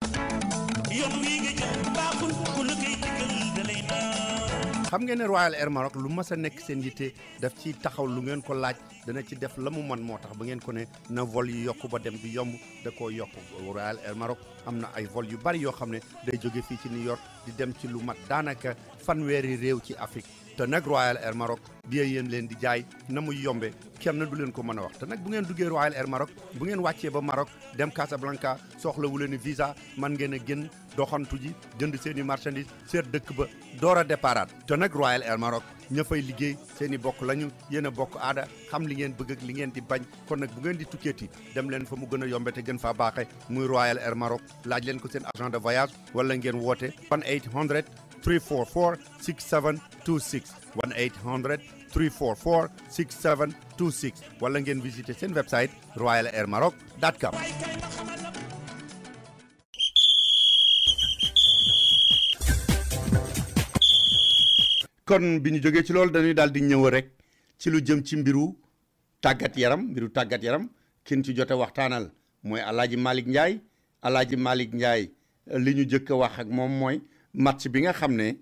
xam ngeen ne Royal Air Maroc lu mas a nekk seen yitte daf ci taxaw lu ngeen ko laaj dana ci def la mu man moo tax ba ngeen ko ne na vol yi yokku ba dem bi yomb da koo yokk Royal Air Maroc am na ay vol yu bari yoo xam ne day jóge fii ci New York di dem ci lu mat daanaka fanweeri réew ci Afrique te nag Royal Air Maroc bi yéen leen di jaay na muy yombe kenn du leen ko mën a wax te nag bu ngeen duggee Royal Air Maroc bu ngeen wàccee ba Maroc dem Casablanca soxlawu leen visa man ngeen a génn doxantu ji jënd seen i marchandise seet dëkk ba door a déparaat te nag Royal Air Maroc ña fay liggéey seen i bokk lañu yéen a bokk aada xam li ngeen bëgg ak li ngeen di bañ kon nag bu ngeen di tukkeeti dem leen fa mu gën a yombe te gën faa baaxe muy Royal Air Maroc laaj leen ko seen agent de voyage wala ngeen woote 1-800 344 6726 1-800 344 6726 wala ngeen visiter seen website royalairmaroc.com. kon bi ñu jógee ci loolu dañuy daal di ñëw rek ci lu jëm ci mbiru tàggat yaram kin ci jote waxtaanal mooy Alaaji Malick Ndiaye li ñu jëkk a wax ak moom mooy match bi nga xam ne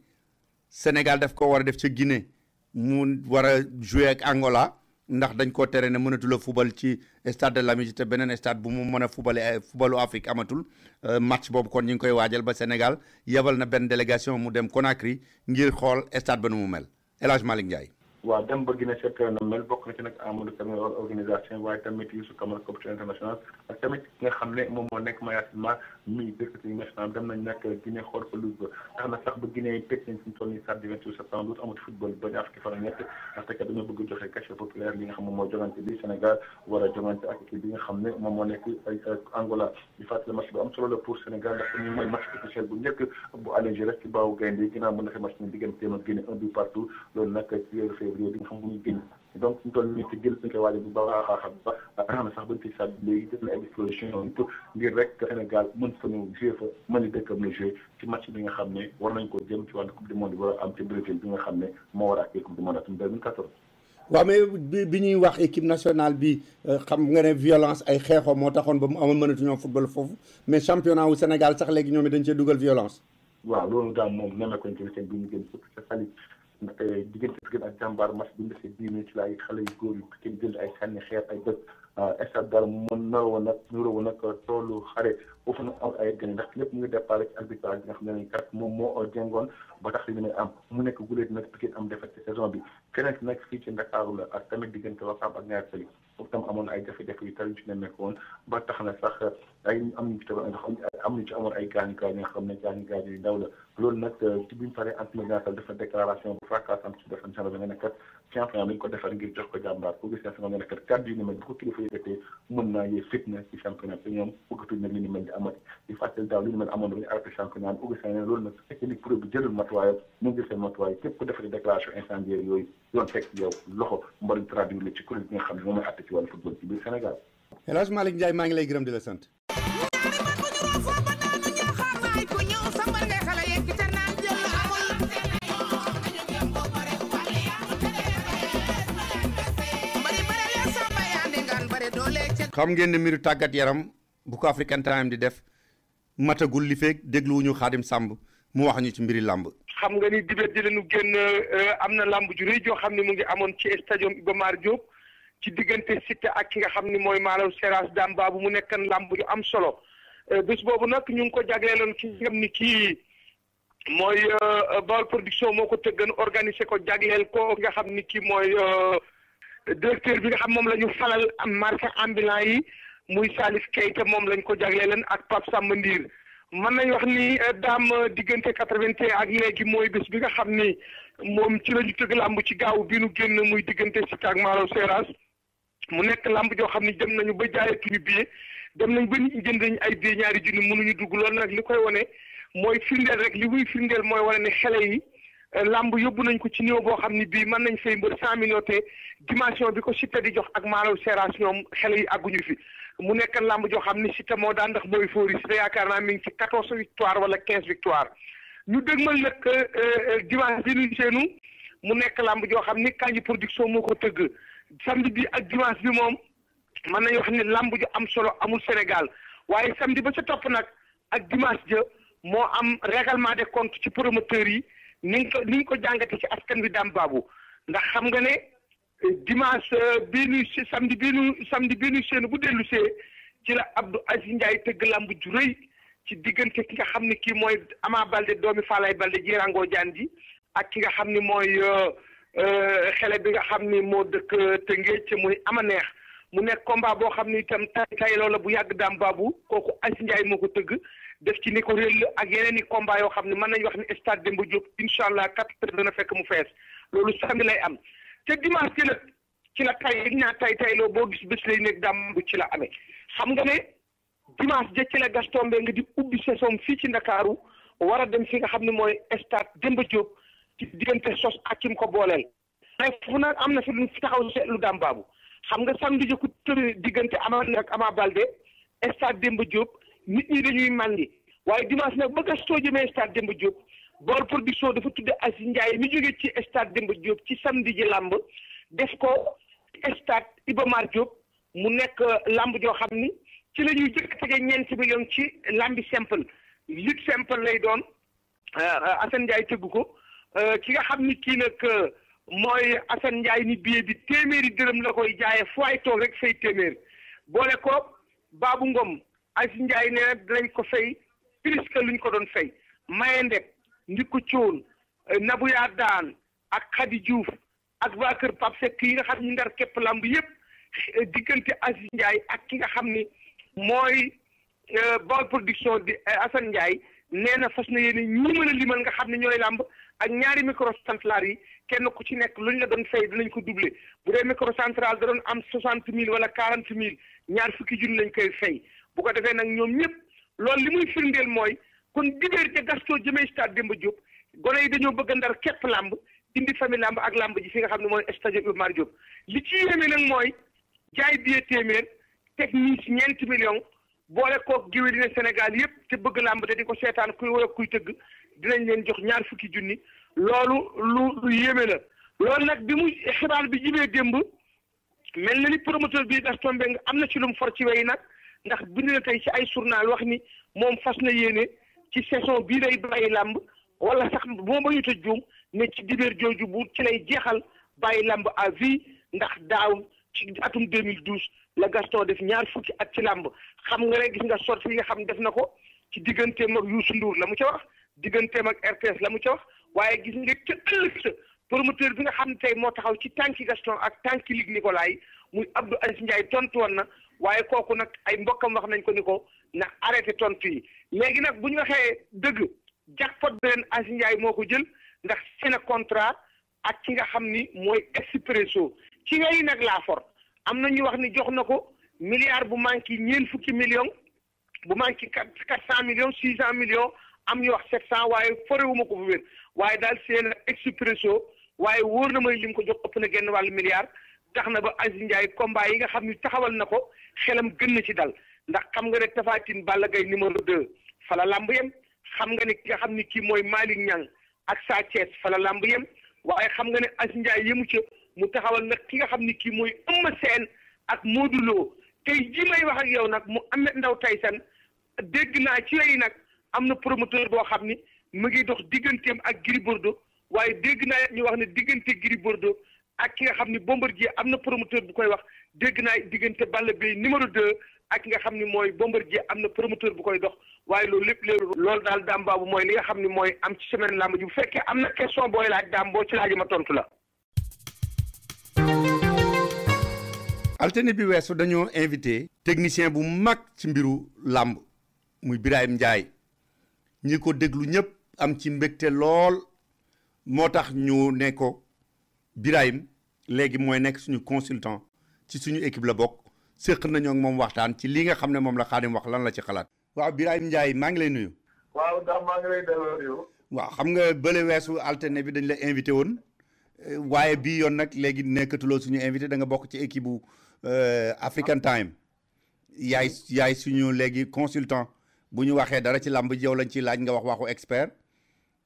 Sénégal daf ko war a def ca Guinée mu war a jouer ak Angola ndax dañ koo tere ne mënatul a fubal ci stade de l'Amitié te beneen stade bu mu mën a fubalu Afrique amatul match boobu kon ñu ngi koy waajal ba Sénégal yebal na benn délégation mu dem Conakry ngir xool stade ba nu mu mel El Hadj Malick Ndiaye. waaw dem ba Guinée seet na mel bokk na ci nag Amadou Kane organisation waaye tamit Youssou Camara comité international ak tamit ki nga xam ne moom moo nekk Mayacine Mar mi directeur national dem nañ nag Guinée xool ko Louga tax na sax ba Guinée tëj nañ fi mu toll nii stade du 28 septembre dootu amati football ba ñaar fukki fan ak ñett ndaxte kat dañoo bëgg joxe cachet populaire li nga xam moom mooy jongante bi Sénégal war a jongante ak équipe bi nga xam ne moom moo nekk ay Angola di fàttali match bu am solo la pour Sénégal ndax ñu mooy match officiel bu njëkk bu allégé rek ci baawu gaynde yi ginnaaw mën na fi match ni digganteem ak Guinée un but partout loolu nag ci weeru février bi nga xam muy génn donc ñu toll nii ci gën suñu koy waajal bu baax a baax tax na sax bañ ci sàdd léegi def na ay disposition yëpp ngir rek Sénégal mën fa ñu jouer fa mën ni dëkkam la jouer ci match bi nga xam ne war nañ ko jëm ci wàllu coupe du monde war a am ci Brésil bi nga xam ne moo war a ak coupe du monde atum 2014. waaw mais bi ñuy wax équipe nationale bi xam nga ne violence ay xeexoo moo taxoon ba mu amoon mënatuñoo football foofu mais championnat wu Sénégal sax léegi ñoom it dañ cee dugal violence. waaw loolu daal moom nemmeeku nañ ci seen bi ñu gën surtout ca Saly ndaxte diggante Pikine ak Jàmbaar match bi ñu defee 10 minutes la ay xale yu góor yu Pikine jënd ay sànni xeer ay bët stade daal mën nuroo nag toolu xare foofu nag am ay gën ndax lépp mu ngi départ ci arbitrage bi nga xam ne nañ kat moom moo jéngoon ba tax li ñu ne am mu nekk guléet nag Pikine am defet ci saison bi keneen si nag fii ci Ndakaaru la ak tamit diggante Wakaam ak Ñaari Tali foofu tam amoon ay jafe-jafe yu tari yu ci nemmeeku woon ba tax na sax ay am ñu ci tabax am ñu ci amoon ay gaañukaay yi nga xam ne gaañu yu ndaw la loolu nag ci biñu paree antimédiatal dafa déclaration bu fracas am ci defan sano bi nga nekkat champion lañ ko defar ngir jox ko Jàmbaar ko gis nga nekkat kàddu yu ni mel bu ko kilifa yëkkatee mën naa yee fitna ci championnat te ñoom bëggatuñ nag li ni mel di amati di fàttali daaw li ni mel amoon dañu arrêté championnat bi Augustin ne loolu nag su fekkee ni pro bi jëlul matuwaayam ñu ngi seen matuwaay képp ku defati déclaration incendiaire yooyu yoon teg yow loxo mbaruñ traduire la ci kuréel bi nga xam ne moom mooy àtte ci wàllu football ci biir Sénégal. El Hadj Malick Ndiaye maa ngi lay gërëm di la sant. xam ngeen ne mbiru tàggat yaram bu ko African Time di def matagul li feeg dégluwuñu Xaadim Samb mu wax ñu ci mbiri làmb. xam nga ni dibet di lañu génn am na làmb ju rëy joo xam ne mu ngi amoon ci stadium Iba Mar Diop ci diggante Siteu ak ki nga xam ni mooy Malaw Seras Dame Babou mu nekkan làmb ju am solo bés boobu nag ñu ngi ko jagleeloon ki nga xam ni kii mooy Baol production moo ko tëggan organisé ko jagleel ko nga xam ni kii mooy directeur bi nga xam moom la ñu falal am marché ambulant yi muy Salif Keita moom lañ ko jagleeleen ak Pape Samba Ndiir mën nañ wax ni daam diggante 81 ak léegi mooy bés bi nga xam ni moom ci la ñu tëgg làmb ci gaaw bi nu génn muy diggante Siteu ak Malaw Seras mu nekk làmb joo xam ni dem nañu ba jaayatuñu billet dem nañ ba nit ñi jënd nañu ay billet ñaari junni mënuñu dugg loolu nag li koy wane mooy firndeel rek li muy firndeel mooy wane ne xale yi làmb yóbbu nañ ko ci niveau boo xam ni bii mën nañ fay mbër 100 millions te dimension bi ko Siteu di jox ak Malaw Seras ñoom xale yi àgguñu fi mu nekk làmb joo xam ni Siteu moo daan ndax mooy favori Siteu yaakaar naa mi ngi ci 14 victoire wala 15 victoire ñu dëgmal nag dimanche bi ñu seenu mu nekk làmb joo xam ni Kandji production moo ko tëgg samedi bi ak dimanche bi moom mën nañu wax ni làmb ju am solo amul Sénégal waaye samedi ba ca topp nag ak dimanche ja moo am règlement des comptes ci promoteurs yi ni ñu ko jàngate ci askan wi Dame Babou ndax xam nga ne dimanche bii nu samedi bii nu seenu bu dellu see ci la Abdou Aziz Ndiaye tëgg làmb ju rëy ci diggante ki nga xam ne kii mooy Ama Balde doomi Falaye Balde jirangoo jaan ji ak ki nga xam ni mooy xele bi nga xam ni moo dëkk Tëngéej muy ama neex mu nekk combat boo xam ni itam tay loola bu yàgg Dame Babou kooku Aziz Ndiaye moo ko tëgg def ci ni ko réel ak yeneen i combat yoo xam ne mën nañu wax ni stade Demba Diop incha allah 4 heures dana fekk mu fees loolu samedi lay am te dimanche ci nag ci la tay ñaa tayloo boo gis bés lay nekk Dame bu ci la amee xam nga ne dimanche ja ci la Gaston Mbengue di ubbi saison fii ci Ndakaaru war a dem fi nga xam ne mooy stade Demba Diop ci diggante sos ak kim ko booleel mais fu nag am na fi lu fi taxaw seetlu Dame Babou xam nga samedi ja ku tëri diggante Ama ak Ama Balde stade Demba Diop nit ñi dañuy màndi waaye dimanche nag ba Gaston jëmee stade Demba Diop Baol production dafa tudde Aziz Ndiaye mi jógee ci stade Demba Diop ci samedi ji làmb def ko stade Iba Mar Diop mu nekk làmb joo xam ni ci la ñuy jëkk tege 4 millions ci lambi simple lutte simple lay doon Assane Ndiaye tëgg ko ki nga xam ni kii nag mooy Assane Ndiaye ni billet bi téeméeri dërëm la koy jaayee fu ay toog rek fay téeméer boole ko Babou Ngom Aziz Ndiaye nee na dinañ ko fay plus que luñ ko doon fay maye ndeb Ndikku Thion Nabouya Daan ak Khady Diouf ak waa kër Pape Seck yi nga xam ni ndar képp lamb yëpp diggante Aziz Ndiaye ak ki nga xam ni mooy Baol production di Assane Ndiaye nee na fas na yéene ñi mën a limal nga xam ne ñooy lamb ak ñaari microcentral yi kenn ku ci nekk luñ la doon fay dinañ ko doubler bu dee microcentral da doon am 60 000 wala 40 000 ñaar fukki junni lañ koy fay bu ko defee nag ñoom ñëpp loolu li muy firndeel mooy kon dibéer ca Gaston jëmee stade Demba Diop gone yi dañoo bëgg a ndar képp lamb indi famille lamb ak lamb ji fi nga xam ne mooy stade Iba Mar Diop li ci yéeme nag mooy jaay billet téeméer teg ñi ci ñeenti millions boole koog géwél yi ne Sénégal yëpp te bëgg lamb te di ko seetaan kuy woy kuy tëgg dinañ leen jox ñaar fukki junni loolu lu yéeme la loolu nag bi mu xibaar bi jibee démb mel na ni promoteur bi Gaston Mbengue am na ci lu mu for ci wey nag ndax bind na tey ci ay journal wax ni moom fas na yéene ci saison bii day bàyyi lamb wala sax moo ba ñu ta juum ne ci dibéer jooju bu ci lay jeexal bàyyi lamb à vie ndax daaw ci atum 2012 la Gaston def ñaar fukki at ci lamb xam nga ne gis nga sortie yi nga xam def na ko ci digganteem ak Youssou Ndour la mu ca wax digganteem ak RTS la mu ca wax waaye gis nga ca ëllëg sa promoteur bi nga xam ne tey moo taxaw ci tànki Gaston ak tànki Luc Nicolaï muy Abdou Aziz Ndiaye tontu woon na waaye kooku nag ay mbokkam wax nañ ko ni ko na arrêté tontu yi léegi nag bu ñu waxee dëgg jackpot bi leen Aziz Ndiaye moo ko jël ndax seen contrat ak ki nga xam ni mooy Expresso ci ngay nag laa for am na ñu wax ni jox na ko milliard bu manqué ñeent fukki millions bu manqué 400 millions 600 millions am ñu wax 700 waaye forewuma ko bu wér waaye daal seen Expresso waaye wóor na may lim ko jox ëpp na genn wàllu milliard tax na ba Aziz Ndiaye combat yi nga xam ni taxawal na ko xelam gën na ci dal ndax xam nga ne Tapha Tine Balla Gaye numéro 2 fa la lamb yem xam nga ne ki nga xam ni kii mooy Malick Niang ak Sa Thiès fa la lamb yem waaye xam nga ne Aziz Ndiaye yemu ca mu taxawal nag ki nga xam ni kii mooy Eumeu Sène ak Modou Lo tey ji may wax ak yow nag mu Ahmed Ndaw Tyson dégg naa ci yooyu nag am na promoteur boo xam ni mu ngi dox digganteem ak Gris Bordeaux waaye dégg naa ñu wax ne diggante Gris Bordeaux ak ki nga xam ni Bombardier am na promoteur bu koy wax dégg naa diggante Balla Gaye numéro 2 ak ki nga xam ni mooy Bombardier am na promoteur bu koy dox waaye loolu lépp léegi loolu daal daam baabu mooy li nga xam ni mooy am ci semaine lamb ji bu fekkee am na question booy laaj daam boo ci laaj ma tontu la. altine bi weesu dañoo invité technicien bu mag ci mbiru làmb muy Birahim Ndiaye ñi ko déglu ñëpp am ci mbégte lool moo tax ñu ne ko Birahim léegi mooy nekk suñu consultant ci suñu équipe la bokk séq nañoo ak moom waxtaan ci li nga xam ne moom la Xaadim wax lan la ci xalaat. waaw Birahim Ndiaye maa ngi lay nuyu. waaw ndax maa ngi lay delloo nuyu. waaw xam nga bële weesu altine bi dañ la invité woon waaye bii yoon nag léegi nekkatuloo suñu invité da nga bokk ci équipe bu African Time yaay suñu léegi consultant bu ñu waxee dara ci làmb ji yow lañ ciy laaj nga wax waxu expert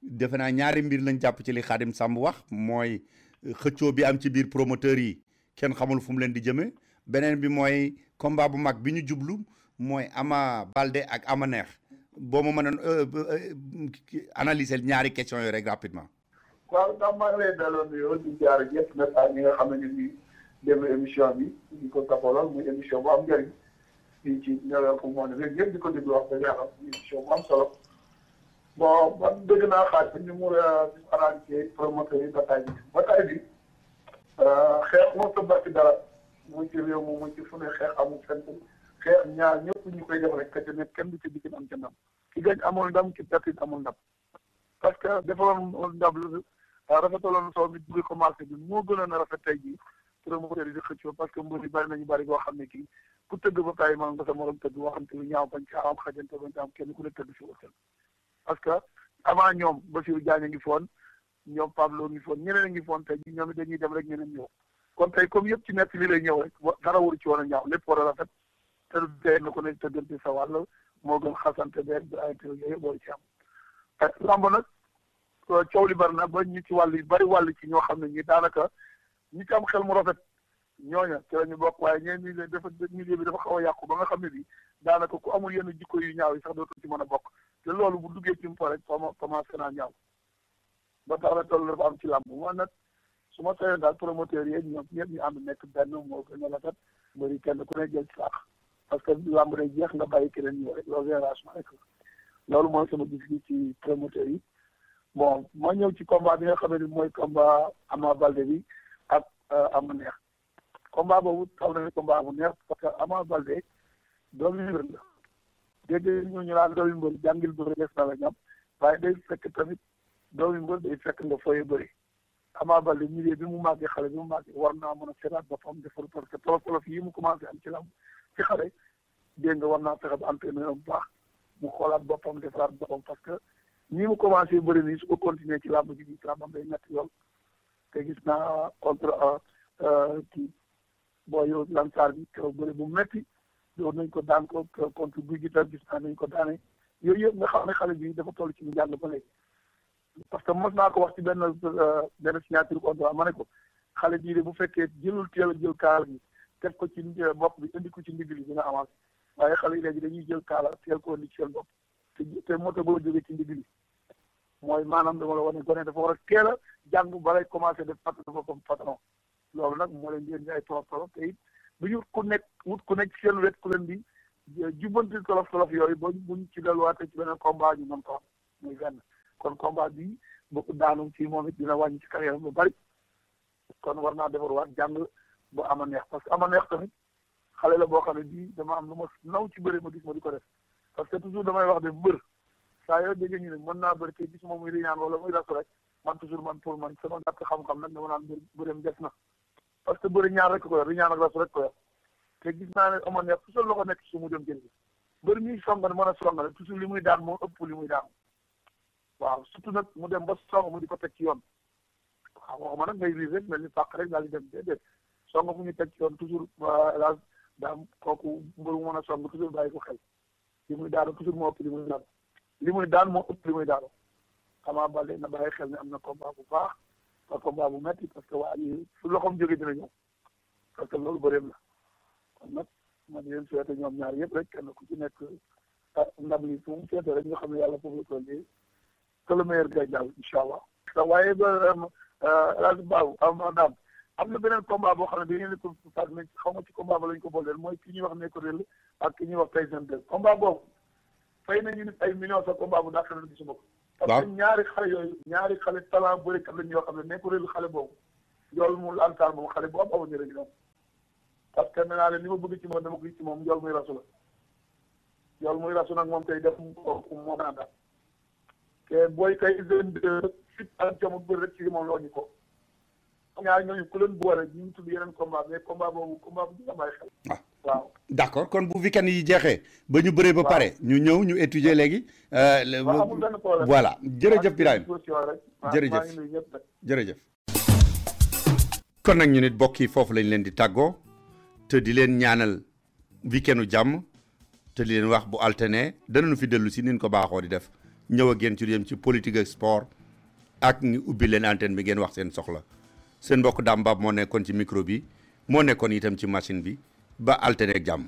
defe naa ñaari mbir lañ jàpp ci li Xaadim Samb wax mooy xëccoo bi am ci biir promoteur yi kenn xamul fu mu leen di jëme beneen bi mooy combat bu mag bi ñu jublu mooy Ama Baldé ak Ama Neex boo ma mënoon analyser ñaari question yooyu rek rapidement. waaw ndax maa ngi lay delloo nuyoo di jaar ñëpp nag ak ñi nga xam ne ñu déglu émission bi di ko tapaloon muy émission bu am njëriñ fii ci ñëwee ko moo ne rek ñëpp di ko déglu wax dëgg yàlla émission bu am solo bon man dégg naa xaaj bi ñu mu arrangé promoteur yi bataille bi xeex moo tëbbat ci dara muy ci réew mi muy ci fu ne xeex amul fenn xeex ñaar ñëpp ñu koy def rek ka ca nekk kenn du ci digg am ca ndam ki gañ amul ndam ki perte amul ndam parce que defaloon ndam rafetaloon soo mi dugg commencé bi moo gënoon a rafet tey jii promoteur yi di xëccoo parce que mbir yi bari nañu bari boo xam ne kii ku tëgg ba tay man nga sa morom tëgg waxante lu ñaaw bañ ci am xajante bañ ci am kenn ku ne tëgg si wërsëg parce que avant ñoom Bassirou Diagne a ngi foon ñoom Pablo ngi foon ñeneen a ngi foon tey jii ñoom it dañuy dem rek ñeneen ñëw kon tey comme yëpp ci nekk li lay ñëw rek dara waru ci woon a ñaaw lépp war a rafet te du tey na ko ne tëggante sa wàll moo gën xasante beeg bi ay tëg yooyu booy ci am lamb nag coow li bari na ba ñu ci wàll yi bari wàll ci ñoo xam ne ñi daanaka ñi ci am xel mu rafet ñooña ci la ñu bokk waaye ñeen ñi dafa milieu bi dafa xaw a yàqu ba nga xam ne bi daanaka ku amul yenn jikko yu ñaaw yi sax dootul ci mën a bokk te loolu bu duggee ci mpo rek commencé naa ñaaw ba tax na toll dafa am ci làmb man nag su ma sayoon daal promoteur yi ñoom ñëpp ñu ànd nekk benn moo gën a rafet mbëri kenn ku ne jël ci saax parce que làmb day jeex nga bàyyi keneen ñëw rek loolu génération rek loolu mooy sama gis-gis ci promoteur yi bon ma ñëw ci combat bi nga xam ne mooy combat Ama Baldé bi Ama Neex combat boobu taw na combat bu neex parce que Ama Baldé doomu mbër la dégg ñu naan doomu mbër jàngil bëri des na la ñam waaye day fekk tamit doomu mbër day fekk nga fooy bëri Ama Baldé milieu bi mu màggee xale bi mu màggee war naa mën a seetaat boppam defar parce que tolof yi mu commencé am ci lamb ci xale dégg nga war naa fexe ba entraîneur bu baax mu xoolaat boppam defaraat boppam parce que nii mu commencé bëri nii su ko continuer ci lamb ji lambam day ñett yoon te gis naa contre kii boo yow Lansar bi keroog bëri bu metti doon nañ ko daan ko contre Guy gi gis naa nañ ko daane yooyu yëpp nga xam ne xale bi dafa toll ci njàng ba léegi parce que mos naa ko wax ci benn signature contrat ma ne ko xale bii de bu fekkee jëlul teel a jël kaala bi teg ko ci bopp bi indi ko ci ndigg li dina avancé waaye xale yi léegi dañuy jël kaala teel ko indi ci seen bopp te moto boo jógee ci ndigg li mooy maanaam dama la wane gone dafa war a teel a jàng balay commencé def patron comme patron loolu nag moo leen di indi ay tolof te it bu ñu wut ku nekk seen wet ku leen di jubbanti tolof yooyu ba buñ ci delluwaatee ci beneen combat ñu mën ko am muy benn kon combat bi bokk daanu ci moom it dina wàññi ci carrière bu bari kon war naa defarwaat jàng bu Ama Neex parce que Ama Neex tamit xale la boo xam ne bii dama am lu ma naw ci bëri ma gis ma di ko def parce que toujours damay wax de bër saa yoo déggee ñu ne mën naa bëri te gis moom muy riñaan wala muy rasu rek man toujours man pour man sama gàtt xam-xam nag dama naan bëreem des na parce que bëri ñaar rek ko yor riñaan ak rasu rek ko yor te gis naa ne Ama Neex toujours loxo nekk su mu dem jël bëri ñuy songal mën a songal toujours li muy daan moo ëpp li muy daan waaw surtout nag mu dem ba song mu di ko teg ci yoon waaw waxuma nag ngay riis rek mel ni fàq rek daal di dem déedéet song mu ñu teg ci yoon toujours hélas daam kooku mbër mu mën a song toujours bàyyi ko xel li muy daanu toujours moo ëpp li muy daan li muy daan moo ëpp li muy daanu Ama Baldé na bàyyi xel ne am na combat bu baax ak combat bu metti parce que waa ji su loxoom jógee dina ñëw parce que loolu bëreem la kon nag ma di leen souhaité ñoom ñaar yëpp rek kenn ku ci nekk ndam li fu mu seete rek nga xam ne yàlla foofu la ko lii que le meilleur gagne daal incha allah. waaye ba rajo Babou daam am na beneen combat boo xam ne dañu ne ko mais xaw ma ci combat ba lañ ko booleel mooy ki ñuy wax ne ko réel ak ki ñuy wax Tyson 2 combat boobu fay nañu nit ay millions sa combat bu dàq na gisuma ko. parce que ñaari xale yooyu ñaari xale talent bërikat lañ yoo xam ne ne ko réel xale boobu njool mu lantaar moom xale bu am amuñu rek ñoom parce que nee naa leen li ma bëgg ci moom dama ko gis ci moom njool muy rasu la njool muy rasu nag moom tey def moo naan daal te booy kay fit ak jom bëri rek ci moom loo ñu ko ñaar ñooñu ku leen boole ñu tudd yeneen combat mais combat boobu combat bu dina bàyyi xel waaw d'accord kon bu week-end yi jeexee ba ñu bëree ba pare ñu ñëw ñu étudier léegi amul benn problème voilà jërëjëf Birahim jërëjëf kon nag ñu nit bokk yi foofu lañ leen di tàggoo te di leen ñaanal weekendu jàmm te di leen wax bu alterné danañu fi dellu si nin ko baaxoo di def ñëw ak yéen ci lu yem ci politique ak sport ak ñu ubbi leen antenne bi ngeen wax seen soxla seen mbokk Dame Mbab moo nekkoon ci micro bi moo nekkoon itam ci machine bi ba alterné ak jàmm